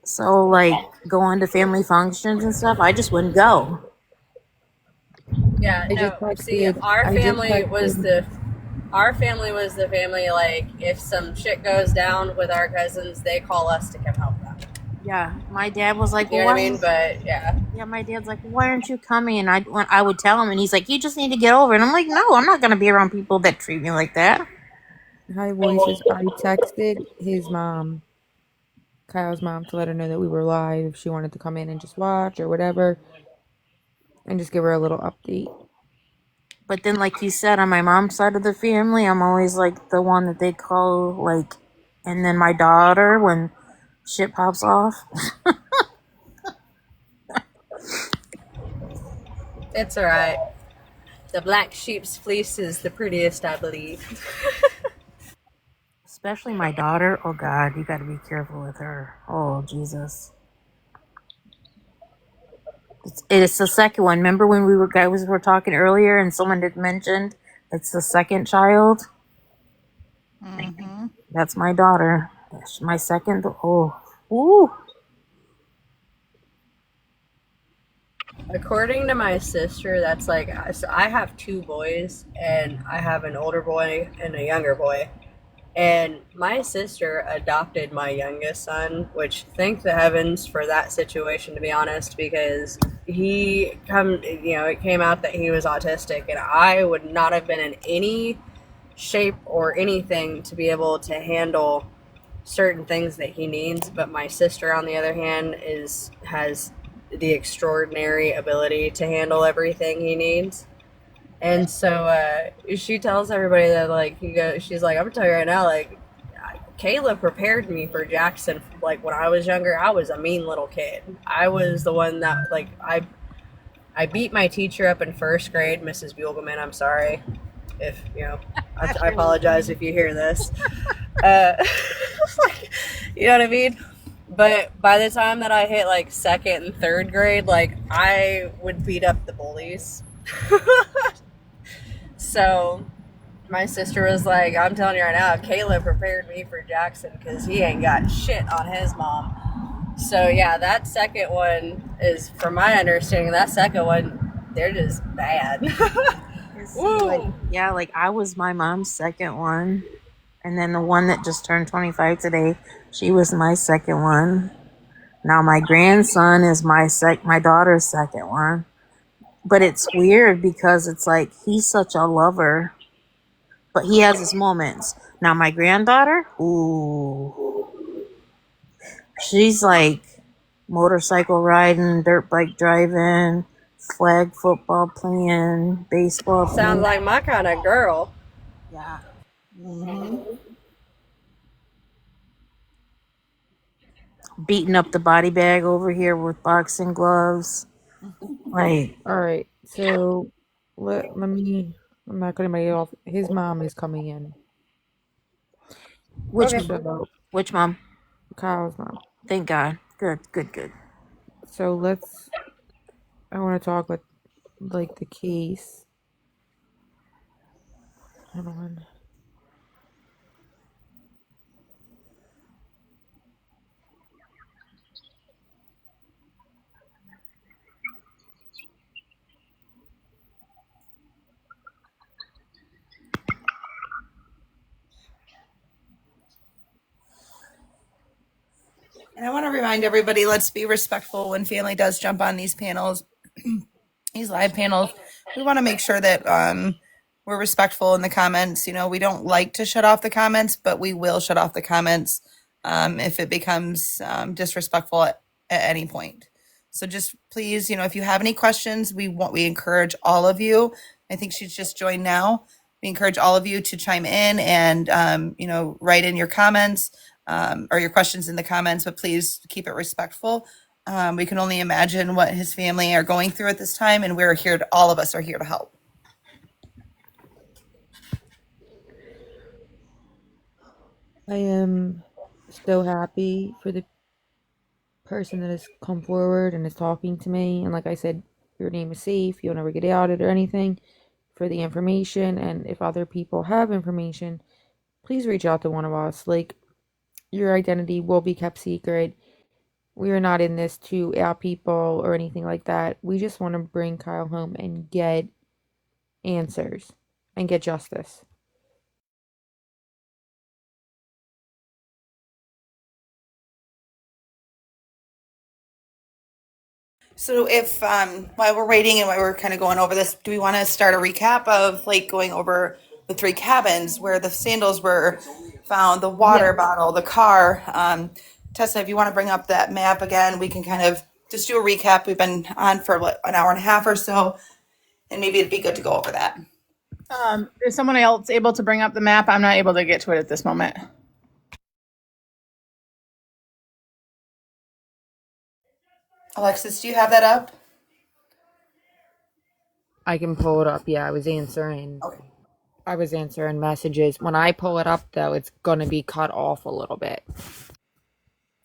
So like going to family functions and stuff, I just wouldn't go. Yeah, I just no. See, texted. I just texted. our family was the family. Like, if some shit goes down with our cousins, they call us to come help them. Yeah, my dad was like, You "Well, know what I why?" mean? But yeah, Yeah, my dad's like, "Well, why aren't you coming?" And I would tell him, and he's like, "You just need to get over it." And I'm like, "No, I'm not gonna be around people that treat me like that." Hi, voices. I texted his mom, Kyle's mom, to let her know that we were live if she wanted to come in and just watch or whatever, and just give her a little update. But then, like you said, on my mom's side of the family, I'm always like the one that they call like, and then my daughter when shit pops off. it's all right. The black sheep's fleece is the prettiest, I believe. Especially my daughter. Oh God, you got to be careful with her. Oh Jesus. It's the second one. Remember when we were guys were talking earlier, and someone had mentioned it's the second child. Mm-hmm. That's my daughter. That's my second. Oh, ooh. According to my sister, that's like, so I have two boys, and I have an older boy and a younger boy. And my sister adopted my youngest son, which thank the heavens for that situation, to be honest, because it came out that he was autistic, and I would not have been in any shape or anything to be able to handle certain things that he needs. But my sister, on the other hand, is has the extraordinary ability to handle everything he needs. And so she tells everybody that, like, she's like, I'm gonna tell you right now, like, Kayla prepared me for Jackson. Like, when I was younger, I was a mean little kid. I was the one that, like, I beat my teacher up in first grade, Mrs. Bugelman. I'm sorry if I apologize if you hear this. Uh, like, you know what I mean? But by the time that I hit like second and third grade, like, I would beat up the bullies. So my sister was like, I'm telling you right now, Caleb prepared me for Jackson because he ain't got shit on his mom. So yeah, that second one is, from my understanding, that second one, they're just bad. See, like, Woo! yeah, like I was my mom's second one, and then the one that just turned 25 today, she was my second one. Now my grandson is my daughter's second one. But it's weird because it's like he's such a lover, but he has his moments. Now my granddaughter, ooh, she's like motorcycle riding, dirt bike driving, flag football playing, baseball Sounds playing. like my kind of girl. Yeah. Mm-hmm. Beating up the body bag over here with boxing gloves. Like, All right. So let me. I'm not going to make it off. His mom is coming in. which Okay. So which mom? Kyle's mom. Thank God. Good, good, good. So let's. I want to talk with like the case. Hold on. And I want to remind everybody, let's be respectful when family does jump on these panels, these live panels. We want to make sure that we're respectful in the comments. You know, we don't like to shut off the comments, but we will shut off the comments if it becomes disrespectful at any point. So just please, if you have any questions, we encourage all of you. I think she's just joined now. We encourage all of you to chime in and write in your comments or your questions in the comments, but please keep it respectful. We can only imagine what his family are going through at this time, and we're here. All of us are here to help. I am so happy for the person that has come forward and is talking to me, and like I said, your name is safe, you'll never get outed or anything, for the information. And if other people have information, please reach out to one of us. Like, your identity will be kept secret. We are not in this to out people or anything like that. We just want to bring Kyle home and get answers and get justice. So if while we're waiting and while we're kind of going over this, do we want to start a recap of like going over the three cabins where the sandals were found, the water bottle, the car? Tessa, if you want to bring up that map again, we can kind of just do a recap. We've been on for what, an hour and a half or so, and maybe it'd be good to go over that. Is someone else able to bring up the map? I'm not able to get to it at this moment. Alexis, do you have that up? I can pull it up. Yeah, I was answering. Okay. I was answering messages. When I pull it up, though, it's going to be cut off a little bit.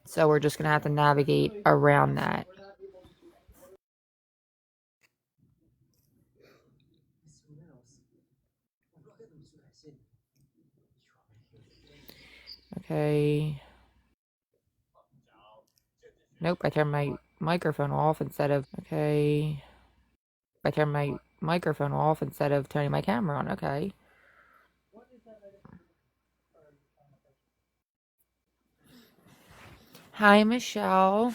So we're just going to have to navigate around that. Okay. Nope, I turned my microphone off instead of... Okay. I turned my microphone off instead of turning my camera on. Okay. Hi, Michelle.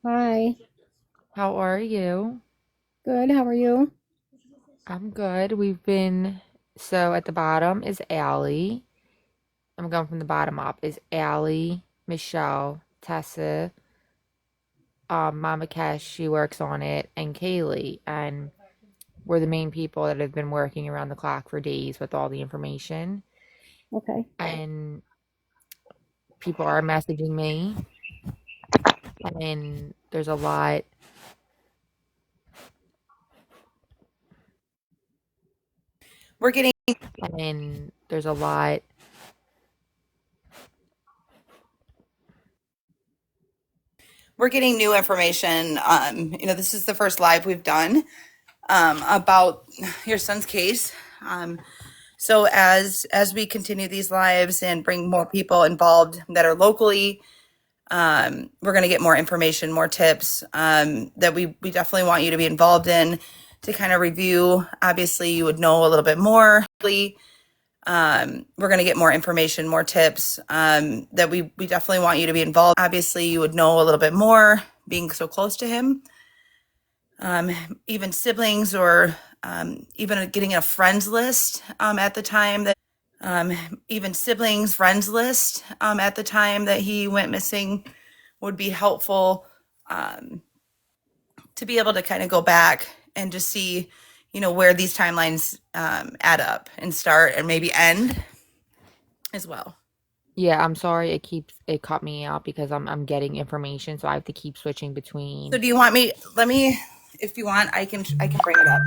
Hi. How are you? Good. How are you? I'm good. We've been... So at the bottom is Allie. I'm going from the bottom up. Is Allie, Michelle, Tessa, Mama Cash, she works on it, and Kaylee. And we're the main people that have been working around the clock for days with all the information. Okay. And people are messaging me. And there's a lot. We're getting And there's a lot. we're getting new information. This is the first live we've done about your son's case. So as we continue these lives and bring more people involved that are locally, we're going to get more information, more tips that we definitely want you to be involved in to kind of review. Obviously, you would know a little bit more. We're going to get more information, more tips that we definitely want you to be involved. Obviously, you would know a little bit more being so close to him. Even siblings or even getting a friends list at the time that even siblings friends list at the time that he went missing would be helpful to be able to kind of go back and just see where these timelines add up and start and maybe end as well. Yeah, I'm sorry it cut me out because I'm getting information, so I have to keep switching between. So do you want me, if you want, I can bring it up.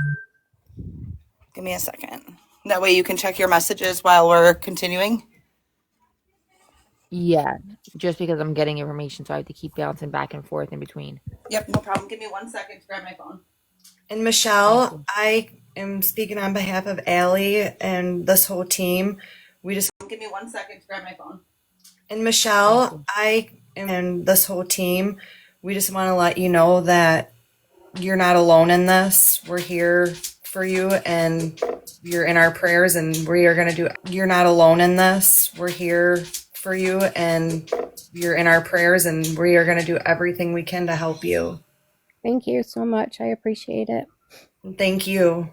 Give me a second. That way you can check your messages while we're continuing. Yeah, just because I'm getting information, so I have to keep bouncing back and forth in between. Yep, no problem. Give me 1 second to grab my phone. And Michelle, I am speaking on behalf of Allie and this whole team. Give me 1 second to grab my phone. And Michelle, I and this whole team, we just want to let you know that you're not alone in this. We're here for you and you're in our prayers and we are going to do, you're not alone in this. We're here for you and you're in our prayers and we are going to do everything we can to help you. Thank you so much. I appreciate it. Thank you.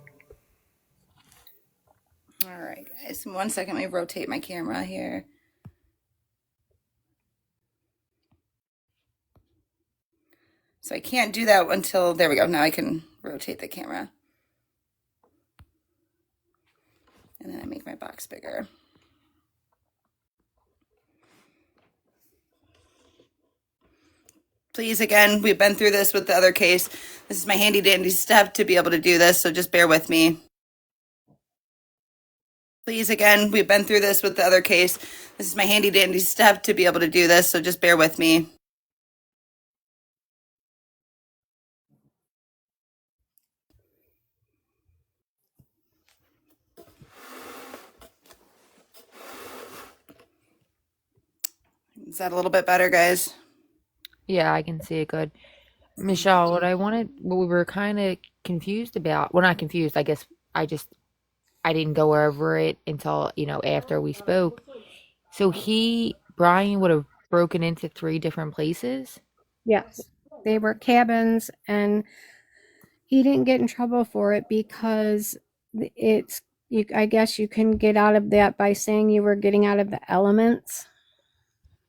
All right, guys. 1 second. Let me rotate my camera here. So I can't do that until, there we go. Now I can rotate the camera. And then I make my box bigger. Please, again, we've been through this with the other case. This is my handy dandy step to be able to do this, so just bear with me. Please, again, we've been through this with the other case. This is my handy dandy step to be able to do this, so just bear with me. that a little bit better, guys? Yeah, I can see it good. Michelle, what we were kind of confused about, well, not confused, I guess I just, I didn't go over it until, after we spoke. So Brian would have broken into three different places? Yes, they were cabins, and he didn't get in trouble for it because it's you. I guess you can get out of that by saying you were getting out of the elements.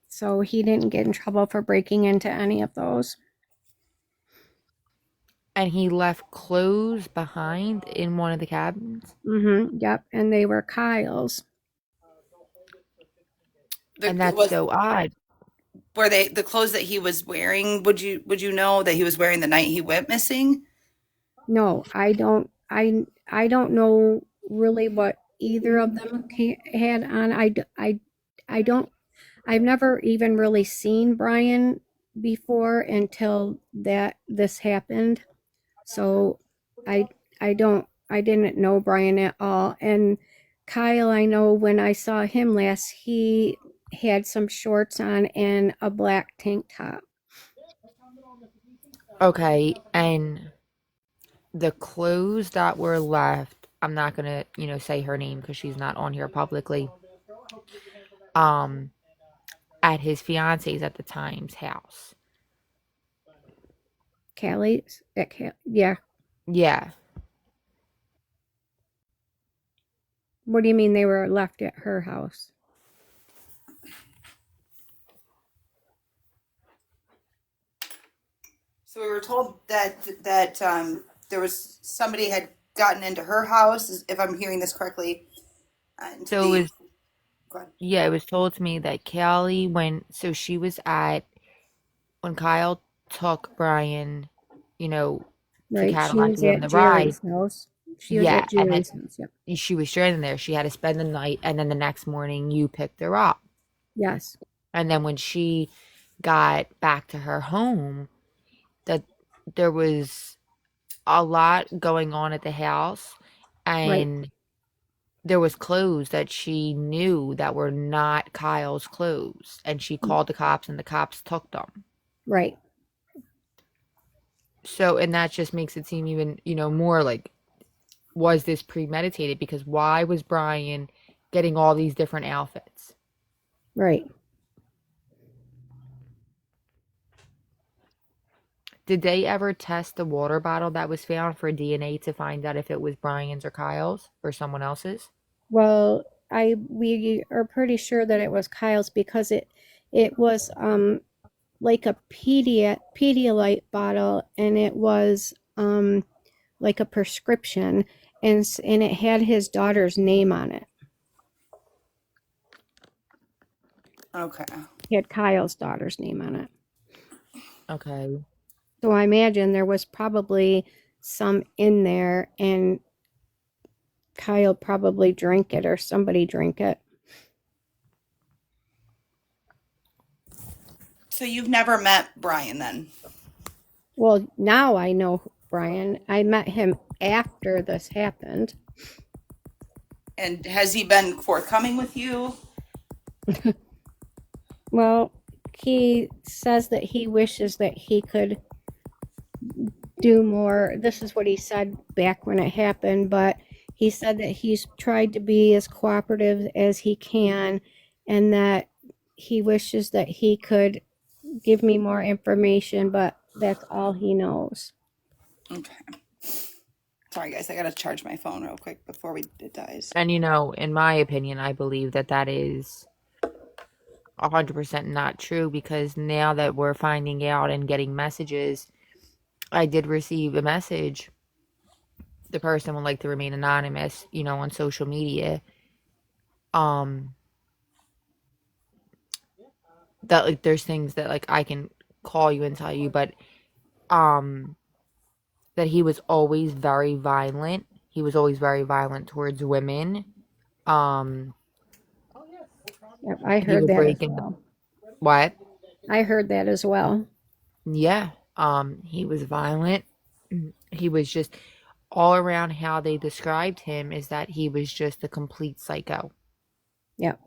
So he didn't get in trouble for breaking into any of those. And he left clothes behind in one of the cabins? Yep, and they were Kyle's. And that's Was so odd. were they the clothes that he was wearing? Would you know that he was wearing the night he went missing? No, I don't. I don't know really what either of them had on. I don't. I've never even really seen Brian before until this happened. So I I didn't know Brian at all. And Kyle, I know when I saw him last, he had some shorts on and a black tank top. Okay, and the clothes that were left, I'm not gonna, say her name because she's not on here publicly. Um, at his fiance's at the time's house. Callie's yeah. Yeah. What do you mean they were left at her house? So we were told that there was somebody had gotten into her house, if I'm hearing this correctly, into So the. Go ahead. it was told to me that Callie so she was when Kyle took Brian, to Right, she Cadillac to was give him at the ride. Jerry's house. She was Yeah, at and Jerry's house. Yep. then she was stranded there. She had to spend the night, and then the next morning you picked her up. Yes. And then when she got back to her home, that there was a lot going on at the house, Right. and there was clothes that she knew that were not Kyle's clothes, and she called the cops, and the cops took them. Right. So, and that just makes it seem even, more like, was this premeditated? Because why was Brian getting all these different outfits? Right. Did they ever test the water bottle that was found for DNA to find out if it was Brian's or Kyle's or someone else's? Well, we are pretty sure that it was Kyle's because it was like a Pedialyte bottle, and it was like a prescription, and it had his daughter's name on it. Okay. It had Kyle's daughter's name on it. Okay. So I imagine there was probably some in there, and Kyle probably drank it or somebody drank it. So you've never met Brian then? Well, now I know Brian. I met him after this happened. And has he been forthcoming with you? Well, he says that he wishes that he could do more. This is what he said back when it happened, but he said that he's tried to be as cooperative as he can, and that he wishes that he could give me more information, but that's all he knows. Okay. Sorry, guys. I gotta charge my phone real quick before it dies. And in my opinion, I believe that is 100% not true, because now that we're finding out and getting messages, I did receive a message. The person would like to remain anonymous, on social media. That like there's things that like I can call you and tell you, but that he was always very violent. He was always very violent towards women. Um Yep, I he heard would that as break into well. what? I heard that as well. Yeah. He was violent. He was just all around. How they described him is that he was just a complete psycho. Yep,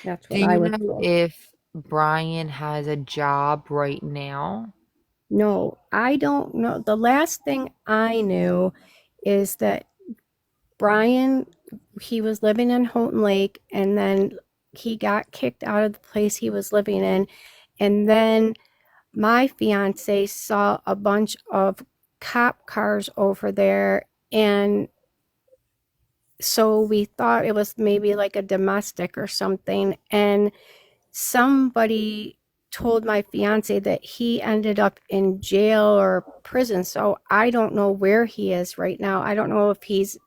that's Do what I you was know told. if Brian has a job right now? No, I don't know. The last thing I knew is that Brian, he was living in Houghton Lake, and then he got kicked out of the place he was living in. And then my fiance saw a bunch of cop cars over there, and so we thought it was maybe like a domestic or something. And somebody told my fiance that he ended up in jail or prison. So I don't know where he is right now. I don't know if he's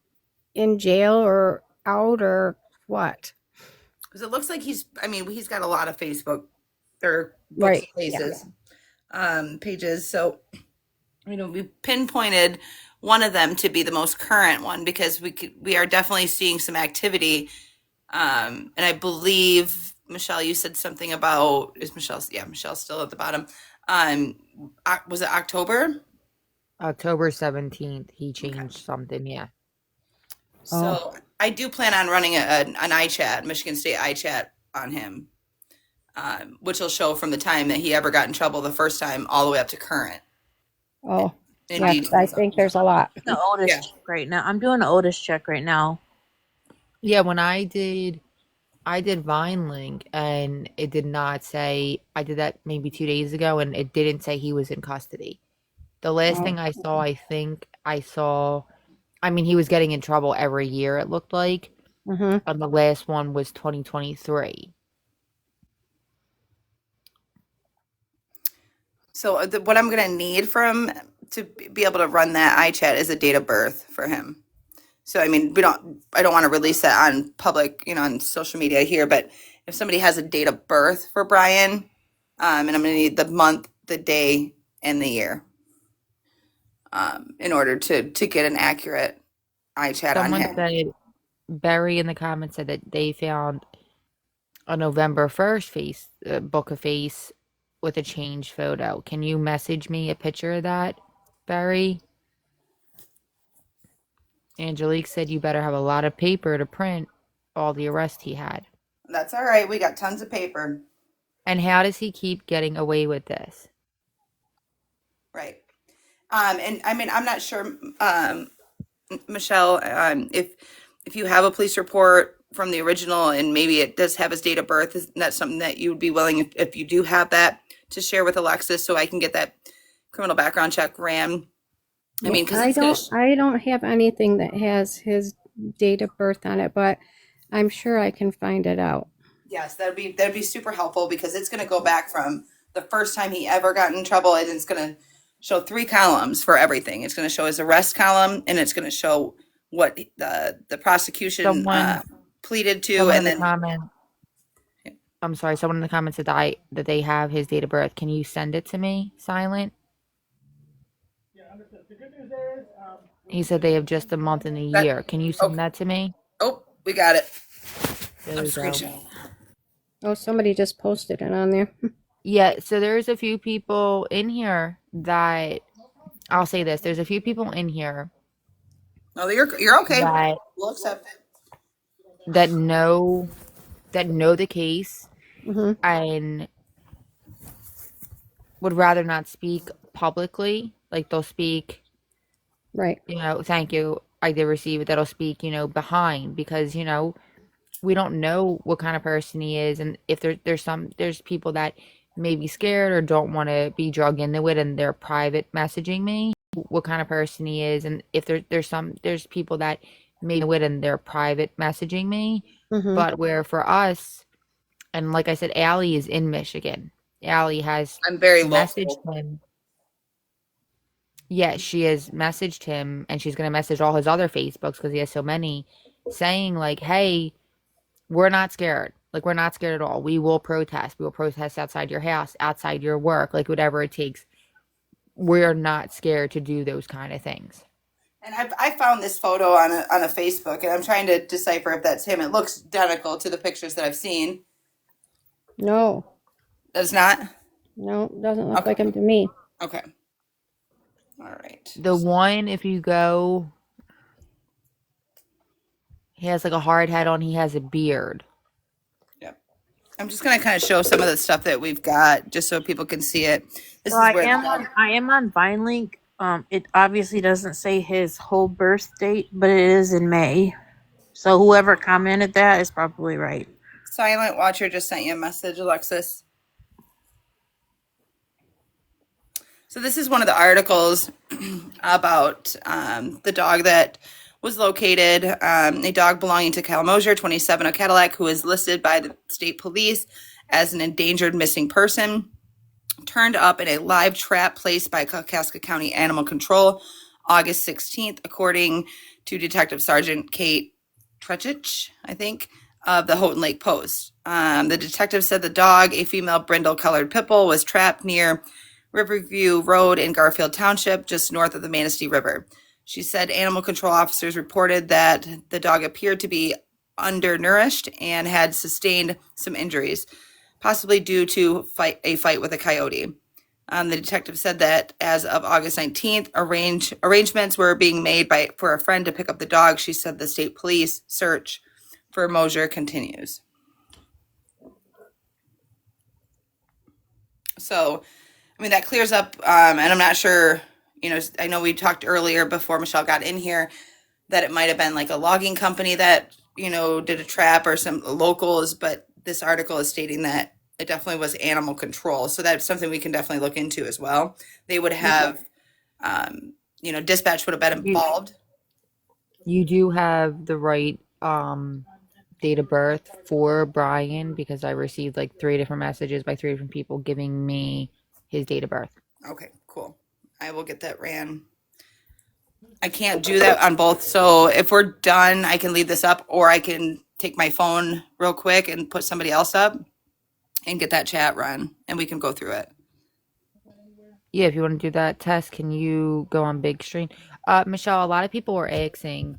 in jail or out or what. Because it looks like he's got a lot of Facebook or books Right. and Yeah. places, pages. So, we pinpointed one of them to be the most current one because we are definitely seeing some activity. And I believe, Michelle, you said something about, Michelle's still at the bottom. Was it October? October 17th, he changed something, yeah. Oh. So I do plan on running an iChat, Michigan State iChat on him, which will show from the time that he ever got in trouble the first time all the way up to current. Oh. In Yeah, 'cause I detail. think there's a lot. The Otis Yeah. check right now. I'm doing the Otis check right now. Yeah, when I did Vine Link and it did not say, I did that maybe 2 days ago and it didn't say he was in custody. The last thing I saw, I mean, he was getting in trouble every year, it looked like. Mm-hmm. And the last one was 2023. So what I'm going to need to be able to run that iChat is a date of birth for him. So I mean, I don't want to release that on public, on social media here, but if somebody has a date of birth for Brian, and I'm going to need the month, the day, and the year, in order to get an accurate iChat on Someone him. said, Barry in the comments said that they found a November 1st book of face with a changed photo. Can you message me a picture of that, Barry? Angelique said you better have a lot of paper to print all the arrests he had. That's all right. We got tons of paper. And how does he keep getting away with this? Right. And I mean, I'm not sure, Michelle, if you have a police report from the original and maybe it does have his date of birth, is that something that you would be willing, if you do have that, to share with Alexis so I can get that criminal background check ran? I mean, because I don't have anything that has his date of birth on it, but I'm sure I can find it out. yes, that'd be super helpful because it's going to go back from the first time he ever got in trouble, and it's going to show 3 columns for everything. It's going to show his arrest column, and it's going to show what the prosecution pleaded to, someone and in the then comment. I'm sorry, someone in the comments said that they have his date of birth. Can you send it to me, Silent? The good news is, He said they have just a month and a year. Can you send that to me? Oh, we got it. There I'm we go. screenshotting. Oh, somebody just posted it on there. Yeah, so there's a few people in here that I'll say this. There's a few people in here No, you're okay. that We'll accept it. that know the case Mm-hmm. and would rather not speak publicly. Like they'll speak, Right. thank you, I did receive it. That'll speak, behind because, we don't know what kind of person he is. And if there's people that may be scared or don't want to be drug into it and they're private messaging me what kind of person he is. And if there's people that may know it and they're private messaging me. Mm-hmm. But where for us, and like I said, Allie is in Michigan. Allie has I'm very messaged local. him. Yes, she has messaged him and she's going to message all his other Facebooks because he has so many saying like, hey, we're not scared. Like, we're not scared at all. We will protest. We will protest outside your house, outside your work, like whatever it takes. We're not scared to do those kind of things. And I found this photo on a Facebook, and I'm trying to decipher if that's him. It looks identical to the pictures that I've seen. No. Does not? No, doesn't look Okay. like him to me. Okay. All right. The one, if you go, he has like a hard hat on. He has a beard. Yep. I'm just going to kind of show some of the stuff that we've got just so people can see it. This So is where the dog. I am on VineLink. It obviously doesn't say his whole birth date, but it is in May. So whoever commented that is probably right. Silent Watcher just sent you a message, Alexis. So this is one of the articles about the dog that was located, a dog belonging to Kyle Mosier, 27, of Cadillac, who is listed by the state police as an endangered missing person, turned up in a live trap placed by Kalkaska County Animal Control August 16th, according to Detective Sergeant Kate Trechich, I think, of the Houghton Lake Post. The detective said the dog, a female brindle-colored pit bull, was trapped near Riverview Road in Garfield Township, just north of the Manistee River. She said animal control officers reported that the dog appeared to be undernourished and had sustained some injuries, possibly due to a fight with a coyote. The detective said that as of August 19th, arrangements were being made for a friend to pick up the dog. She said the state police search for Mosier continues. So, I mean, that clears up, and I'm not sure, I know we talked earlier before Michelle got in here that it might have been like a logging company that, did a trap or some locals, but this article is stating that it definitely was animal control. So that's something we can definitely look into as well. They would have, dispatch would have been You involved. you do have the right date of birth for Brian because I received like 3 different messages by 3 different people giving me his date of birth. Okay, cool. I will get that ran. I can't do that on both. So if we're done, I can leave this up or I can take my phone real quick and put somebody else up and get that chat run and we can go through it. Yeah, if you want to do that test, can you go on big screen? Michelle, a lot of people were asking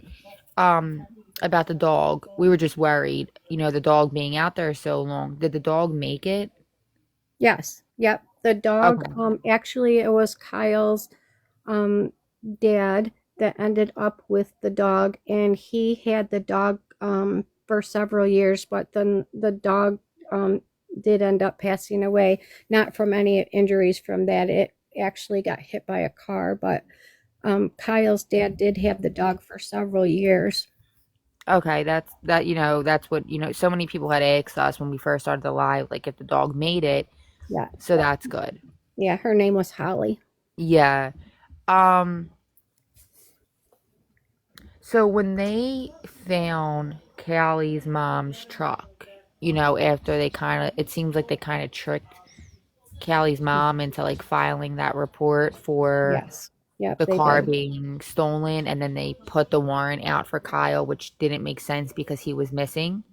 about the dog. We were just worried, the dog being out there so long. Did the dog make it? Yes. Yep. The dog, Okay. actually, it was Kyle's um, dad that ended up with the dog, and he had the dog for several years, but then the dog did end up passing away, not from any injuries from that. It actually got hit by a car, but Kyle's dad did have the dog for several years. Okay, that's what, so many people had asked us when we first started the live, like if the dog made it. Yeah. So that's good. Yeah, her name was Holly. Yeah. Um, so when they found Callie's mom's truck, after it seems like they kind of tricked Callie's mom into like filing that report for Yes. Yep, the they car did. being stolen, and then they put the warrant out for Kyle, which didn't make sense because he was missing.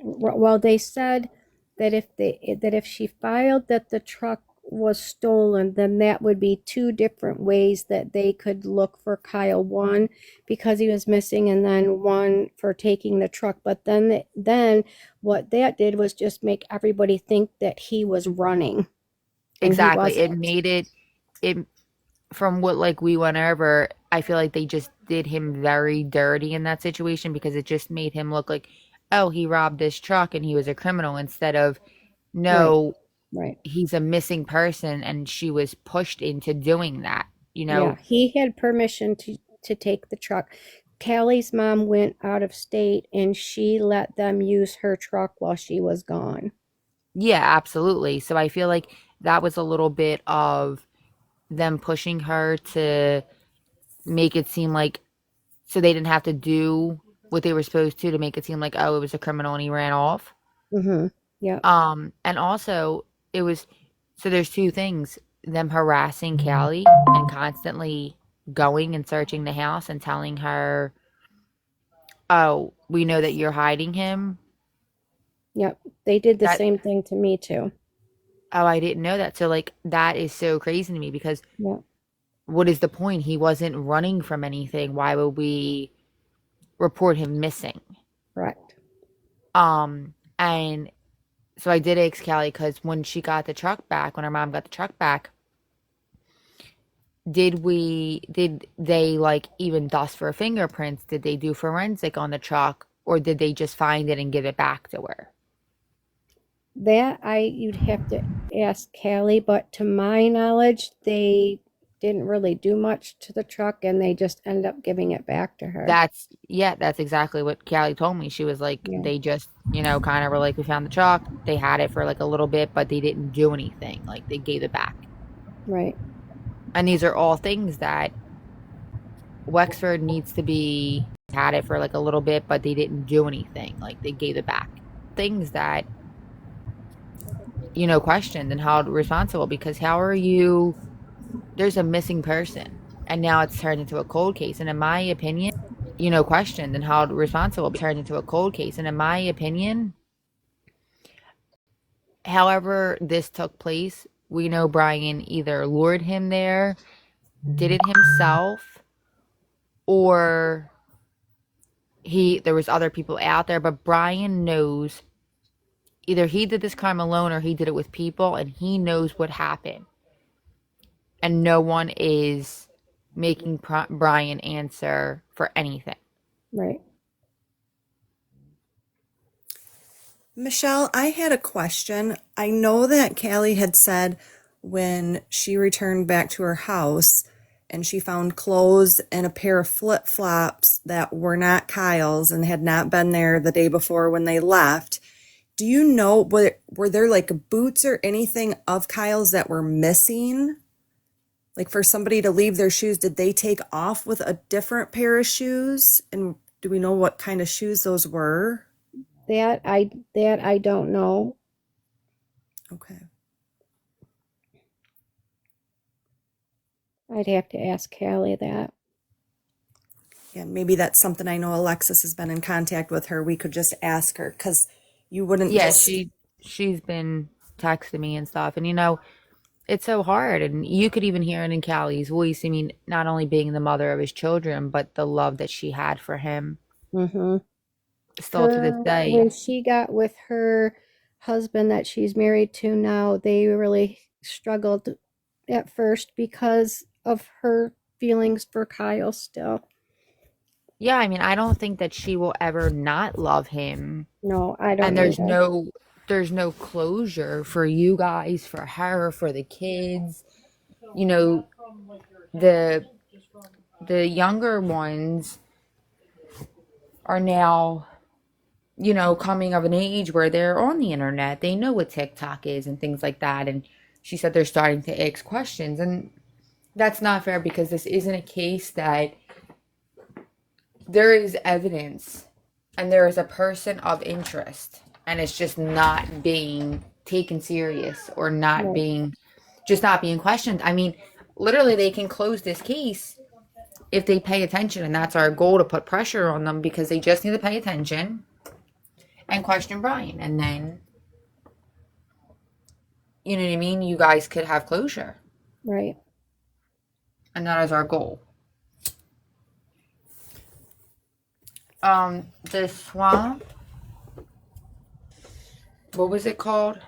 Well, they said that if she filed that the truck was stolen, then that would be two different ways that they could look for Kyle. One, because he was missing, and then one for taking the truck. But then what that did was just make everybody think that he was running, and he Exactly. It wasn't. made it from what like we went over, I feel like they just did him very dirty in that situation because it just made him look like, oh, he robbed this truck and he was a criminal instead of, Right. no, Right. he's a missing person and she was pushed into doing that, Yeah, he had permission to take the truck. Callie's mom went out of state and she let them use her truck while she was gone. Yeah, absolutely. So I feel like that was a little bit of them pushing her to make it seem like so they didn't have to do what they were supposed to make it seem like, oh, it was a criminal and he ran off. Mm-hmm. Yep. And also it was so there's two things, them harassing Callie and constantly going and searching the house and telling her, oh, we know that you're hiding him. Yep. They did the That same thing to me too. oh, I didn't know that. So like that is so crazy to me because Yep. what is the point? He wasn't running from anything. Why would we report him missing? Correct. And so I did ask Callie because when she got the truck back, when her mom got the truck back, did they like even dust for fingerprints? Did they do forensic on the truck or did they just find it and give it back to her? You'd have to ask Callie, but to my knowledge, they didn't really do much to the truck and they just ended up giving it back to her. That's exactly what Callie told me. She was like, Yeah, they just, kind of were like, we found the truck. They had it for like a little bit, but they didn't do anything. Like they gave it back. right, And these are all things that Wexford needs to be had it for like a little bit, but they didn't do anything. Like they gave it back. Things that, questioned and held responsible because how are you, there's a missing person and now it's turned into a cold case. And in my opinion, questioned and held responsible, turned into a cold case. And in my opinion, however this took place, we know Brian either lured him there, did it himself, or there was other people out there, but Brian knows either he did this crime alone or he did it with people and he knows what happened. And no one is making Brian answer for anything. right. Michelle, I had a question. I know that Callie had said when she returned back to her house and she found clothes and a pair of flip-flops that were not Kyle's and had not been there the day before when they left. Do you know, were there like boots or anything of Kyle's that were missing? Like for somebody to leave their shoes, did they take off with a different pair of shoes? And do we know what kind of shoes those were? That I don't know. Okay. I'd have to ask Callie that. Yeah, maybe that's something. I know Alexis has been in contact with her. We could just ask her because you wouldn't Yeah, just. she's been texting me and stuff. And it's so hard. And you could even hear it in Callie's voice. I mean, not only being the mother of his children, but the love that she had for him Mm-hmm. still to this day. When she got with her husband that she's married to now, they really struggled at first because of her feelings for Kyle still. Yeah, I mean, I don't think that she will ever not love him. No, I don't And either. there's no closure for you guys, for her, for the kids. You know, the the younger ones are now, coming of an age where they're on the internet. They know what TikTok is and things like that. And she said they're starting to ask questions. And that's not fair because this isn't a case that there is evidence and there is a person of interest and it's just not being taken serious or not Right, being just not being questioned. I mean, literally they can close this case if they pay attention, and that's our goal, to put pressure on them because they just need to pay attention and question Brian, and then you know what I mean, you guys could have closure, right. and that is our goal. The swamp, what was it called?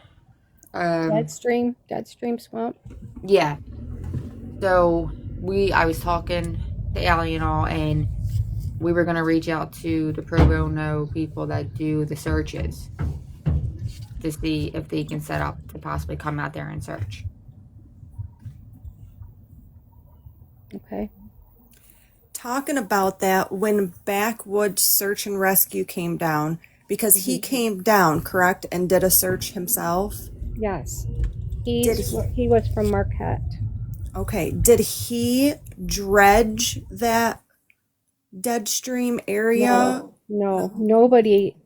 Deadstream Swamp. Yeah. So I was talking to Allie and all, and we were gonna reach out to the pro bono people that do the searches to see if they can set up to possibly come out there and search. Okay. Talking about that, when Backwoods Search and Rescue came down, because he came down, correct, and did a search himself? Yes. He He was from Marquette. Okay. Did he dredge that Deadstream area? No, nobody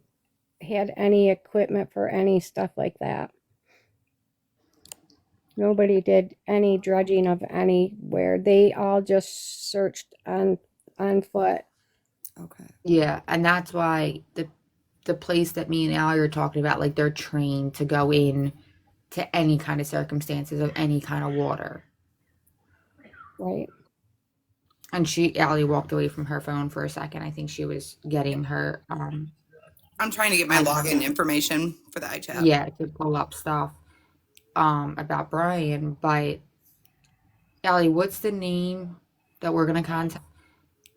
had any equipment for any stuff like that. Nobody did any dredging of anywhere. They all just searched on foot. Okay. Yeah, and that's why the place that me and Allie are talking about, like they're trained to go in to any kind of circumstances of any kind of water. Right. And Allie walked away from her phone for a second. I think she was getting her I'm trying to get my login information for the iChat. yeah, to pull up stuff about Brian. But Allie, what's the name that we're gonna contact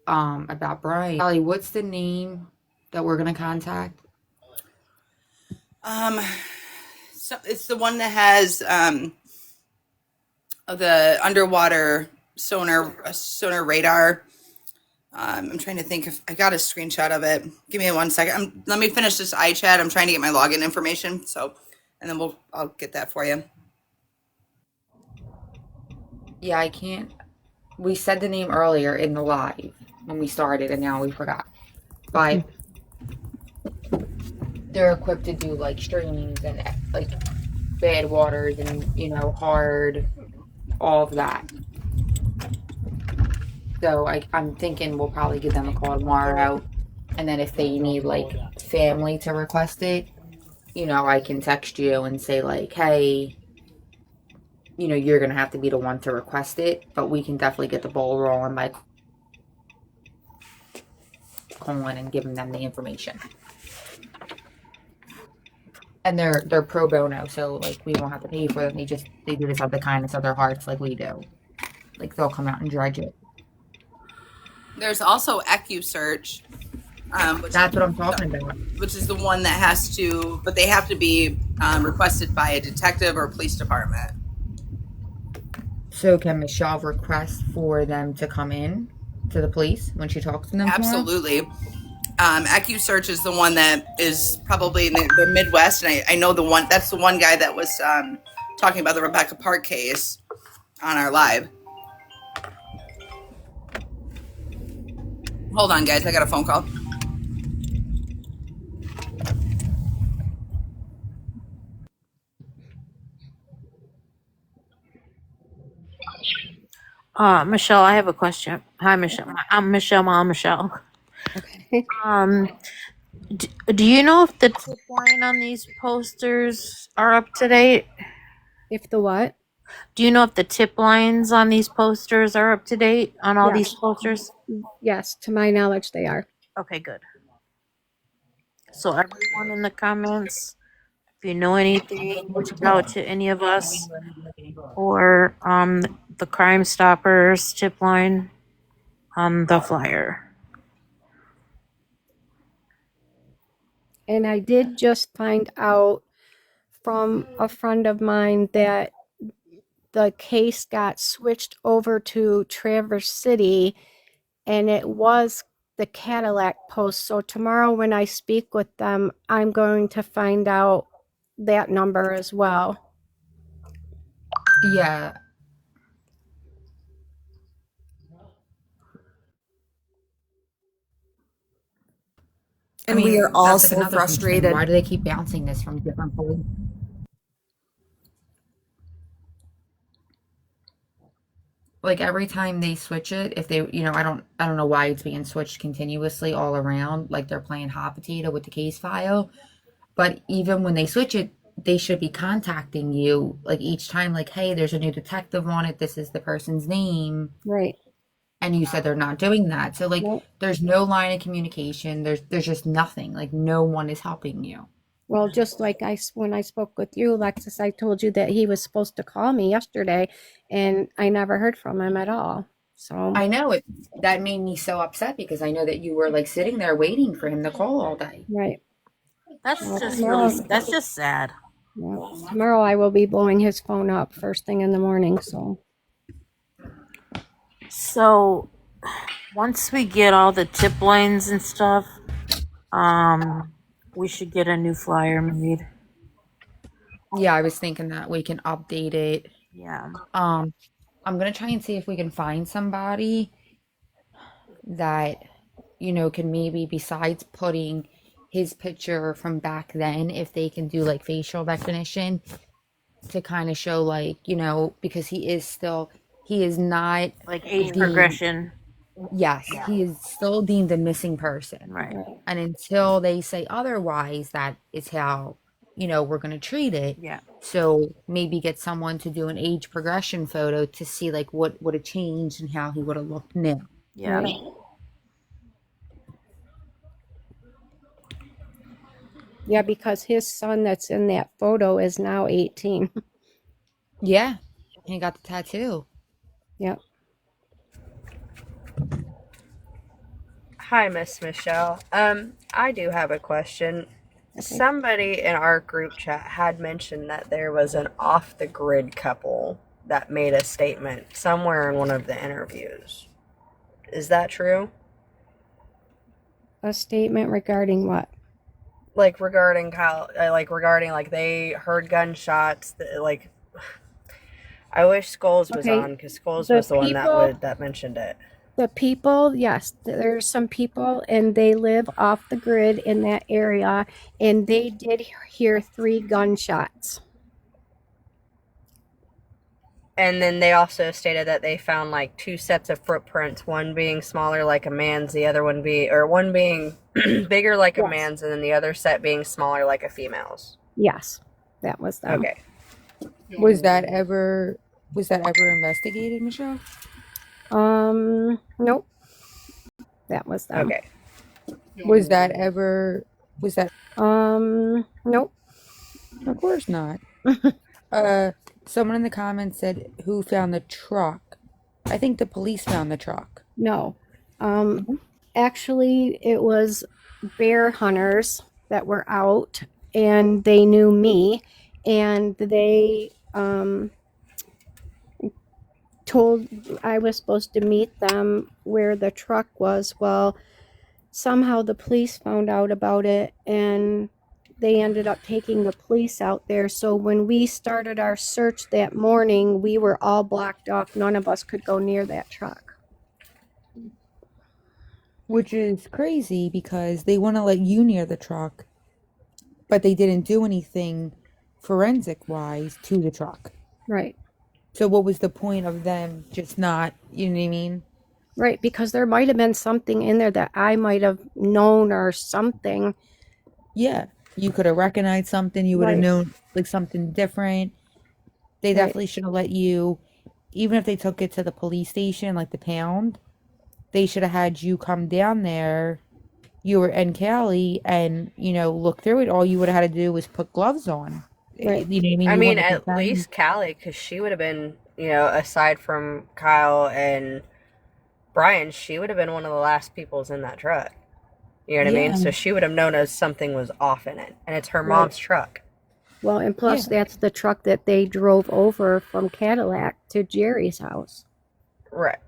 about Brian? Allie, what's the name that we're gonna contact? it's the one that has the underwater sonar radar. I'm trying to think if I got a screenshot of it. Give me 1 second. Let me finish this iChat. I'm trying to get my login information. So, and then I'll get that for you. Yeah, I can't. We said the name earlier in the live when we started, and now we forgot. But they're equipped to do like streams and like bad waters and hard, all of that. So I'm thinking we'll probably give them a call tomorrow, and then if they need like family to request it, I can text you and say like, hey, you're gonna have to be the one to request it, but we can definitely get the ball rolling by calling and giving them the information. And they're pro bono, so like we won't have to pay for them. They do this out of the kindness of their hearts, like we do. Like they'll come out and dredge it. There's also EcuSearch, That's what I'm talking about. which is the one that has to, but they have to be requested by a detective or police department. So can Michelle request for them to come in to the police when she talks to them? Absolutely. EcuSearch is the one that is probably in the Midwest, and I know that's the one guy that was talking about the Rebecca Park case on our live. Hold on, guys. I got a phone call. Michelle, I have a question. Hi, Michelle. I'm Michelle, Mom Michelle. Okay. Do you know if the tip line on these posters are up to date? If the what? Do you know if the tip lines on these posters are up to date on all these Yes. posters? Yes, to my knowledge, they are. Okay, good. So everyone in the comments, if you know anything, reach out to any of us or the Crime Stoppers tip line on the flyer. And I did just find out from a friend of mine that the case got switched over to Traverse City, and it was the Cadillac Post. So tomorrow when I speak with them, I'm going to find out that number as well. Yeah. And we are all that's like so another concern. frustrated. Why do they keep bouncing this from different police? Like every time they switch it, if they, I don't know why it's being switched continuously all around, like they're playing hot potato with the case file. But even when they switch it, they should be contacting you like each time, like, hey, there's a new detective on it. This is the person's name. Right. And you said they're not doing that. So like, Nope. there's no line of communication. There's just nothing. Like no one is helping you. Well, just like when I spoke with you, Alexis, I told you that he was supposed to call me yesterday, and I never heard from him at all. So I know it. That made me so upset because I know that you were like sitting there waiting for him to call all day. right. That's Well, just tomorrow, really, that's just sad. yeah, tomorrow I will be blowing his phone up first thing in the morning. So once we get all the tip lines and stuff, we should get a new flyer made. Yeah, I was thinking that we can update it. Yeah. I'm gonna try and see if we can find somebody that, can maybe, besides putting his picture from back then, if they can do like facial recognition to kind of show like, because he is not Like age deemed, progression. yes, he is still deemed a missing person. Right. And until they say otherwise, that is how, we're going to treat it. Yeah. So maybe get someone to do an age progression photo to see like what would have changed and how he would have looked new. Yeah. Right. Yeah, because his son that's in that photo is now 18. Yeah. He got the tattoo. Yep. Hi, Miss Michelle. I do have a question. Somebody in our group chat had mentioned that there was an off the grid couple that made a statement somewhere in one of the interviews. Is that true? A statement regarding what? Like regarding Kyle, like they heard gunshots. Like, I wish Skulls was Okay, on because Skulls the was the one people, that mentioned it. the people, yes, there's some people, and they live off the grid in that area, and they did hear 3 gunshots. And then they also stated that they found like 2 sets of footprints, one being smaller like a man's, the other one one being bigger like a Yes. man's, and then the other set being smaller like a female's. Yes, that was them. Okay. Was that ever investigated, Michelle? Nope. That was them. Okay. Was that Nope. Of course not. Someone in the comments said, who found the truck? I think the police found the truck. No. Actually, it was bear hunters that were out, and they knew me, and they told I was supposed to meet them where the truck was. Well, somehow the police found out about it, and they ended up taking the police out there. So when we started our search that morning, we were all blocked off. None of us could go near that truck. Which is crazy because they want to let you near the truck, but they didn't do anything forensic wise to the truck. Right. So what was the point of them just not, you know what I mean? Right, because there might have been something in there that I might have known or something. Yeah, you could have recognized something, you would have Right. known like something different. They Right. definitely should have let you, even if they took it to the police station, like the pound, they should have had you come down there. You were in Cali and, look through it. All you would have had to do was put gloves on. Right. You know what I mean? I You mean, wouldn't have at least Callie, because she would have been, aside from Kyle and Brian, she would have been one of the last peoples in that truck. You know what I mean? So she would have known as something was off in it. And it's her mom's truck. Well, and plus that's the truck that they drove over from Cadillac to Jerry's house. Right.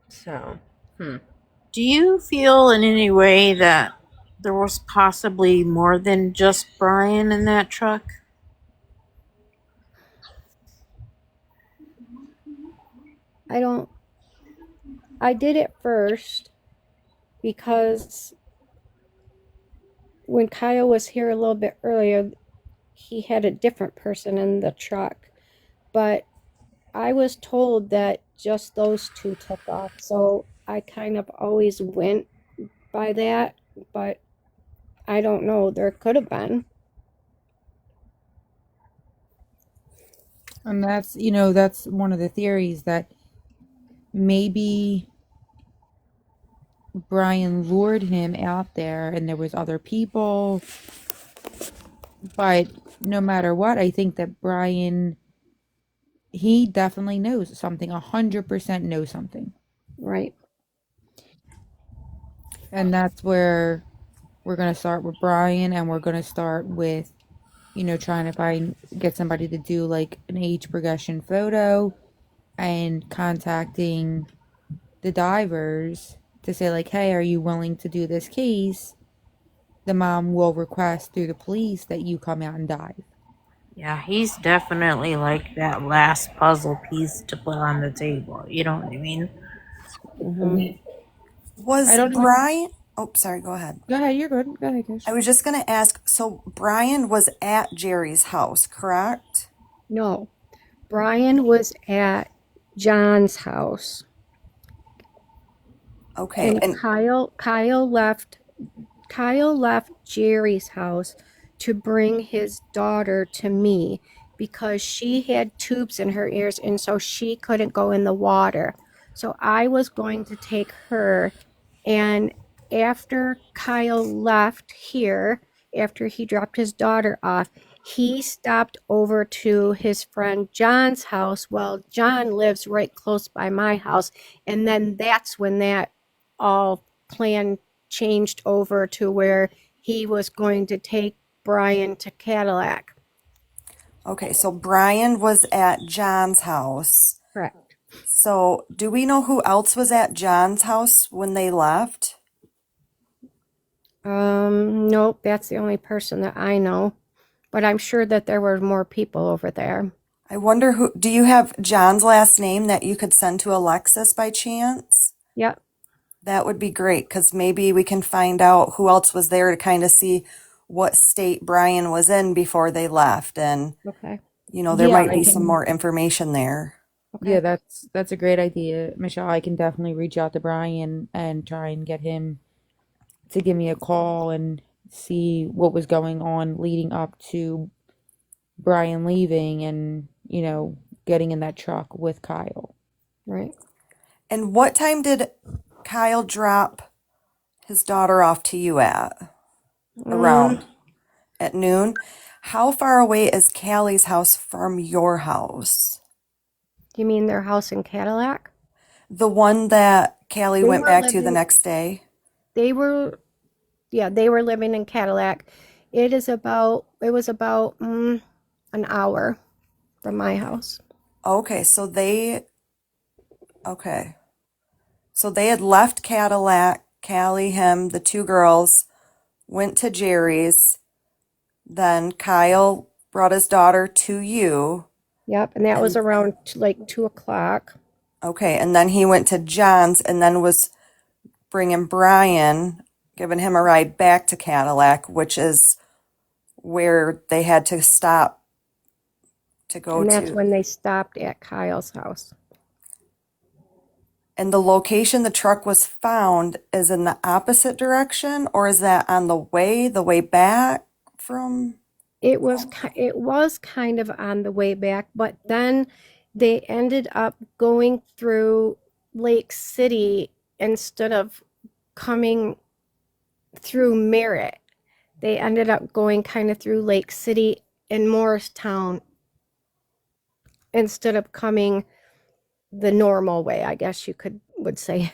So, Do you feel in any way that there was possibly more than just Brian in that truck? I did it first because when Kyle was here a little bit earlier, he had a different person in the truck. But I was told that just those 2 took off. So I kind of always went by that. But I don't know. There could have been. And that's one of the theories that maybe Brian lured him out there and there was other people. But no matter what, I think that Brian, he definitely knows something, 100% knows something. Right. And that's where we're going to start with Brian, and we're going to start with, trying to get somebody to do like an age progression photo and contacting the divers to say like, hey, are you willing to do this case? The mom will request through the police that you come out and dive. Yeah, he's definitely like that last puzzle piece to put on the table. You know what I mean? Was Brian? Oh, sorry. Go ahead. Go ahead. You're good. Go ahead, Kish. I was just going to ask. So Brian was at Jerry's house, correct? No. Brian was at John's house. Okay. And Kyle left Jerry's house to bring his daughter to me because she had tubes in her ears, and so she couldn't go in the water. So I was going to take her, and after Kyle left here, after he dropped his daughter off, he stopped over to his friend John's house. Well, John lives right close by my house, and then that's when that all plan changed over to where he was going to take Brian to Cadillac. Okay, so Brian was at John's house. Correct. So, do we know who else was at John's house when they left? Nope, that's the only person that I know. But I'm sure that there were more people over there. I wonder who, do you have John's last name that you could send to Alexis by chance? Yep. That would be great, because maybe we can find out who else was there to kind of see what state Brian was in before they left. And, Okay. there Yeah, might I be some can. more information there. Okay. Yeah, that's a great idea, Michelle. I can definitely reach out to Brian and try and get him to give me a call and see what was going on leading up to Brian leaving and, getting in that truck with Kyle. Right. And what time did Kyle drop his daughter off to you at? Around at noon? How far away is Callie's house from your house? You mean their house in Cadillac? The one that Callie They went were back to the living. next day? They were. Yeah, they were living in Cadillac. It was about an hour from my house. Okay, okay. So they had left Cadillac, Callie, him, the two girls, went to Jerry's. Then Kyle brought his daughter to you. Yep, and that was And around like 2 o'clock. okay, and then he went to John's and then was bringing Brian, giving him a ride back to Cadillac, which is where they had to stop to go And that's to. when they stopped at Kyle's house. And the location the truck was found is in the opposite direction, or is that on the way back from? It was kind of on the way back, but then they ended up going through Lake City instead of coming through Merritt. They ended up going kind of through Lake City and Morristown instead of coming the normal way, I guess you would say.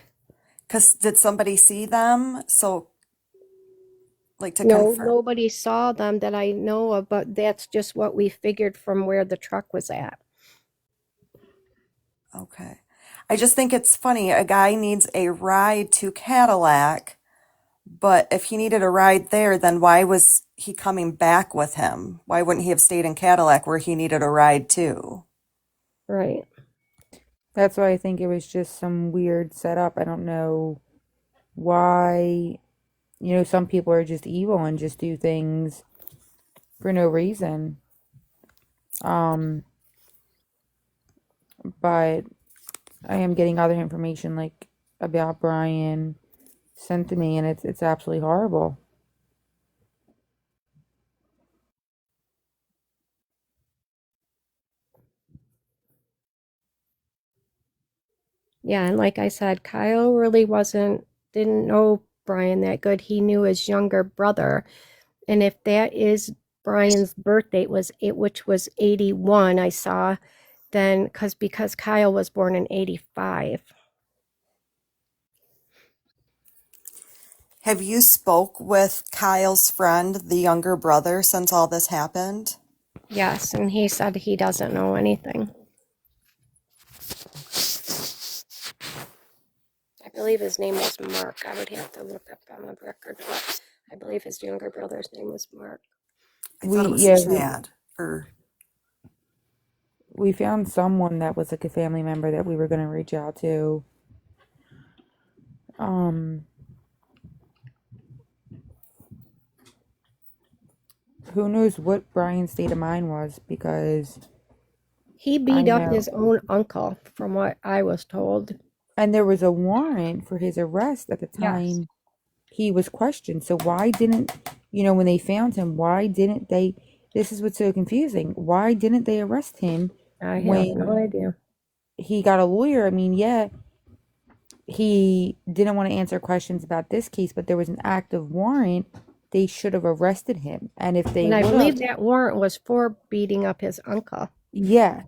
Because did somebody see them? So, like to No, confirm. nobody saw them that I know of, but that's just what we figured from where the truck was at. Okay. I just think it's funny. A guy needs a ride to Cadillac, but if he needed a ride there, then why was he coming back with him? Why wouldn't he have stayed in Cadillac where he needed a ride too? Right. That's why I think it was just some weird setup. I don't know why, some people are just evil and just do things for no reason. Um, but I am getting other information like about Brian sent to me and it's absolutely horrible. Yeah, and like I said, Kyle really didn't know Brian that good. He knew his younger brother. And if that is Brian's birth date which was 81, I saw, then because Kyle was born in 85. Have you spoke with Kyle's friend, the younger brother, since all this happened? Yes, and he said he doesn't know anything. I believe his name was Mark. I would have to look up on the record, but I believe his younger brother's name was Mark. I thought it was Chad. Or We found someone that was like a family member that we were going to reach out to. Who knows what Brian's state of mind was, because He I beat up know. his own uncle, from what I was told. And there was a warrant for his arrest at the Yes. time he was questioned. So why didn't, when they found him, why didn't they? This is what's so confusing. Why didn't they arrest him I have no when idea. he got a lawyer? I mean, yeah, he didn't want to answer questions about this case, but there was an active warrant. They should have arrested him. And if they And I would believe have, that warrant was for beating up his uncle. yeah.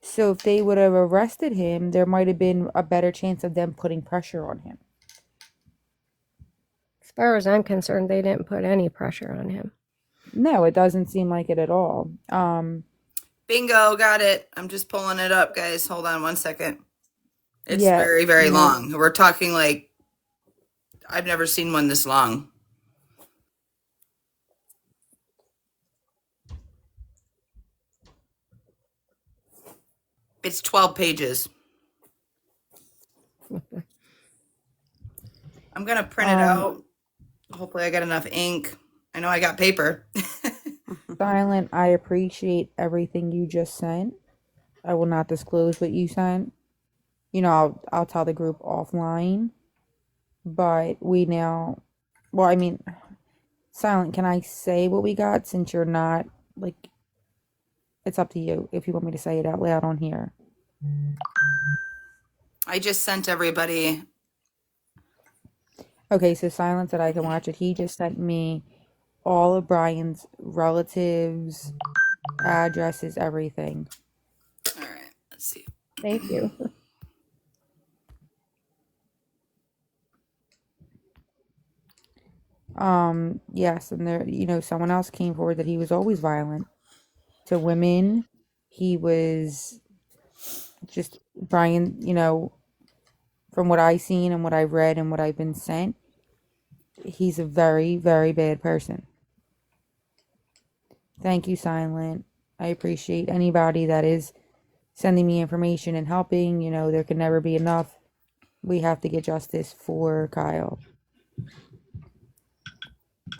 So if they would have arrested him, there might have been a better chance of them putting pressure on him. far as I'm concerned, they didn't put any pressure on him. No, it doesn't seem like it at all. Bingo, got it. I'm just pulling it up, guys. Hold on one second. It's Yeah, very, very no, long. We're talking like I've never seen one this long. It's 12 pages. I'm gonna print it out. Hopefully I got enough ink. I know I got paper. Silent, I appreciate everything you just sent. I will not disclose what you sent. You know, I'll tell the group offline. But we now, well, I mean, Silent, can I say what we got since you're not, like, it's up to you if you want me to say it out loud on here. I just sent everybody. Okay, so Silent said I can watch it. He just sent me all of Brian's relatives, addresses, everything. All right, let's see. Thank you. Yes, and there, you know, someone else came forward that he was always violent to women. He was just Brian, you know, from what I've seen and what I've read and what I've been sent, he's a very, very bad person. Thank you, Silent. I appreciate anybody that is sending me information and helping. You know, there can never be enough. We have to get justice for Kyle.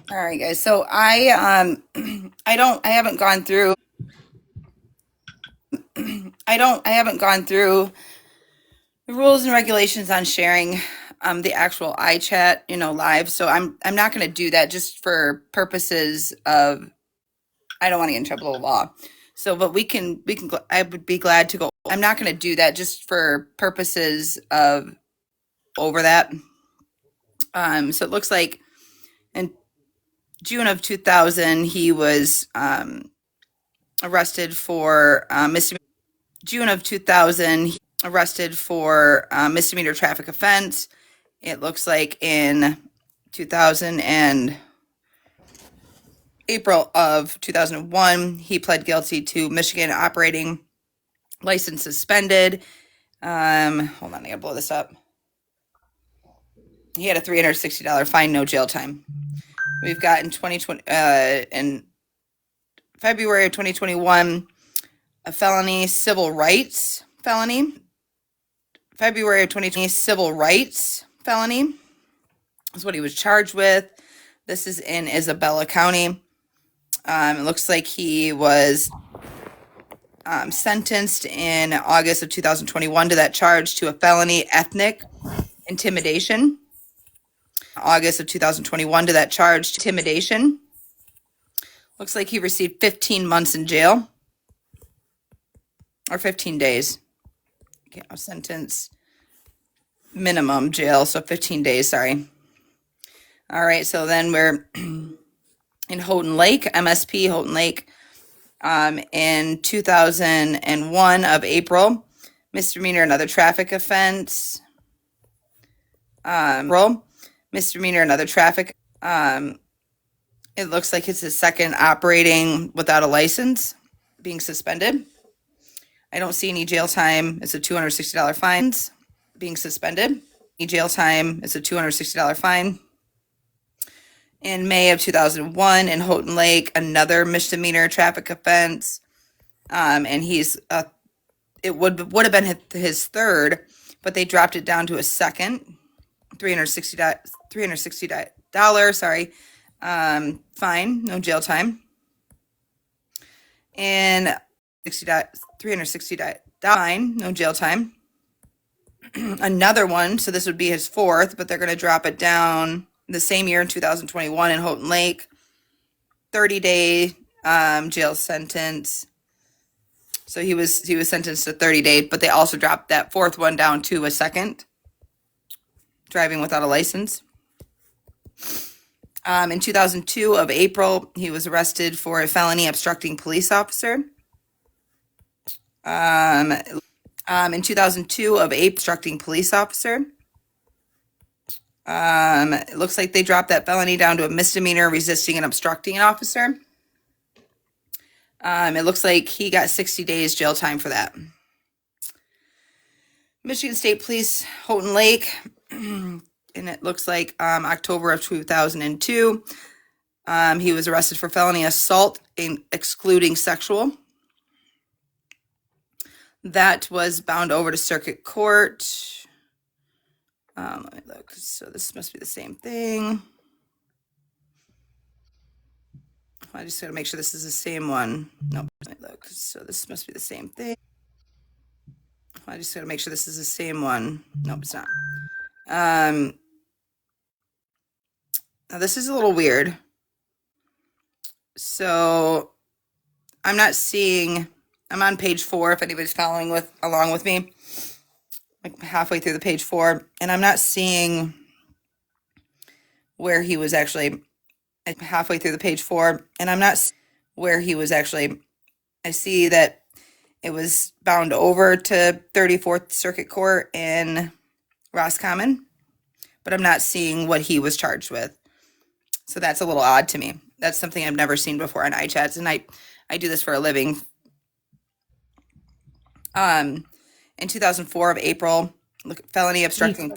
All right, guys. So I I haven't gone through I haven't gone through the rules and regulations on sharing the actual iChat, live. So I'm not going to do that just for purposes of I don't want to get in trouble with the law. So, but we can I would be glad to go. I'm not going to do that just for purposes of over that. So it looks like in June of 2000 he was arrested for misdemeanor. June of 2000 arrested for misdemeanor traffic offense. It looks like in 2000 and April of 2001 he pled guilty to Michigan operating license suspended. Hold on, I gotta blow this up. He had a $360 fine, no jail time. We've got in 2020 in February of 2021 a felony civil rights felony. February of 2020 civil rights felony is what he was charged with. This is in Isabella County. It looks like he was sentenced in August of 2021 to that charge to a felony ethnic intimidation. August of 2021 to that charge intimidation. Looks like he received 15 months in jail or 15 days. Okay, a sentence minimum jail, so 15 days, sorry. All right, so then we're in Houghton Lake, MSP Houghton Lake, in 2001 of April, misdemeanor, another traffic offense. Misdemeanor, another traffic. It looks like it's his second operating without a license, being suspended. I don't see any jail time. It's a $260 fine, being suspended. Jail time. It's a $260 fine. In May of 2001 in Houghton Lake, another misdemeanor traffic offense. And he's it would have been his third, but they dropped it down to a second. $360, sorry. Fine, no jail time. And $360 fine, no jail time. Another one, so this would be his fourth, but they're going to drop it down the same year in 2021 in Houghton Lake. 30-day jail sentence. So he was sentenced to 30 days, but they also dropped that fourth one down to a second. Driving without a license. In 2002 of April, he was arrested for a felony obstructing police officer. In 2002 of April, obstructing police officer. It looks like they dropped that felony down to a misdemeanor, resisting and obstructing an officer. It looks like he got 60 days jail time for that. Michigan State Police, Houghton Lake, and it looks like October of 2002, he was arrested for felony assault, excluding sexual. That was bound over to circuit court. Let me look. So this must be the same thing. I just got to make sure this is the same one. Nope. Let me look. So this must be the same thing. I just got to make sure this is the same one. Nope, it's not. Now this is a little weird. So I'm not seeing. I'm on page 4. If anybody's following along with me, like halfway through the page 4, and I'm not seeing where he was actually halfway through the page 4, and I'm not where he was actually. I see that it was bound over to 34th Circuit Court in Roscommon, but I'm not seeing what he was charged with. So that's a little odd to me. That's something I've never seen before on iChats, and I do this for a living. In 2004 of April, felony obstructing.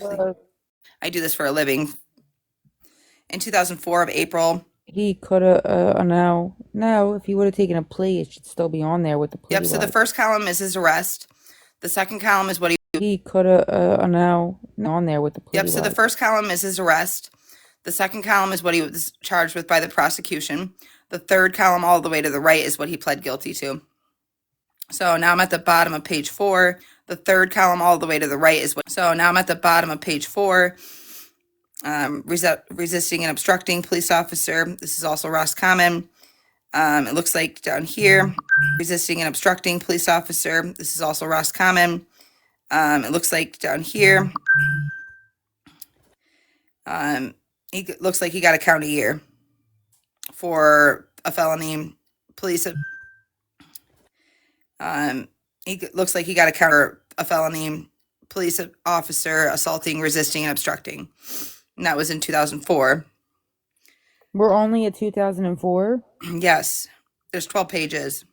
I do this for a living. In 2004 of April. He could have, no, if he would have taken a plea, it should still be on there with the plea. Yep, so the first column is his arrest. The second column is what he could have, on there with the plea. Yep, so the first column is his arrest. The second column is what he was charged with by the prosecution. The third column all the way to the right is what he pled guilty to. So now I'm at the bottom of page 4. The third column all the way to the right is what. So now I'm at the bottom of page 4. Resisting and obstructing police officer. This is also Roscommon. It looks like down here, resisting and obstructing police officer. This is also Roscommon. It looks like down here, he looks like he got a count a year for a felony police. He looks like he got a counter a felony police officer assaulting, resisting, and obstructing. And that was in 2004. We're only at 2004? Yes. There's 12 pages.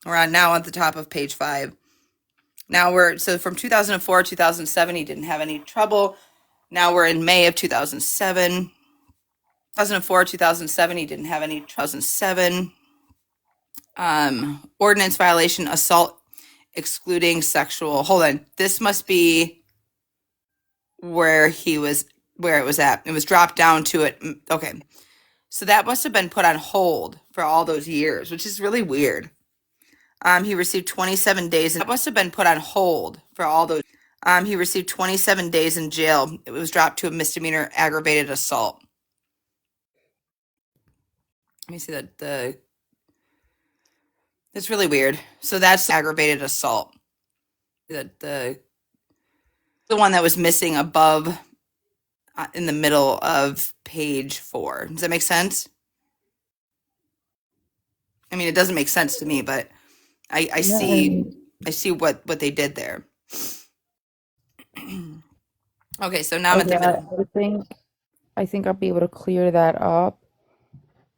We're on now at the top of page 5. Now so from 2004, 2007, he didn't have any trouble. Now we're in May of 2007. 2004, 2007, he didn't have any 2007. Ordinance violation, assault, excluding sexual. Hold on. This must be where it was at. It was dropped down to it. Okay. So that must have been put on hold for all those years, which is really weird. He received 27 days. That must have been put on hold for all those. He received 27 days in jail. It was dropped to a misdemeanor aggravated assault. Let me see that. It's really weird. So that's aggravated assault. The one that was missing above in the middle of page 4. Does that make sense? I mean, it doesn't make sense to me, but I see what they did there. Okay, so now I'm at the middle. I think I'll be able to clear that up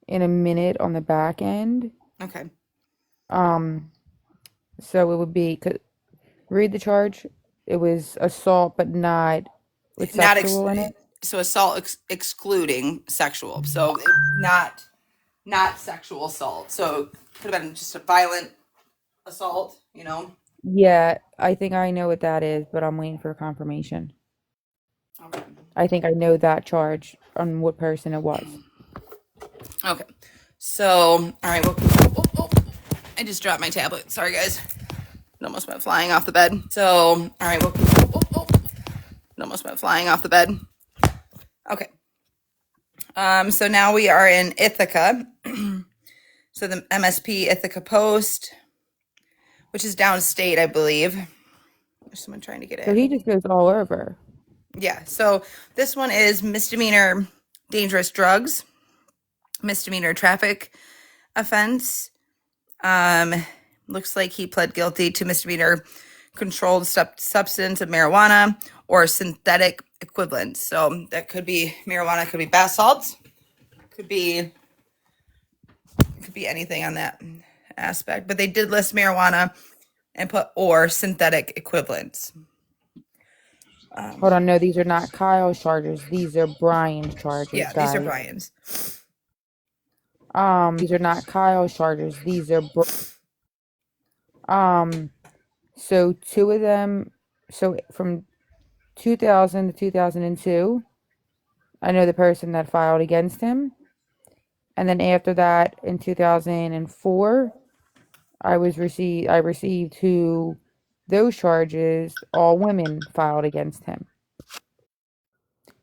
in a minute on the back end. Okay. So it would be, read the charge. It was assault, but not with sexual in it. So assault excluding sexual. So not sexual assault. So could have been just a violent assault, you know? Yeah, I think I know what that is, but I'm waiting for confirmation. Okay. I think I know that charge on what person it was. Okay. So, all right. Well, I just dropped my tablet. Sorry, guys. It almost went flying off the bed. So, all right. Well, it almost went flying off the bed. Okay. So now we are in Ithaca. So the MSP Ithaca Post, which is downstate, I believe. There's someone trying to get in. So he just goes all over. Yeah. So this one is misdemeanor dangerous drugs, misdemeanor traffic offense. Looks like he pled guilty to misdemeanor controlled substance of marijuana or synthetic equivalents. So that could be marijuana, could be bath salts, could be anything on that aspect. But they did list marijuana and put or synthetic equivalents. Hold on, no, these are not Kyle's charges. These are Brian's charges, Yeah, guys. these are Brian's. These are not Kyle's charges. These are so two of them. So from 2000 to 2002, I know the person that filed against him, and then after that, in 2004, I received two those charges. All women filed against him.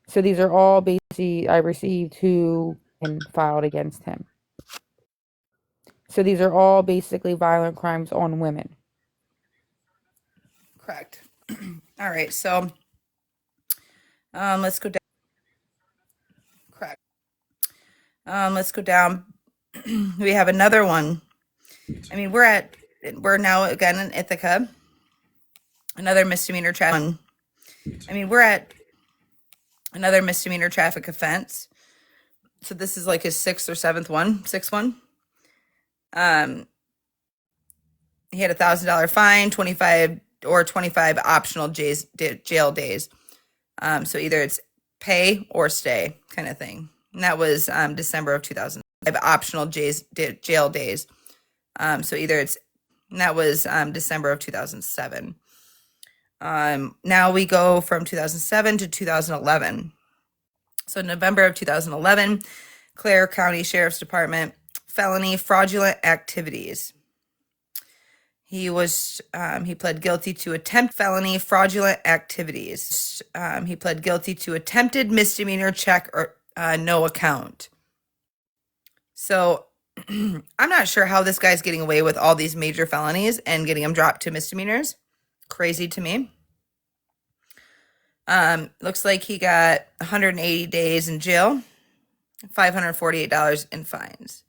So these are all basically I received two and filed against him. So these are all basically violent crimes on women. Correct. All right, so let's go down. Correct. Let's go down. We have another one. I mean, we're now again in Ithaca. Another misdemeanor traffic. I mean, we're at another misdemeanor traffic offense. So this is like his sixth one. He had $1,000 fine, 25 optional jail days. So either it's pay or stay kind of thing. And that was December of 2005. Optional jail days. So either it's and that was December of 2007. Now we go from 2007 to 2011. So November of 2011, Clare County Sheriff's Department, felony fraudulent activities. He pled guilty to attempt felony fraudulent activities. He pled guilty to attempted misdemeanor check or no account. So I'm not sure how this guy's getting away with all these major felonies and getting them dropped to misdemeanors. Crazy to me. Looks like he got 180 days in jail, $548 in fines.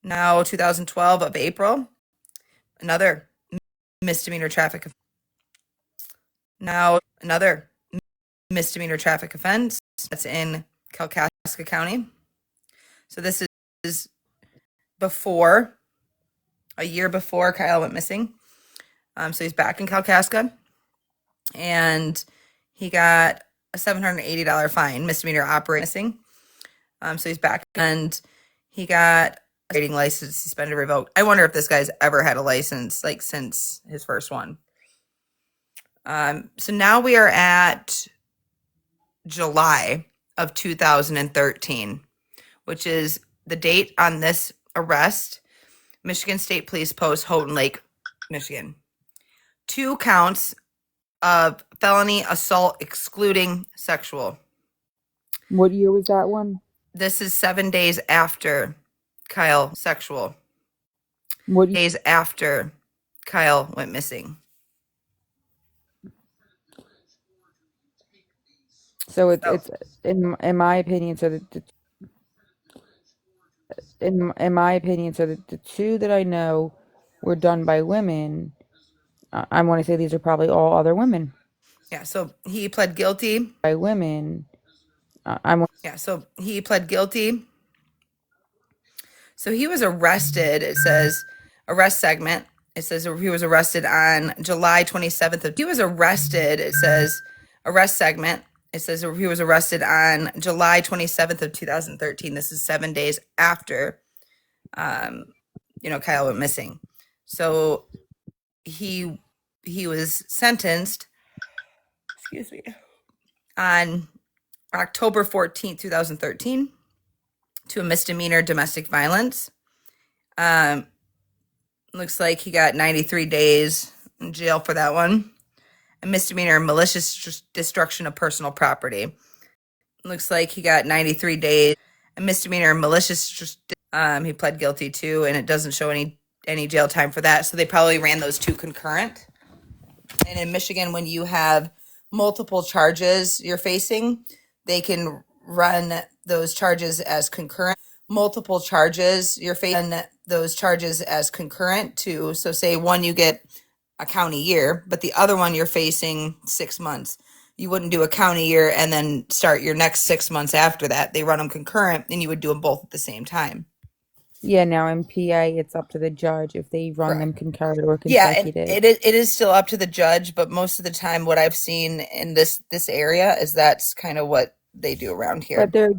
Now 2012 of April, another misdemeanor traffic. Now another misdemeanor traffic offense. That's in Kalkaska County. So this is a year before Kyle went missing. So he's back in Kalkaska, and he got a $780 fine, misdemeanor operating missing. So he's back, and he got a rating license suspended, revoked. I wonder if this guy's ever had a license like since his first one. So now we are at July of 2013, which is the date on this arrest. Michigan State Police Post, Houghton Lake, Michigan. 2 counts of felony assault excluding sexual. What year was that one? This is 7 days after Kyle sexual. What days after Kyle went missing. So it's in my opinion. So in my opinion, so the two that I know were done by women. I want to say these are probably all other women. Yeah. So he pled guilty by women. So he pled guilty. So he was arrested. It says arrest segment. It says he was arrested on July 27th. He was arrested. It says arrest segment. It says he was arrested on July 27th of 2013. This is 7 days after, Kyle went missing. So he was sentenced, on October 14th, 2013 to a misdemeanor domestic violence. Looks like he got 93 days in jail for that one. A misdemeanor malicious destruction of personal property. Looks like he got 93 days. A misdemeanor malicious he pled guilty to, and it doesn't show any jail time for that. So they probably ran those two concurrent. And in Michigan, when you have multiple charges you're facing, they can run those charges as concurrent. Multiple charges you're facing those charges as concurrent to, so say one you get a county year, but the other one you're facing 6 months. you wouldn't do a county year and then start your next 6 months after that. They run them concurrent, and you would do them both at the same time. Yeah, now in PA, it's up to the judge if they run them Correct. concurrent or Yeah, and consecutive. it is still up to the judge, but most of the time, what I've seen in this area is that's kind of what they do around here. But they're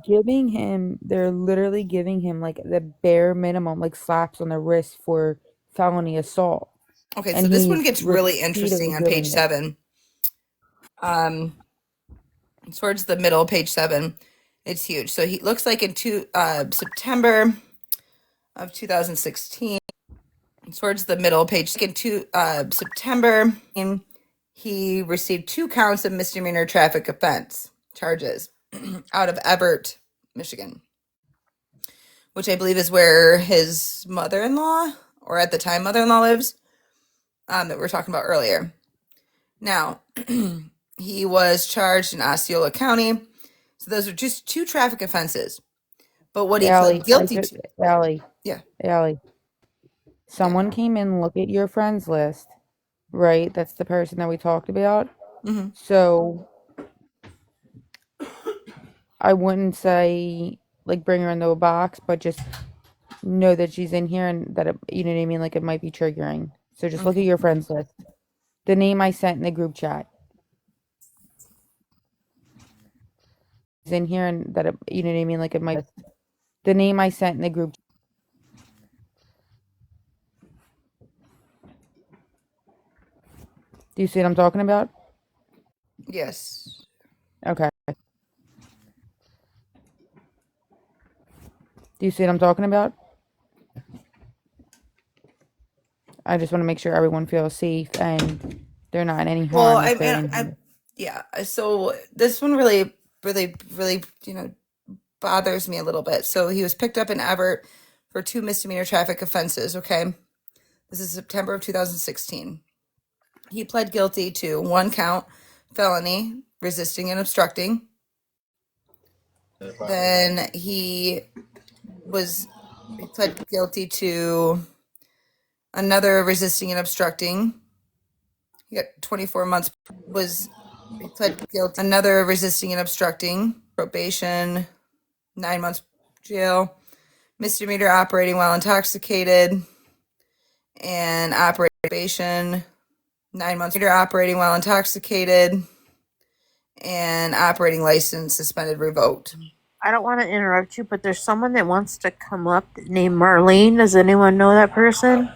literally giving him like the bare minimum, like slaps on the wrist for felony assault. Okay, And so this one he's gets really repeatedly interesting on page doing it. 7. Towards the middle, page 7, it's huge. So he looks like in September of 2016. Towards the middle, page into September, he received 2 counts of misdemeanor traffic offense charges out of Everett, Michigan, which I believe is where his mother-in-law, or at the time mother-in-law, lives, that we were talking about earlier. Now, he was charged in Osceola County. So those are just 2 traffic offenses. But what he pled guilty to. Allie, Yeah. Allie. Someone came in, look at your friends list, right? That's the person that we talked about. Mm-hmm. So I wouldn't say like bring her into a box, but just know that she's in here and that you know what I mean. Like it might be triggering. So just look at your friends list. The name I sent in the group chat. Is in here and that you know what I mean. Like it might. The name I sent in the group. Do you see what I'm talking about? Yes. Okay. Do you see what I'm talking about? I just want to make sure everyone feels safe and they're not in any Well, harm if they're in here. yeah. So this one really, really, really, bothers me a little bit. So he was picked up in Everett for 2 misdemeanor traffic offenses. Okay. This is September of 2016. He pled guilty to 1 count felony, resisting and obstructing. Then he pled guilty to another resisting and obstructing. He got 24 months. He pled guilty another resisting and obstructing, probation, 9 months jail, misdemeanor operating while intoxicated, and probation, 9 months operating while intoxicated, and operating license suspended, revoked. I don't want to interrupt you, but there's someone that wants to come up named Marlene. Does anyone know that person?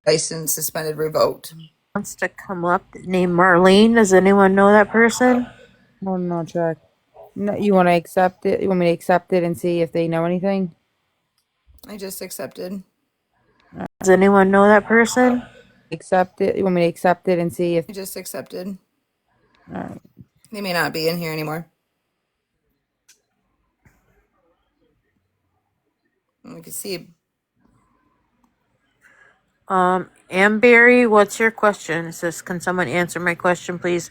License suspended, revoked. Wants to come up named Marlene. Does anyone know that person? Oh no, check. No, you want to accept it? You want me to accept it and see if they know anything? I just accepted. Does anyone know that person? Accept it. You want me to accept it and see if? I just accepted. All right. They may not be in here anymore. We can see. Amberry, what's your question? It says, can someone answer my question, please?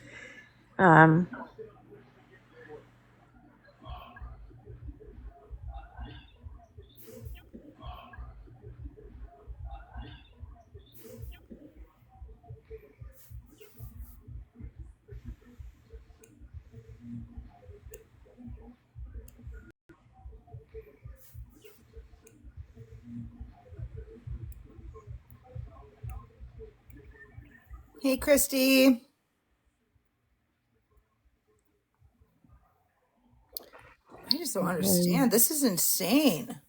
Hey, Christy. I just don't understand. This is insane.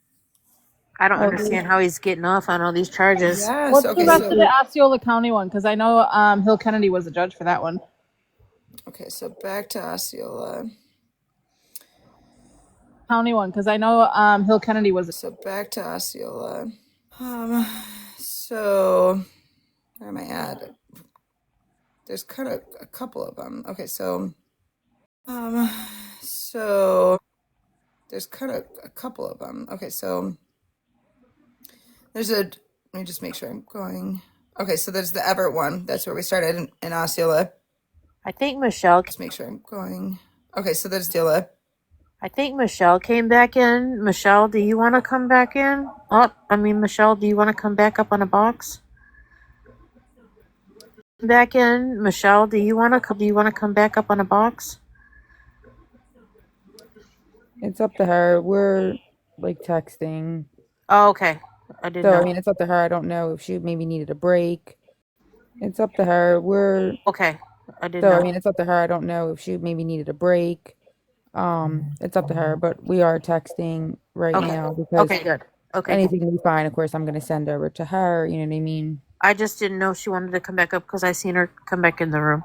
I don't understand how he's getting off on all these charges. Yes. What's Okay. the rest of the Osceola County one? Because I know Hill Kennedy was the judge for that one. Okay, so back to Osceola. County one, because I know Hill Kennedy was. So back to Osceola. So where am I at? There's kind of a couple of them. Okay, so there's kind of a couple of them. Okay, so let me just make sure I'm going. Okay, so there's the Everett one. That's where we started in Osceola. I think Michelle. Just make sure I'm going. Okay, so there's Osceola. I think Michelle came back in. Michelle, do you want to come back in? Michelle, do you want to come back up on a box? Back in. Michelle, do you want to come back up on a box? It's up to her. We're like texting. Oh, okay. I didn't So, I know. mean, it's up to her. I don't know if she maybe needed a break. It's up to her. Okay. I didn't So, I know. mean, it's up to her. I don't know if she maybe needed a break. It's up to her, but we are texting right Okay. now because Okay, good. Okay, good. anything we find, of course, I'm going to send over to her. You know what I mean? I just didn't know she wanted to come back up because I seen her come back in the room.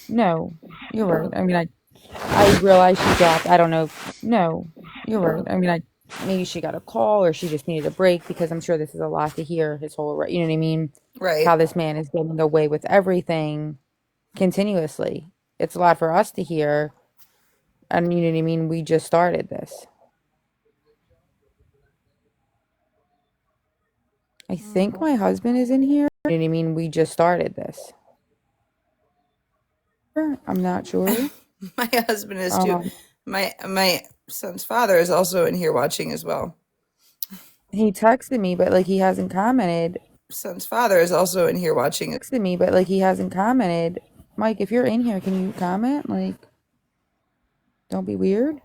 No, you're right. I mean, I realized she dropped. I don't know. No, you're right. I mean, maybe she got a call or she just needed a break because I'm sure this is a lot to hear his whole, you know what I mean? Right. How this man is getting away with everything continuously. It's a lot for us to hear. And you know what I mean? We just started this. I think my husband is in here. You know what I mean? We just started this. I'm not sure. My husband is too. Um, My son's father is also in here watching as well. he texted me, but like he hasn't commented. Son's father is also in here watching. Texted me, but like he hasn't commented. Mike, if you're in here, can you comment? Like, don't be weird.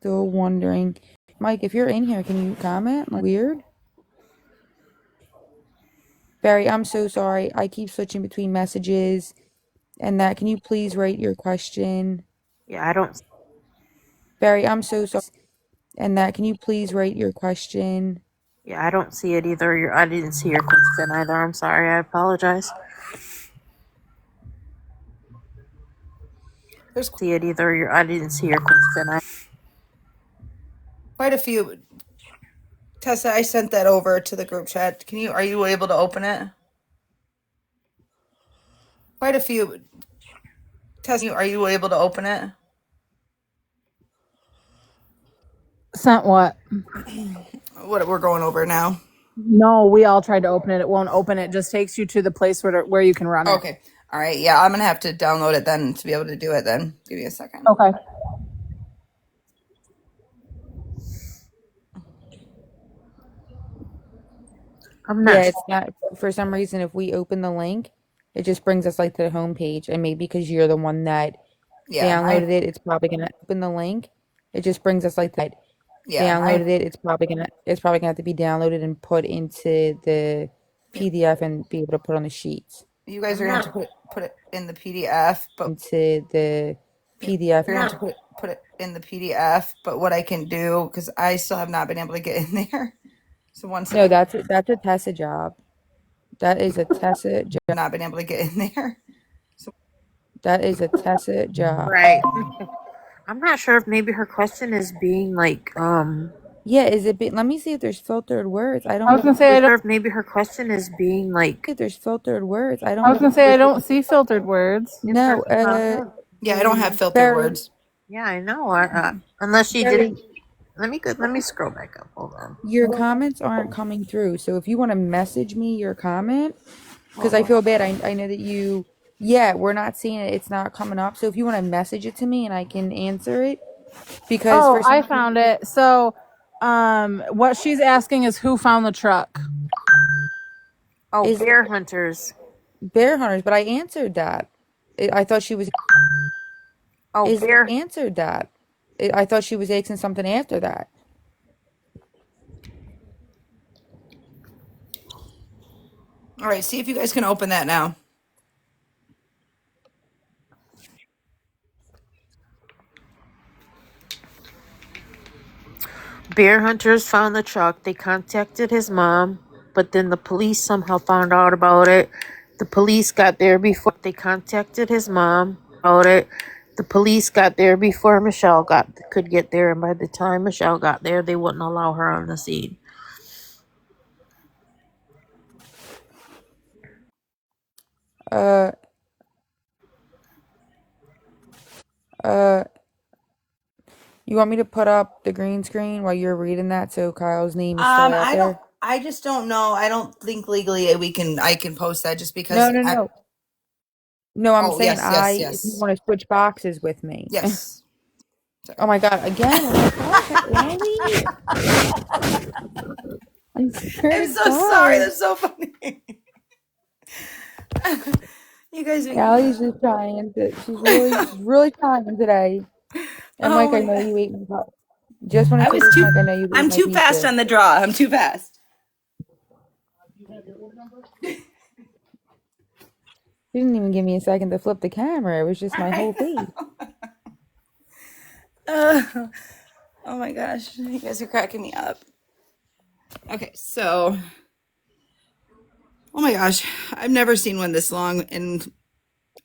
Still wondering. Mike, if you're in here, can you comment? Like, weird. Barry, I'm so sorry. I keep switching between messages and that. Can you please write your question? Yeah, I don't. Barry, I'm so sorry. And that. Can you please write your question? Yeah, I don't see it either. I didn't see your question either. I'm sorry. I apologize. There's See it either. I didn't see your question. quite a few. Tessa, I sent that over to the group chat. Are you able to open it? Quite a few. Tessa, are you able to open it? Sent what? What we're going over now. No, we all tried to open it. It won't open. It just takes you to the place where you can run it. Okay. All right. Yeah, I'm gonna have to download it then to be able to do it. Then give me a second. Okay. I'm Yeah, not. it's not. For some reason, if we open the link, it just brings us like to the home page. And maybe because you're the one that Yeah, downloaded it, it's probably gonna open the link. It just brings us like that. I Downloaded it, it's probably gonna have to be downloaded and put into the yeah. PDF and be able to put on the sheets. You guys I'm are gonna have to not. put it in the PDF, but Into the PDF. you're gonna have to put it in the PDF. But what I can do, because I still have not been able to get in there. So one No, second, that's a Tessa job. That is a Tessa job. not been able to get in there. So That is a Tessa job. Right. I'm not sure if maybe her question is being like. Yeah, is it? Let me see if there's filtered words. I I don't was know gonna say I don't. Sure if maybe her question is being like. if there's filtered words. I I don't was know. gonna say I don't see filtered words. It No, doesn't pop up. yeah, I don't have filtered Barry, words. Yeah, I know. Unless she Barry, didn't. Let me go. Let me scroll back up. Hold on. your comments aren't coming through. So if you want to message me your comment, because I feel bad. I know that you. Yeah, we're not seeing it. It's not coming up. So if you want to message it to me and I can answer it, because Oh, for I some found it. So, what she's asking is who found the truck? Oh, is bear hunters. bear hunters, but I answered that. I thought she was Oh, bear. answered that. I thought she was asking something after that. All right, see if you guys can open that now. Bear hunters found the truck. They contacted his mom, but then the police somehow found out about it. The police got there before they contacted his mom about it. The police got there before Michelle could get there, and by the time Michelle got there, they wouldn't allow her on the scene. Uh, uh, you want me to put up the green screen while you're reading that so Kyle's name is still out I don't. there? I just don't know. I don't think legally we can. I can post that just No, because no, I. no. No, I'm Oh saying yes, yes, if you yes, want to switch boxes with me. yes. Oh Sorry. my God, again? I'm like, okay, Allie, I swear I'm to so sorry. God. That's so funny. You guys make me Allie's laugh. just trying she's really trying today. And Mike, I Oh, know you ate my just want to I say was this, too. Mike. I know you ate I'm my too fast pizza. on the draw. I'm too fast. You didn't even give me a second to flip the camera. It was just my whole face. Oh my gosh, you guys are cracking me up. Okay, so oh my gosh, I've never seen one this long in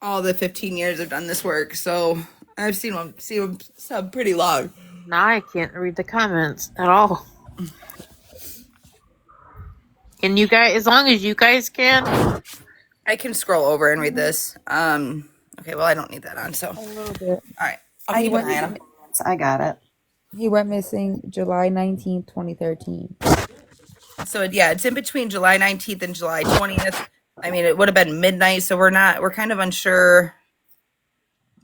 all the 15 years I've done this work. So I've seen them sub pretty long. Now I can't read the comments at all. Can you guys, as long as you guys can? I can scroll over and read this. Okay, well I don't need that on. So A little bit. all right, I'll I He keep an went can eye read on the them. comments. I got it. he went missing July 19th, 2013. So yeah, it's in between July 19th and July 20th. I mean, it would have been midnight, so we're kind of unsure.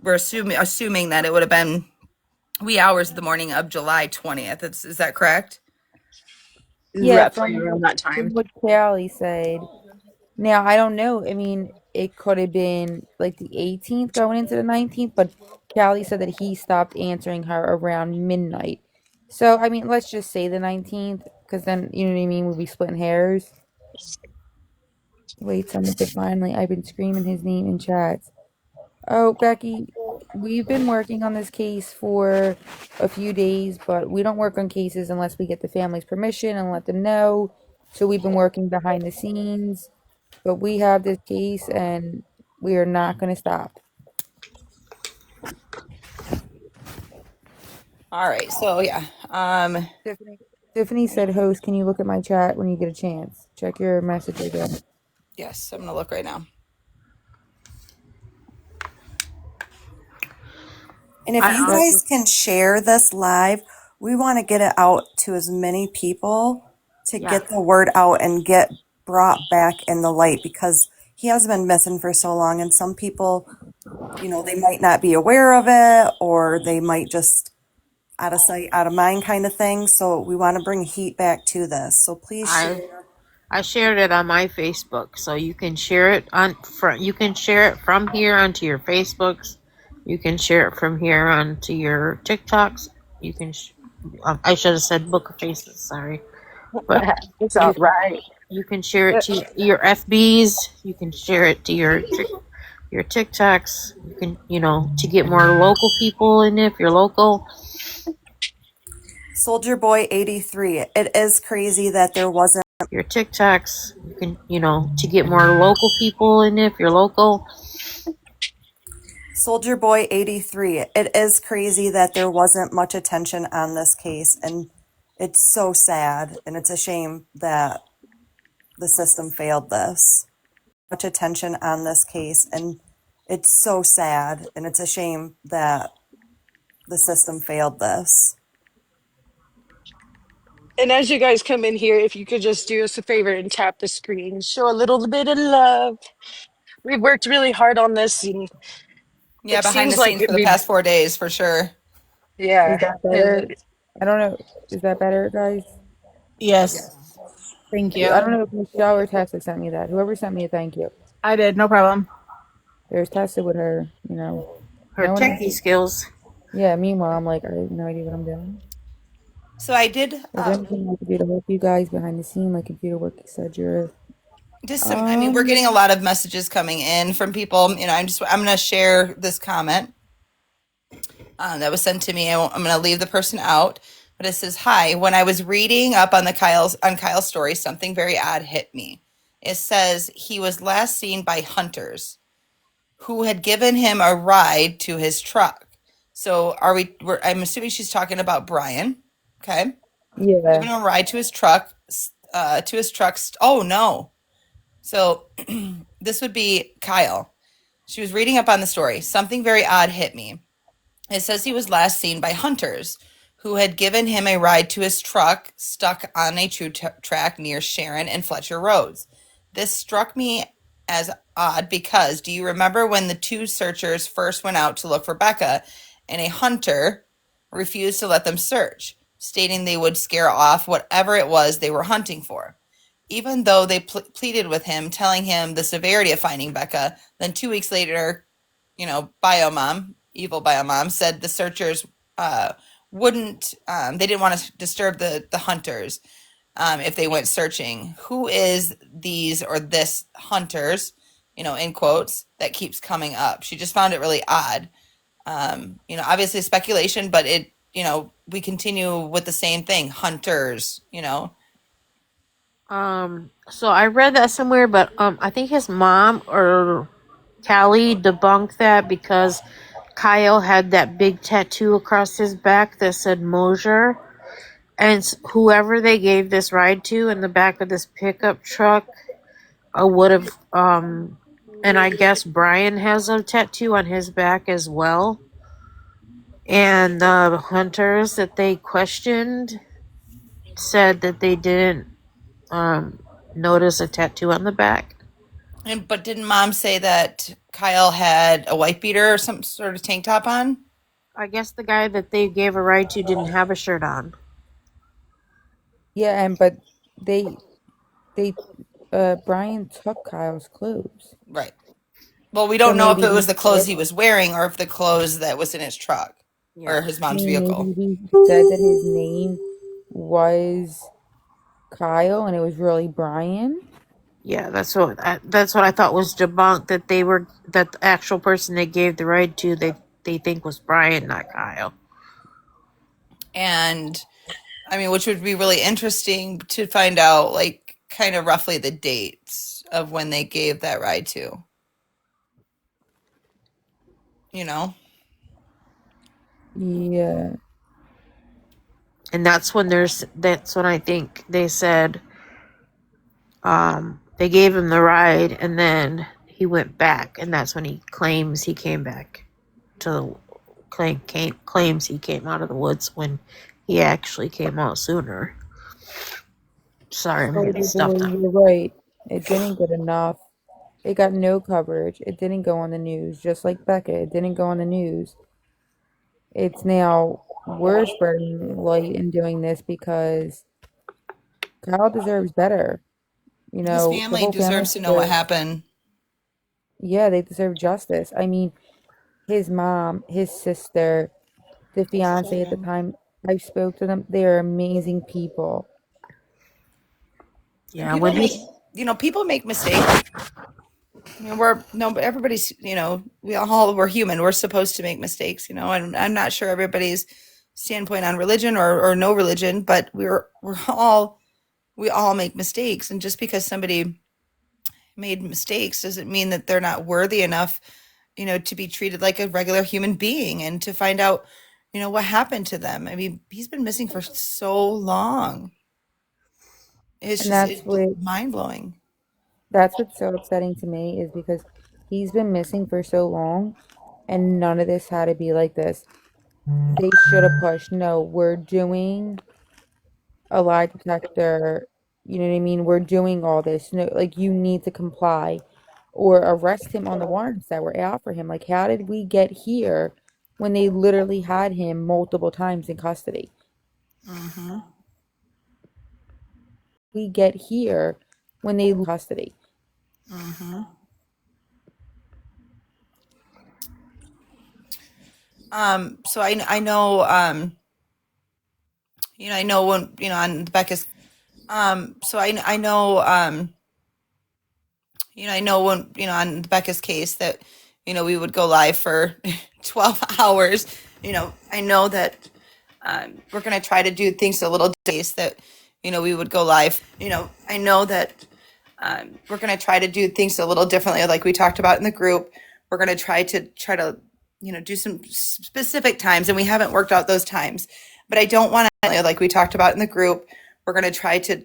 We're assuming that it would have been wee hours of the morning of July 20th. Is that correct? Yeah, Roughly around that from time. what Callie said. Now I don't know. I mean, it could have been like the 18th going into the 19th, but Callie said that he stopped answering her around midnight. So I mean, let's just say the 19th, because then you know what I mean. We'll be splitting hairs. Wait, someone said finally. I've been screaming his name in chats. Oh, Becky, we've been working on this case for a few days, but we don't work on cases unless we get the family's permission and let them know. So we've been working behind the scenes, but we have this case and we are not going to stop. All right. So yeah. Tiffany said, "Host, can you look at my chat when you get a chance? Check your message again." Yes, I'm gonna look right now. And if you I guys can share this live, we want to get it out to as many people to yeah. get the word out and get brought back in the light because he has been missing for so long. And some people, they might not be aware of it or they might just out of sight, out of mind kind of thing. So we want to bring heat back to this. So please I share. I shared it on my Facebook, so you can share it you can share it from here onto your Facebooks. You can share it from here onto your TikToks. You can. I should have said Book of Faces. Sorry, but It's you all right. you can share it to your FBs. You can share it to your TikToks. You can to get more local people in if you're local. Soldier Boy 83. It is crazy that there wasn't Your TikToks. You can to get more local people in if you're local. Soldier Boy 83. It is crazy that there wasn't much attention on this case, and it's so sad, and it's a shame that the system failed this. Much attention on this case, and it's so sad, and it's a shame that the system failed this. And as you guys come in here, if you could just do us a favor and tap the screen, show a little bit of love. We've worked really hard on this, and Yeah, it behind the seems like scenes for the past 4 days for sure. Is yeah. that better? And I don't know. Is that better, guys? Yes. Yes. Thank I you. don't know if Michelle or Tessa sent me that. Whoever sent me a thank you. I did. No problem. There's Tessa with her. Her No one else. techie skills. Yeah, meanwhile, I'm like, I have no idea what I'm doing. So I did Is there anything I could do to help you guys behind the scene, like computer work, etc.? just some. I mean, we're getting a lot of messages coming in from people. I'm gonna share this comment that was sent to me. I'm gonna leave the person out, but it says, "Hi. When I was reading up on Kyle's story, something very odd hit me. It says he was last seen by hunters who had given him a ride to his truck. So I'm assuming she's talking about Brian. Okay, Yeah. giving him a ride to his truck. Oh no. So this would be Kyle. She was reading up on the story. Something very odd hit me. It says he was last seen by hunters who had given him a ride to his truck stuck on a track near Sharon and Fletcher Roads. This struck me as odd because do you remember when the two searchers first went out to look for Becca and a hunter refused to let them search, stating they would scare off whatever it was they were hunting for? Even though they pleaded with him, telling him the severity of finding Becca, then 2 weeks later, Biomom, evil Biomom, said the searchers wouldn't they didn't want to disturb the hunters if they went searching. Who is these or this hunters, in quotes, that keeps coming up? She just found it really odd. Obviously speculation, but we continue with the same thing, hunters. So I read that somewhere, but I think his mom or Callie debunked that because Kyle had that big tattoo across his back that said Mosier, and whoever they gave this ride to in the back of this pickup truck would have and I guess Brian has a tattoo on his back as well. And the hunters that they questioned said that they didn't notice a tattoo on the back. But didn't Mom say that Kyle had a white beater or some sort of tank top on? I guess the guy that they gave a ride to didn't have a shirt on. Yeah, but they Brian took Kyle's clothes. Right. Well, we So don't know if maybe it was he the clothes said, he was wearing or if the clothes that was in his truck or Yeah. his mom's vehicle. maybe he said that his name was Kyle and it was really Brian. Yeah, that's what I thought was debunked, that the actual person they gave the ride to they think was Brian, not Kyle. And I mean, which would be really interesting to find out, like, kind of roughly the dates of when they gave that ride to. You know? Yeah. And that's when I think they said they gave him the ride and then he went back, and that's when he claims he came back to claims he came out of the woods when he actually came out sooner. Sorry, I'm getting Soldier stuffed Boy, up. you're right. It didn't get enough. It got no coverage. It didn't go on the news. Just like Becca, it didn't go on the news. It's now we're spreading light and doing this because Kyle deserves better. His The family whole family deserves to know what deserves, happened. yeah, they deserve justice. I mean, his mom, his sister, the fiance at the time, I spoke to them. They are amazing people. And Yeah, when he people make mistakes. But everybody's, we're human. We're supposed to make mistakes, and I'm not sure everybody's standpoint on religion or no religion, but we all make mistakes. And just because somebody made mistakes doesn't mean that they're not worthy enough, to be treated like a regular human being and to find out, what happened to them. I mean, he's been missing for so long. It's And just mind blowing. that's what's so upsetting to me is because he's been missing for so long and none of this had to be like this. They should have pushed. No, we're doing a lie detector. You know what I mean? We're doing all this. No, like you need to comply or arrest him on the warrants that were out for him. Like, how did we get here when they literally had him multiple times in custody? Mm-hmm. We get here when they custody. Mm-hmm. So I know, I know when, on Becca's, so I know, I know when, on Becca's case that, we would go live for 12 hours. I know that we're going to try to do things a little days that, we would go live. I know that we're going to try to do things a little differently, like we talked about in the group. We're going to try to, do some specific times, and we haven't worked out those times. But I don't want to, like we talked about in the group, we're going to try to,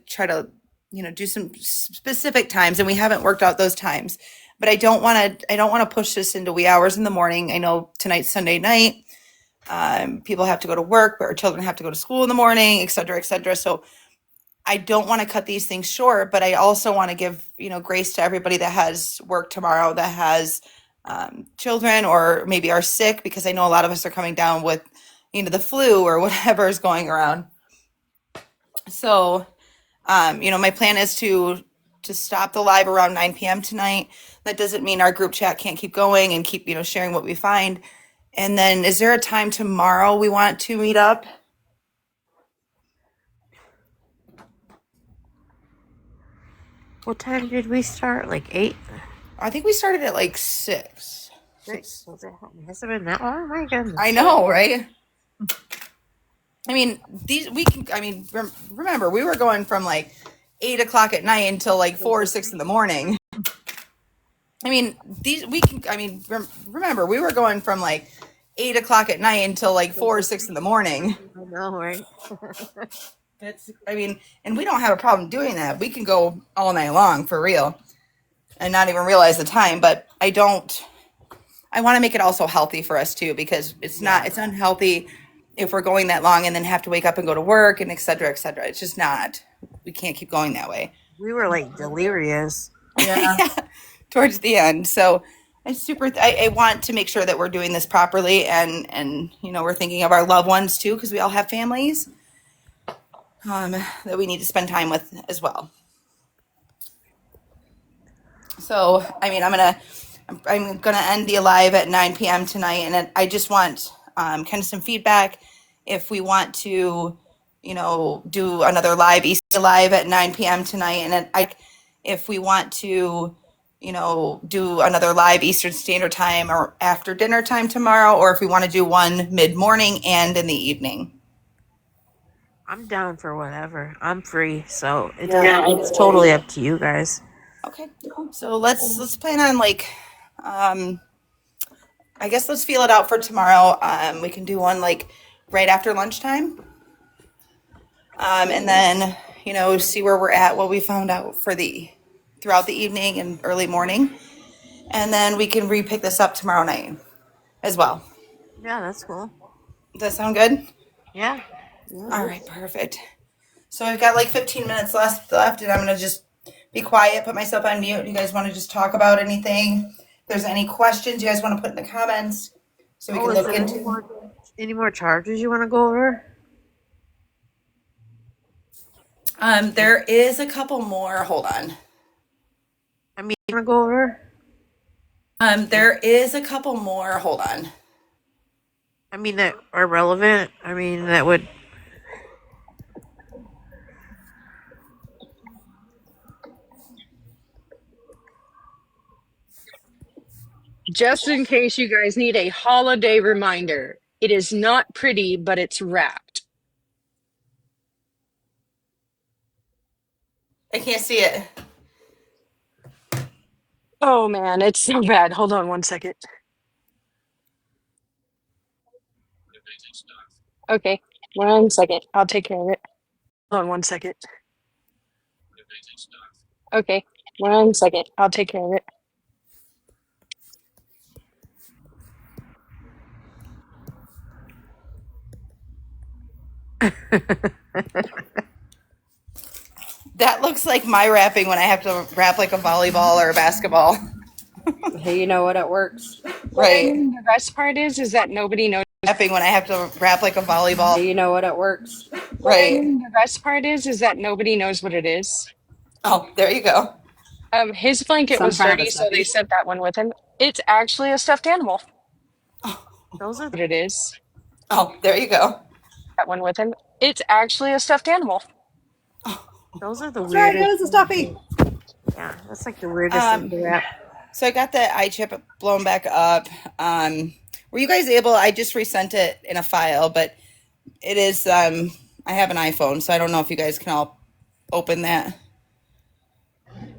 do some specific times, and we haven't worked out those times. But I don't want to push this into wee hours in the morning. I know tonight's Sunday night. People have to go to work, but our children have to go to school in the morning, et cetera, et cetera. So I don't want to cut these things short, but I also want to give, grace to everybody that has work tomorrow, that has children or maybe are sick, because I know a lot of us are coming down with, the flu or whatever is going around. So, my plan is to stop the live around 9 p.m. tonight. That doesn't mean our group chat can't keep going and keep, sharing what we find. And then is there a time tomorrow we want to meet up? What time did we start? Like 8? I think we started at like 6. 6? Has it been that long? My goodness. I know, right? I mean, remember, we were going from like 8 o'clock at night until like 4 or 6 in the morning. Remember, we were going from like 8 o'clock at night until like 4 or 6 in the morning. I know, right? And we don't have a problem doing that. We can go all night long for real and not even realize the time. But I want to make it also healthy for us too, because it's unhealthy if we're going that long and then have to wake up and go to work and et cetera, et cetera. It's just not, we can't keep going that way. We were like delirious. Yeah. Towards the end. So I want to make sure that we're doing this properly and we're thinking of our loved ones too, because we all have families that we need to spend time with as well. So, I'm gonna end the Alive at 9 p.m. tonight, and I just want kind of some feedback if we want to, do another live Easter Live at 9 p.m. tonight, and if we want to, do another live Eastern Standard Time or after dinner time tomorrow, or if we want to do one mid-morning and in the evening. I'm down for whatever. I'm free, so it's totally up to you guys. Okay, so let's plan on like, I guess let's feel it out for tomorrow. We can do one like right after lunchtime, and then see where we're at, what we found out throughout the evening and early morning, and then we can repick this up tomorrow night as well. Yeah, that's cool. Does that sound good? Yeah. All right, perfect. So we've got like 15 minutes left, and I'm gonna just be quiet, put myself on mute. You guys want to just talk about anything? If there's any questions you guys want to put in the comments, so we can look into. Any more charges you want to go over? There is a couple more. Hold on. You want to go over? There is a couple more. Hold on. That are relevant. That would. Just in case you guys need a holiday reminder, it is not pretty, but it's wrapped. I can't see it. Oh man, it's so bad. Hold on one second. Okay, 1 second. I'll take care of it. Hold on 1 second. Okay, 1 second. I'll take care of it. That looks like my wrapping when I have to wrap like a volleyball or a basketball. Hey, you know what? It works. Right. The best part is that nobody knows. Wrapping when I have to wrap like a volleyball. Hey, you know what? It works. Right. The best part is that nobody knows what it is. Oh, there you go. His blanket was dirty, so they sent that one with him. It's actually a stuffed animal. Those are what it is. Oh, there you go. That one with him. It's actually a stuffed animal. Those are the weirdest. Sorry, it was a stuffy. Yeah, that's like the weirdest thing to wrap. So I got the eye chip blown back up. Were you guys able? I just resent it in a file, but it is. I have an iPhone, so I don't know if you guys can all open that.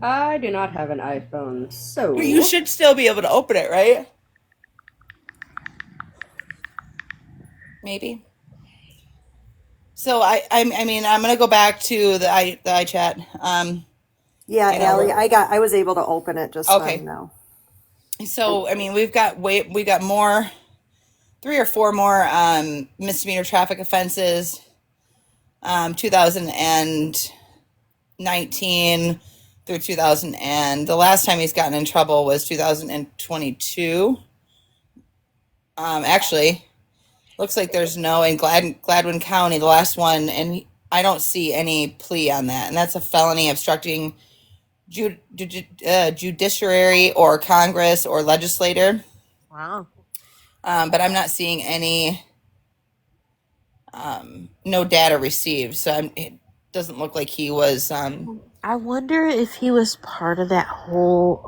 I do not have an iPhone, so But you should still be able to open it, right? Maybe. So I'm gonna go back to the iChat. Yeah, Allie, I was able to open it just okay. fine now. So we've got more, 3 or 4 more misdemeanor traffic offenses. 2019 through 2000, and the last time he's gotten in trouble was 2022. Actually, looks like there's no in Gladwin County, the last one, and I don't see any plea on that, and that's a felony obstructing judiciary or Congress or legislator. Wow. but I'm not seeing any no data received. So it doesn't look like he was. I wonder if he was part of that whole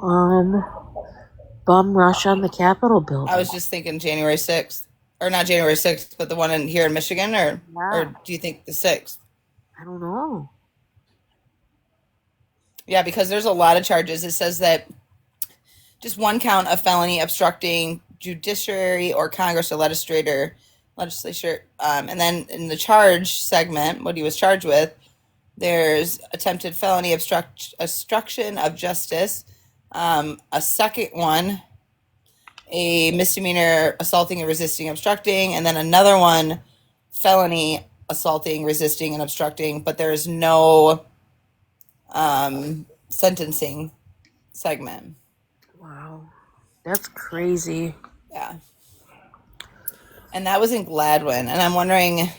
bum rush on the Capitol building. I was just thinking January 6th, or not January 6th, but the one in here in Michigan, or do you think the 6th? I don't know. Yeah, because there's a lot of charges. It says that just one count of felony obstructing judiciary or Congress or legislature. And then in the charge segment, what he was charged with, there's attempted felony obstruction of justice. A second one, a misdemeanor assaulting and resisting, obstructing, and then another one, felony assaulting, resisting, and obstructing. But there's no sentencing segment. Wow, that's crazy. Yeah. And that was in Gladwin. And I'm wondering,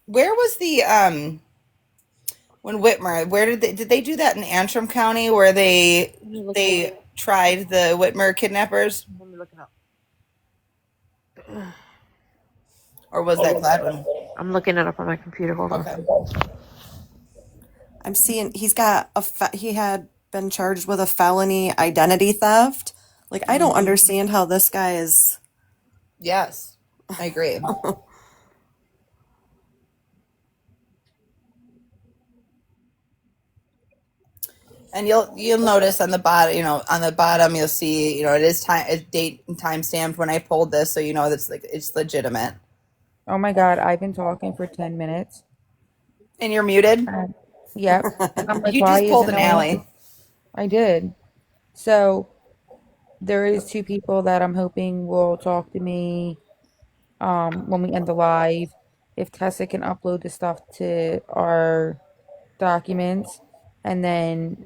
where was the when Whitmer? Where did they do that in Antrim County where they tried the Whitmer kidnappers? Let me look it up. Or was that Gladwin? I'm looking it up on my computer. Hold on. Okay. I'm seeing he had been charged with a felony identity theft. Like, I don't understand how this guy is. Yes, I agree. And you'll notice on the bottom you'll see, it is date and time stamped when I pulled this, so that's like it's legitimate. Oh my God, I've been talking for 10 minutes. And you're muted? Yep. And I'm like, You why just pulled isn't an no one? alley. I did. So there is 2 people that I'm hoping will talk to me when we end the live. If Tessa can upload the stuff to our documents, and then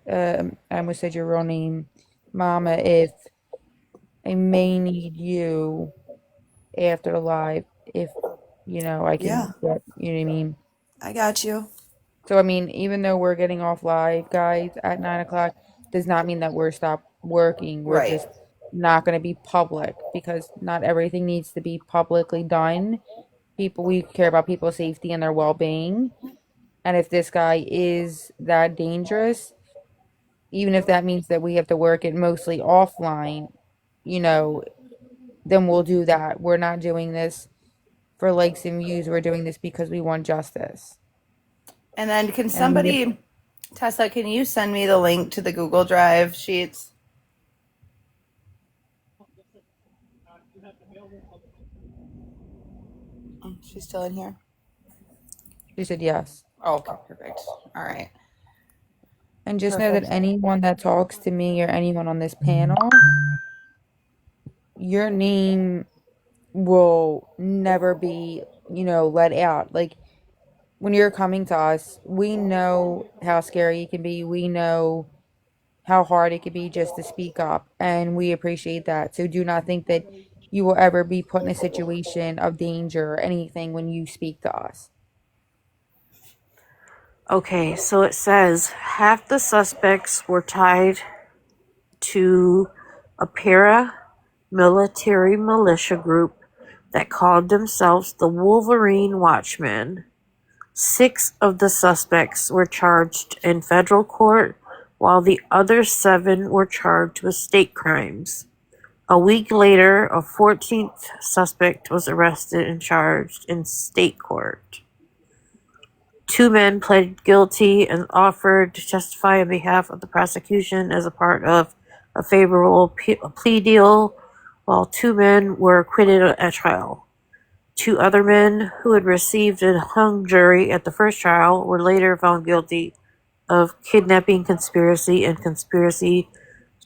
I almost said your real name, Mama, if I may need you after the live, if I Yeah, can get, you know what I mean? I got you. So I mean, even though we're getting off live, guys, at 9 o'clock, does not mean that we're stopped working. We're Right. just not going to be public because not everything needs to be publicly done. We care about people's safety and their well-being. And if this guy is that dangerous, even if that means that we have to work it mostly offline, then we'll do that. We're not doing this for likes and views. We're doing this because we want justice. And then And Tessa, can you send me the link to the Google Drive sheets? She's still in here? she said yes. Oh, okay, perfect. All right. And just know that anyone that talks to me or anyone on this panel, your name will never be, let out. Like when you're coming to us, we know how scary it can be. We know how hard it can be just to speak up, and we appreciate that. So do not think that you will ever be put in a situation of danger or anything when you speak to us. Okay, so it says half the suspects were tied to a paramilitary militia group that called themselves the Wolverine Watchmen. 6 of the suspects were charged in federal court, while the other 7 were charged with state crimes. A week later, a 14th suspect was arrested and charged in state court. 2 men pled guilty and offered to testify on behalf of the prosecution as a part of a favorable plea deal, while 2 men were acquitted at trial. 2 other men who had received a hung jury at the first trial were later found guilty of kidnapping conspiracy and conspiracy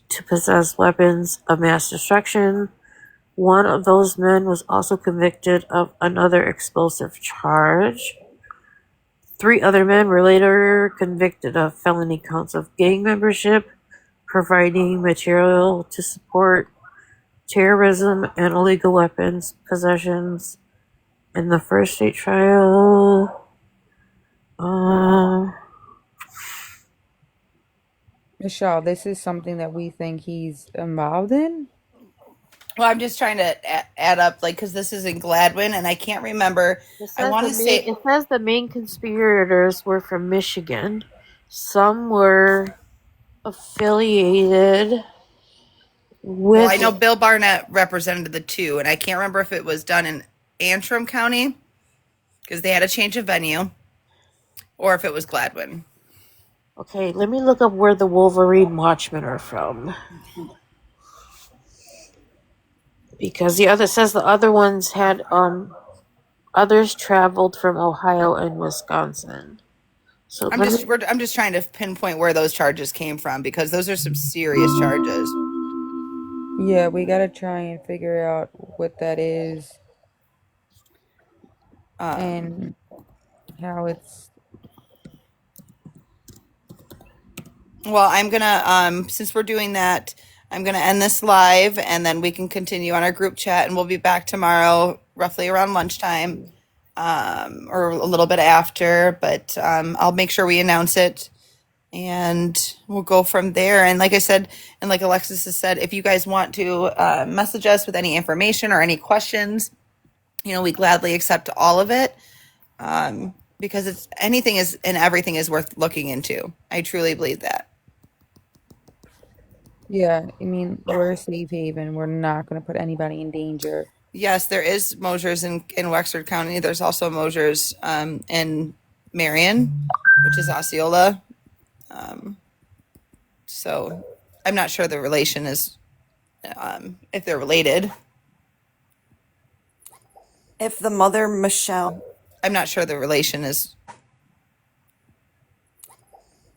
to possess weapons of mass destruction. One of those men was also convicted of another explosive charge. 3 other men were later convicted of felony counts of gang membership, providing material to support terrorism, and illegal weapons possessions. In the first state trial, Michelle, this is something that we think he's involved in. Well, I'm just trying to add up, like, because this is in Gladwin, and I can't remember. I want to say, It says the main conspirators were from Michigan. Some were affiliated well, I with know Bill Barnett represented the two, and I can't remember if it was done in Antrim County because they had a change of venue, or if it was Gladwin. Okay, let me look up where the Wolverine Watchmen are from. Because the other says the other ones had others traveled from Ohio and Wisconsin. So let me I'm just trying to pinpoint where those charges came from because those are some serious charges. Yeah, we gotta try and figure out what that is and how it's. Well, I'm gonna since we're doing that, I'm gonna end this live and then we can continue on our group chat and we'll be back tomorrow roughly around lunchtime, or a little bit after, but I'll make sure we announce it and we'll go from there. And like I said, and like Alexis has said, if you guys want to message us with any information or any questions, we gladly accept all of it, because it's anything is and everything is worth looking into. I truly believe that. Yeah, I mean, we're a safe haven. We're not gonna put anybody in danger. Yes, there is Mosers in Wexford County. There's also Mosers in Marion, which is Osceola. Um, so I'm not sure the relation is, if they're related. If the mother Michelle, I'm not sure the relation is.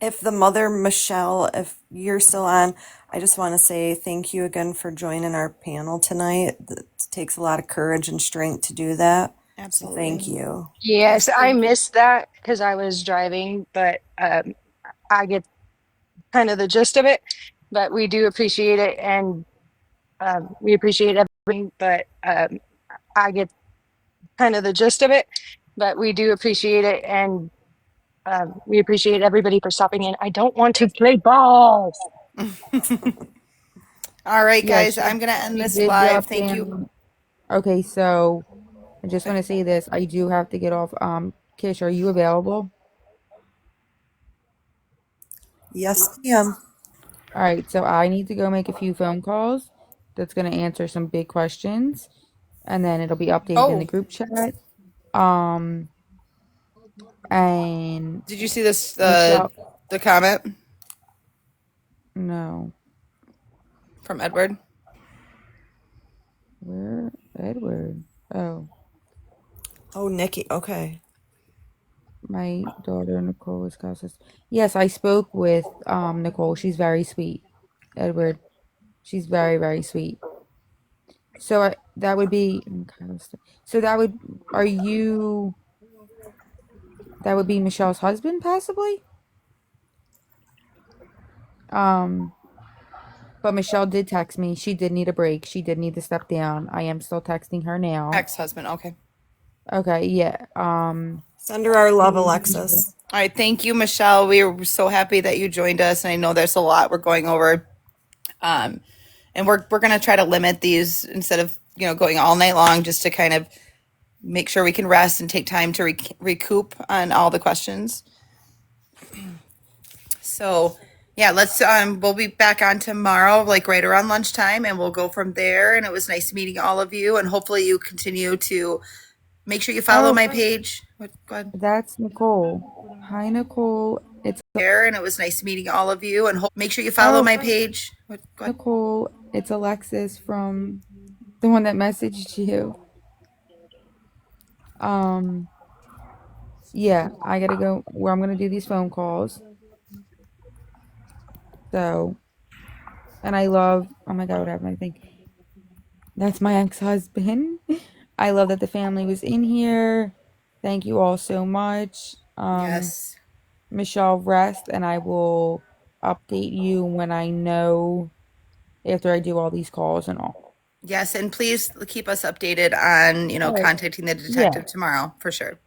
if you're still on, I just want to say thank you again for joining our panel tonight. It takes a lot of courage and strength to do that. Absolutely. So thank you. Yes, I missed that because I was driving, but I get kind of the gist of it. But we do appreciate it, and we appreciate everything. But I get kind of the gist of it. But we do appreciate it, and we appreciate everybody for stopping in. I don't want to play ball. All right, Yeah, guys, I'm gonna end she this did live. drop Thank you. down. Okay, so I just want to say this. I do have to get off. Kish, are you available? Yes, ma'am. All right, so I need to go make a few phone calls. That's gonna answer some big questions, and then it'll be updated in the Oh, group chat. Um, and did you see this? Michelle, The comment no, from Edward. where Edward? Oh, Oh, Nikki. Okay. my daughter Nicole is causes. Yes, I spoke with Nicole. She's very sweet. Edward, she's very very sweet. So that would be so that would are you that would be Michelle's husband possibly? Um, but Michelle did text me. She did need a break. She did need to step down. I am still texting her now. Ex-husband. Okay. Okay, yeah. Send her our love, Alexis. All right. Thank you, Michelle. We were so happy that you joined us, and I know there's a lot we're going over. And we're gonna try to limit these instead of going all night long, just to kind of make sure we can rest and take time to recoup on all the questions. So yeah, let's we'll be back on tomorrow, like right around lunchtime, and we'll go from there. And it was nice meeting all of you, and hopefully you continue to make sure you follow Oh, my page. Go ahead. that's Nicole. Hi, Nicole. It's There, and it was nice meeting all of you, and make sure you follow oh, my page. Go ahead. Nicole. It's Alexis from the one that messaged you. Um, yeah, I gotta go where I'm gonna do these phone calls. So, and I love, oh my God, what happened? I think that's my ex-husband. I love that the family was in here. Thank you all so much. Yes. Michelle, rest, and I will update you when I know after I do all these calls and all. Yes, and please keep us updated on, Oh, contacting the yeah. detective tomorrow for sure.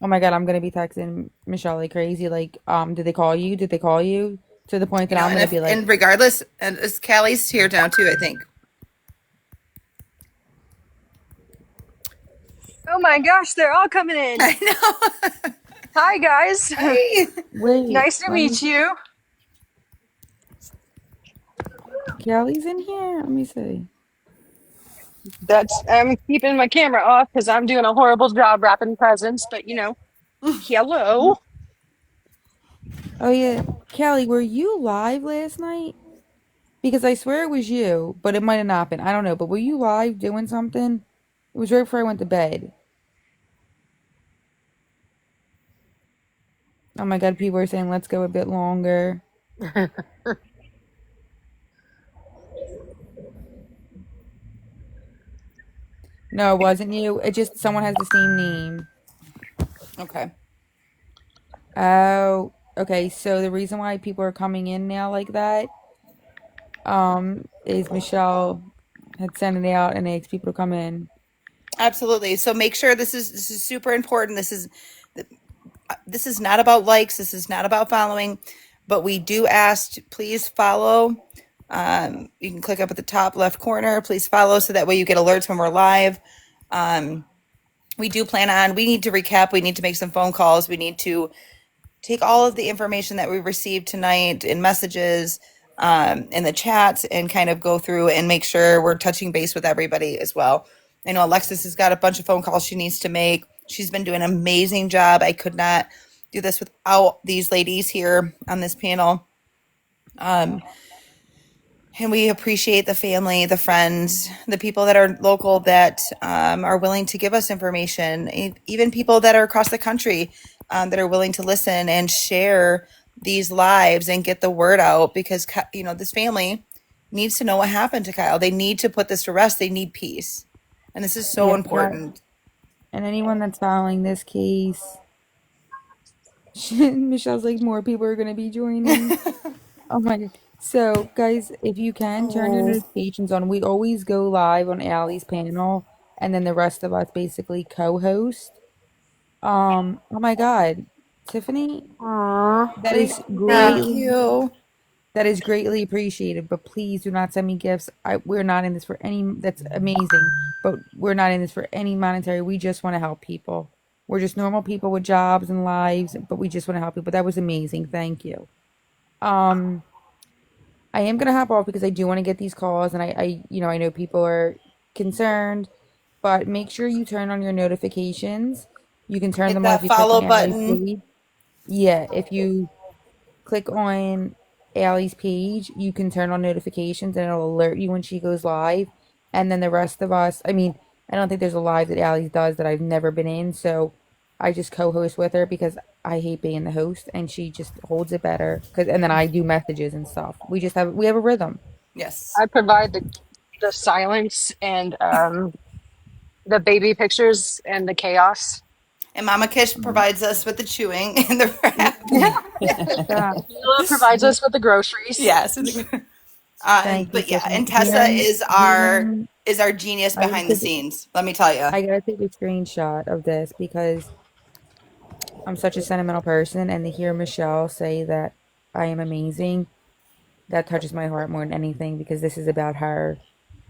Oh my God, I'm gonna be texting Michelle like crazy. Like, did they call you? Did they call you to the point You that know, I'm and gonna if be like, and regardless, and as Callie's here now too, I think. Oh my gosh, they're all coming in. I know. Hi guys. Hi. wait, Nice to let me. meet you. Kelly's in here. Let me see. That's I'm keeping my camera off because I'm doing a horrible job wrapping presents, but hello. Oh yeah, Kelly, were you live last night? Because I swear it was you, but it might have not been. I don't know. But were you live doing something? It was right before I went to bed. Oh my God, people are saying let's go a bit longer. No, it wasn't you. It just someone has the same name. Okay. Oh, okay. So the reason why people are coming in now like that, is Michelle had sent it out and asked people to come in. Absolutely. So make sure this is super important. This is not about likes. This is not about following, but we do ask, please follow. You can click up at the top left corner. Please follow so that way you get alerts when we're live. Um, we do plan on, we need to recap. We need to make some phone calls. We need to take all of the information that we received tonight in messages, in the chat, and kind of go through and make sure we're touching base with everybody as well. I know Alexis has got a bunch of phone calls she needs to make. She's been doing an amazing job. I could not do this without these ladies here on this panel. And we appreciate the family, the friends, the people that are local that are willing to give us information, even people that are across the country that are willing to listen and share these lives and get the word out because, this family needs to know what happened to Kyle. They need to put this to rest. They need peace. And this is so Yeah, guys. important. And anyone that's following this case, Michelle's like, more people are gonna be joining. Oh my God. So, guys, if you can turn your Oh, notifications on, we always go live on Allie's panel, and then the rest of us basically co-host. Oh my God, Tiffany, Aw, that thank is you. thank greatly you. that is greatly appreciated. But please do not send me gifts. We're not in this for any. That's amazing, but we're not in this for any monetary. We just want to help people. We're just normal people with jobs and lives, but we just want to help people. That was amazing. Thank you. Um. I am gonna hop off because I do want to get these calls, and I know people are concerned, but make sure you turn on your notifications. You can turn Hit them on if that you click follow on Allie's button. page. Yeah, if you click on Allie's page, you can turn on notifications, and it'll alert you when she goes live. And then the rest of us, I mean, I don't think there's a live that Allie does that I've never been in, so I just co-host with her because I hate being the host, and she just holds it better. And then I do messages and stuff. We have a rhythm. Yes. I provide the silence and the baby pictures and the chaos. And Mama Kish provides us with the chewing and the wrap. Stop. Mila provides us with the groceries. Yes. Thank you, But yeah, Tiffany. and Tessa Hearing, is our genius I gotta behind the take, scenes. Let me tell you. I gotta take a screenshot of this because I'm such a sentimental person, and to hear Michelle say that I am amazing, that touches my heart more than anything because this is about her.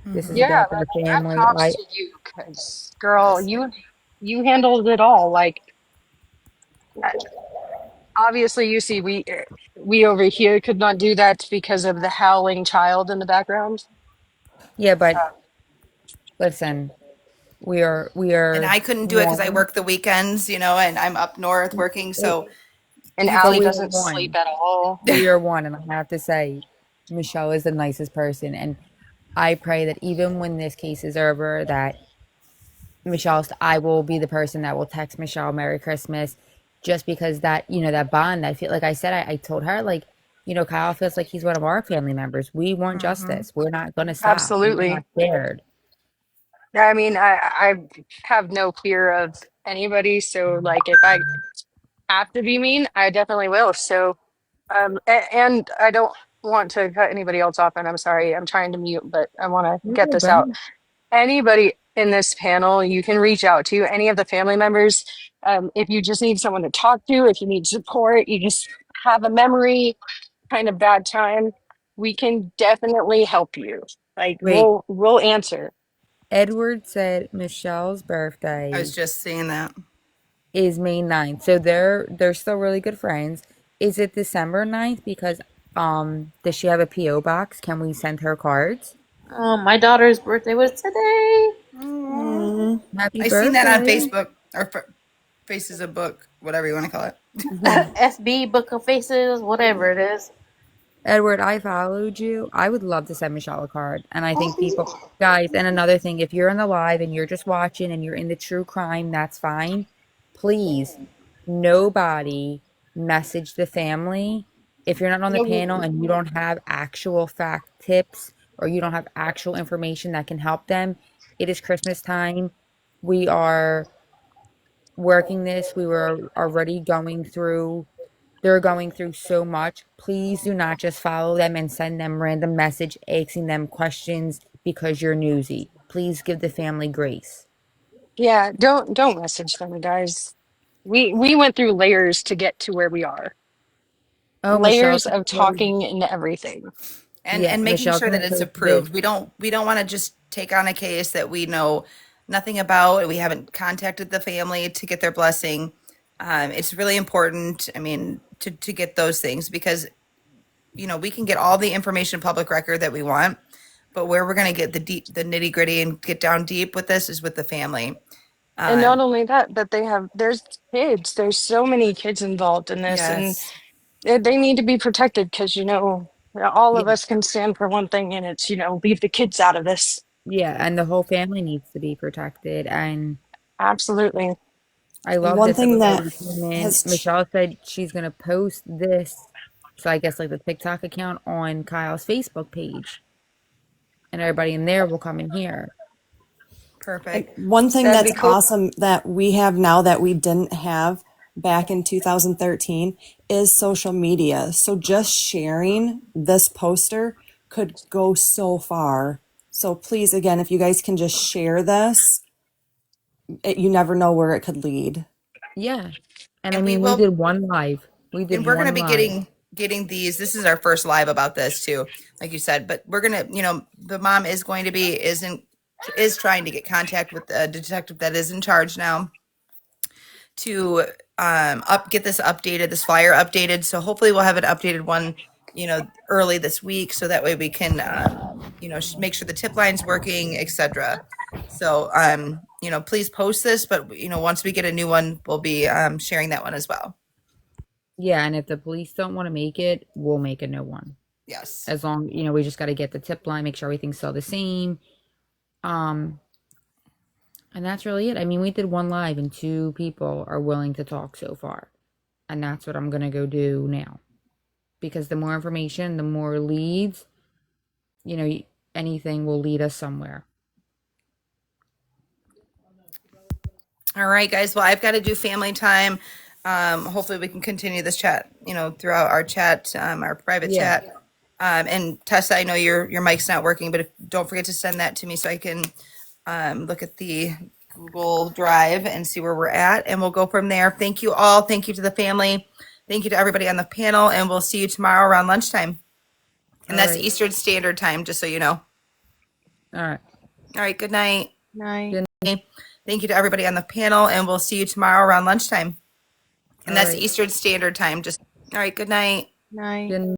This is Yeah, about their that family. props to you, because girl, you handled it all. Like obviously, you see, we over here could not do that because of the howling child in the background. Yeah, but listen, we And are I couldn't do it because I one, work the weekends, and I'm up north working. So And you but Allie we are doesn't sleep one. at all. We are one, and I have to say, Michelle is the nicest person, and I pray that even when this case is over, that I will be the person that will text Michelle Merry Christmas, just because that bond. I feel like I said, I told her, like, Kyle feels like he's one of our family members. We want Mhm. justice. We're not going to stop. We're Absolutely. not scared. I mean, I have no fear of anybody. So like, if I have to be mean, I definitely will. So, and I don't want to cut anybody else off, and I'm sorry, I'm trying to mute, but I want to You're get good, this out. Brian. Anybody in this panel, you can reach out to any of the family members. If you just need someone to talk to, if you need support, you just have a memory, kind of bad time, we can definitely help you. Like Wait, we'll answer. Edward said Michelle's I was birthday just saying that. is May 9th. So they're still really good friends. Is it December 9th? Because does she have a PO box? Can we send her cards? My daughter's birthday was today. Mm. Happy I seen that on birthday. Facebook or Faces a Book, whatever you want to call it. FSB Book of Faces, whatever it is. Edward, I followed you. I would love to send Michelle a card. And I think guys, and another thing, if you're in the live and you're just watching and you're into true crime, that's fine. Please, nobody message the family. If you're not on the panel and you don't have actual fact tips or you don't have actual information that can help them, it is Christmas time. We are working this. We were already going through they're going through so much. Please do not just follow them and send them random message asking them questions because you're newsy. Please give the family grace. Yeah, don't message them, guys. We went through layers to get to where we are. Oh, Michelle's Layers gonna of post, talking and everything. yeah, And making Michelle's sure that gonna it's post this. approved. We don't want to just take on a case that we know nothing about and we haven't contacted the family to get their blessing. It's really important, I mean, to get those things because we can get all the information public record that we want, but where we're going to get the nitty gritty and get down deep with this is with the family. And not Um, only that, but there's kids. There's so many kids involved in this, and yes. they need to be protected because, all Yeah, of us can stand for one thing, and it's, leave the kids out of this. yeah, and the whole family needs to be protected. And Absolutely. I And love one this that thing that everybody came in. has Michelle said she's gonna post this, so I guess like the TikTok account on Kyle's Facebook page, and everybody in there will come in here. And Perfect. one thing That'd that's be cool. awesome that we have now that we didn't have back in 2013 is social media. So just sharing this poster could go so far. So please, again, if you guys can just share this, you never know where it could lead. Yeah, and I And we mean we will did one live. We did and we're going to one be live. getting these. This is our first live about this too, like you said, but we're going to, the mom is going to be is trying to get contact with the detective that is in charge now to get this updated, this flyer updated. So hopefully we'll have an updated one, early this week, so that way we can, make sure the tip line's working, etc. So, please post this, but once we get a new one, we'll be sharing that one as well. Yeah, and if the police don't want to make it, we'll make a new one. Yes. As long, we just got to get the tip line, make sure everything's still the same. Um, and that's really it. I mean, we did one live and two people are willing to talk so far. And that's what I'm going to go do now. Because the more information, the more leads, anything will lead us somewhere. All right, guys. Well, I've got to do family time. Hopefully we can continue this chat, throughout our chat, our private Yeah. chat. And Tessa, I know your mic's not working, but don't forget to send that to me so I can look at the Google Drive and see where we're at, and we'll go from there. Thank you all. Thank you to the family. Thank you to everybody on the panel, and we'll see you tomorrow around lunchtime. And All that's right. Eastern Standard Time, just so you know. All right. All right. Good night. Night. Good Thank you to everybody on the panel, and we'll see you tomorrow around lunchtime. And All that's right. Eastern Standard Time. Just all right. Good night. Night. Good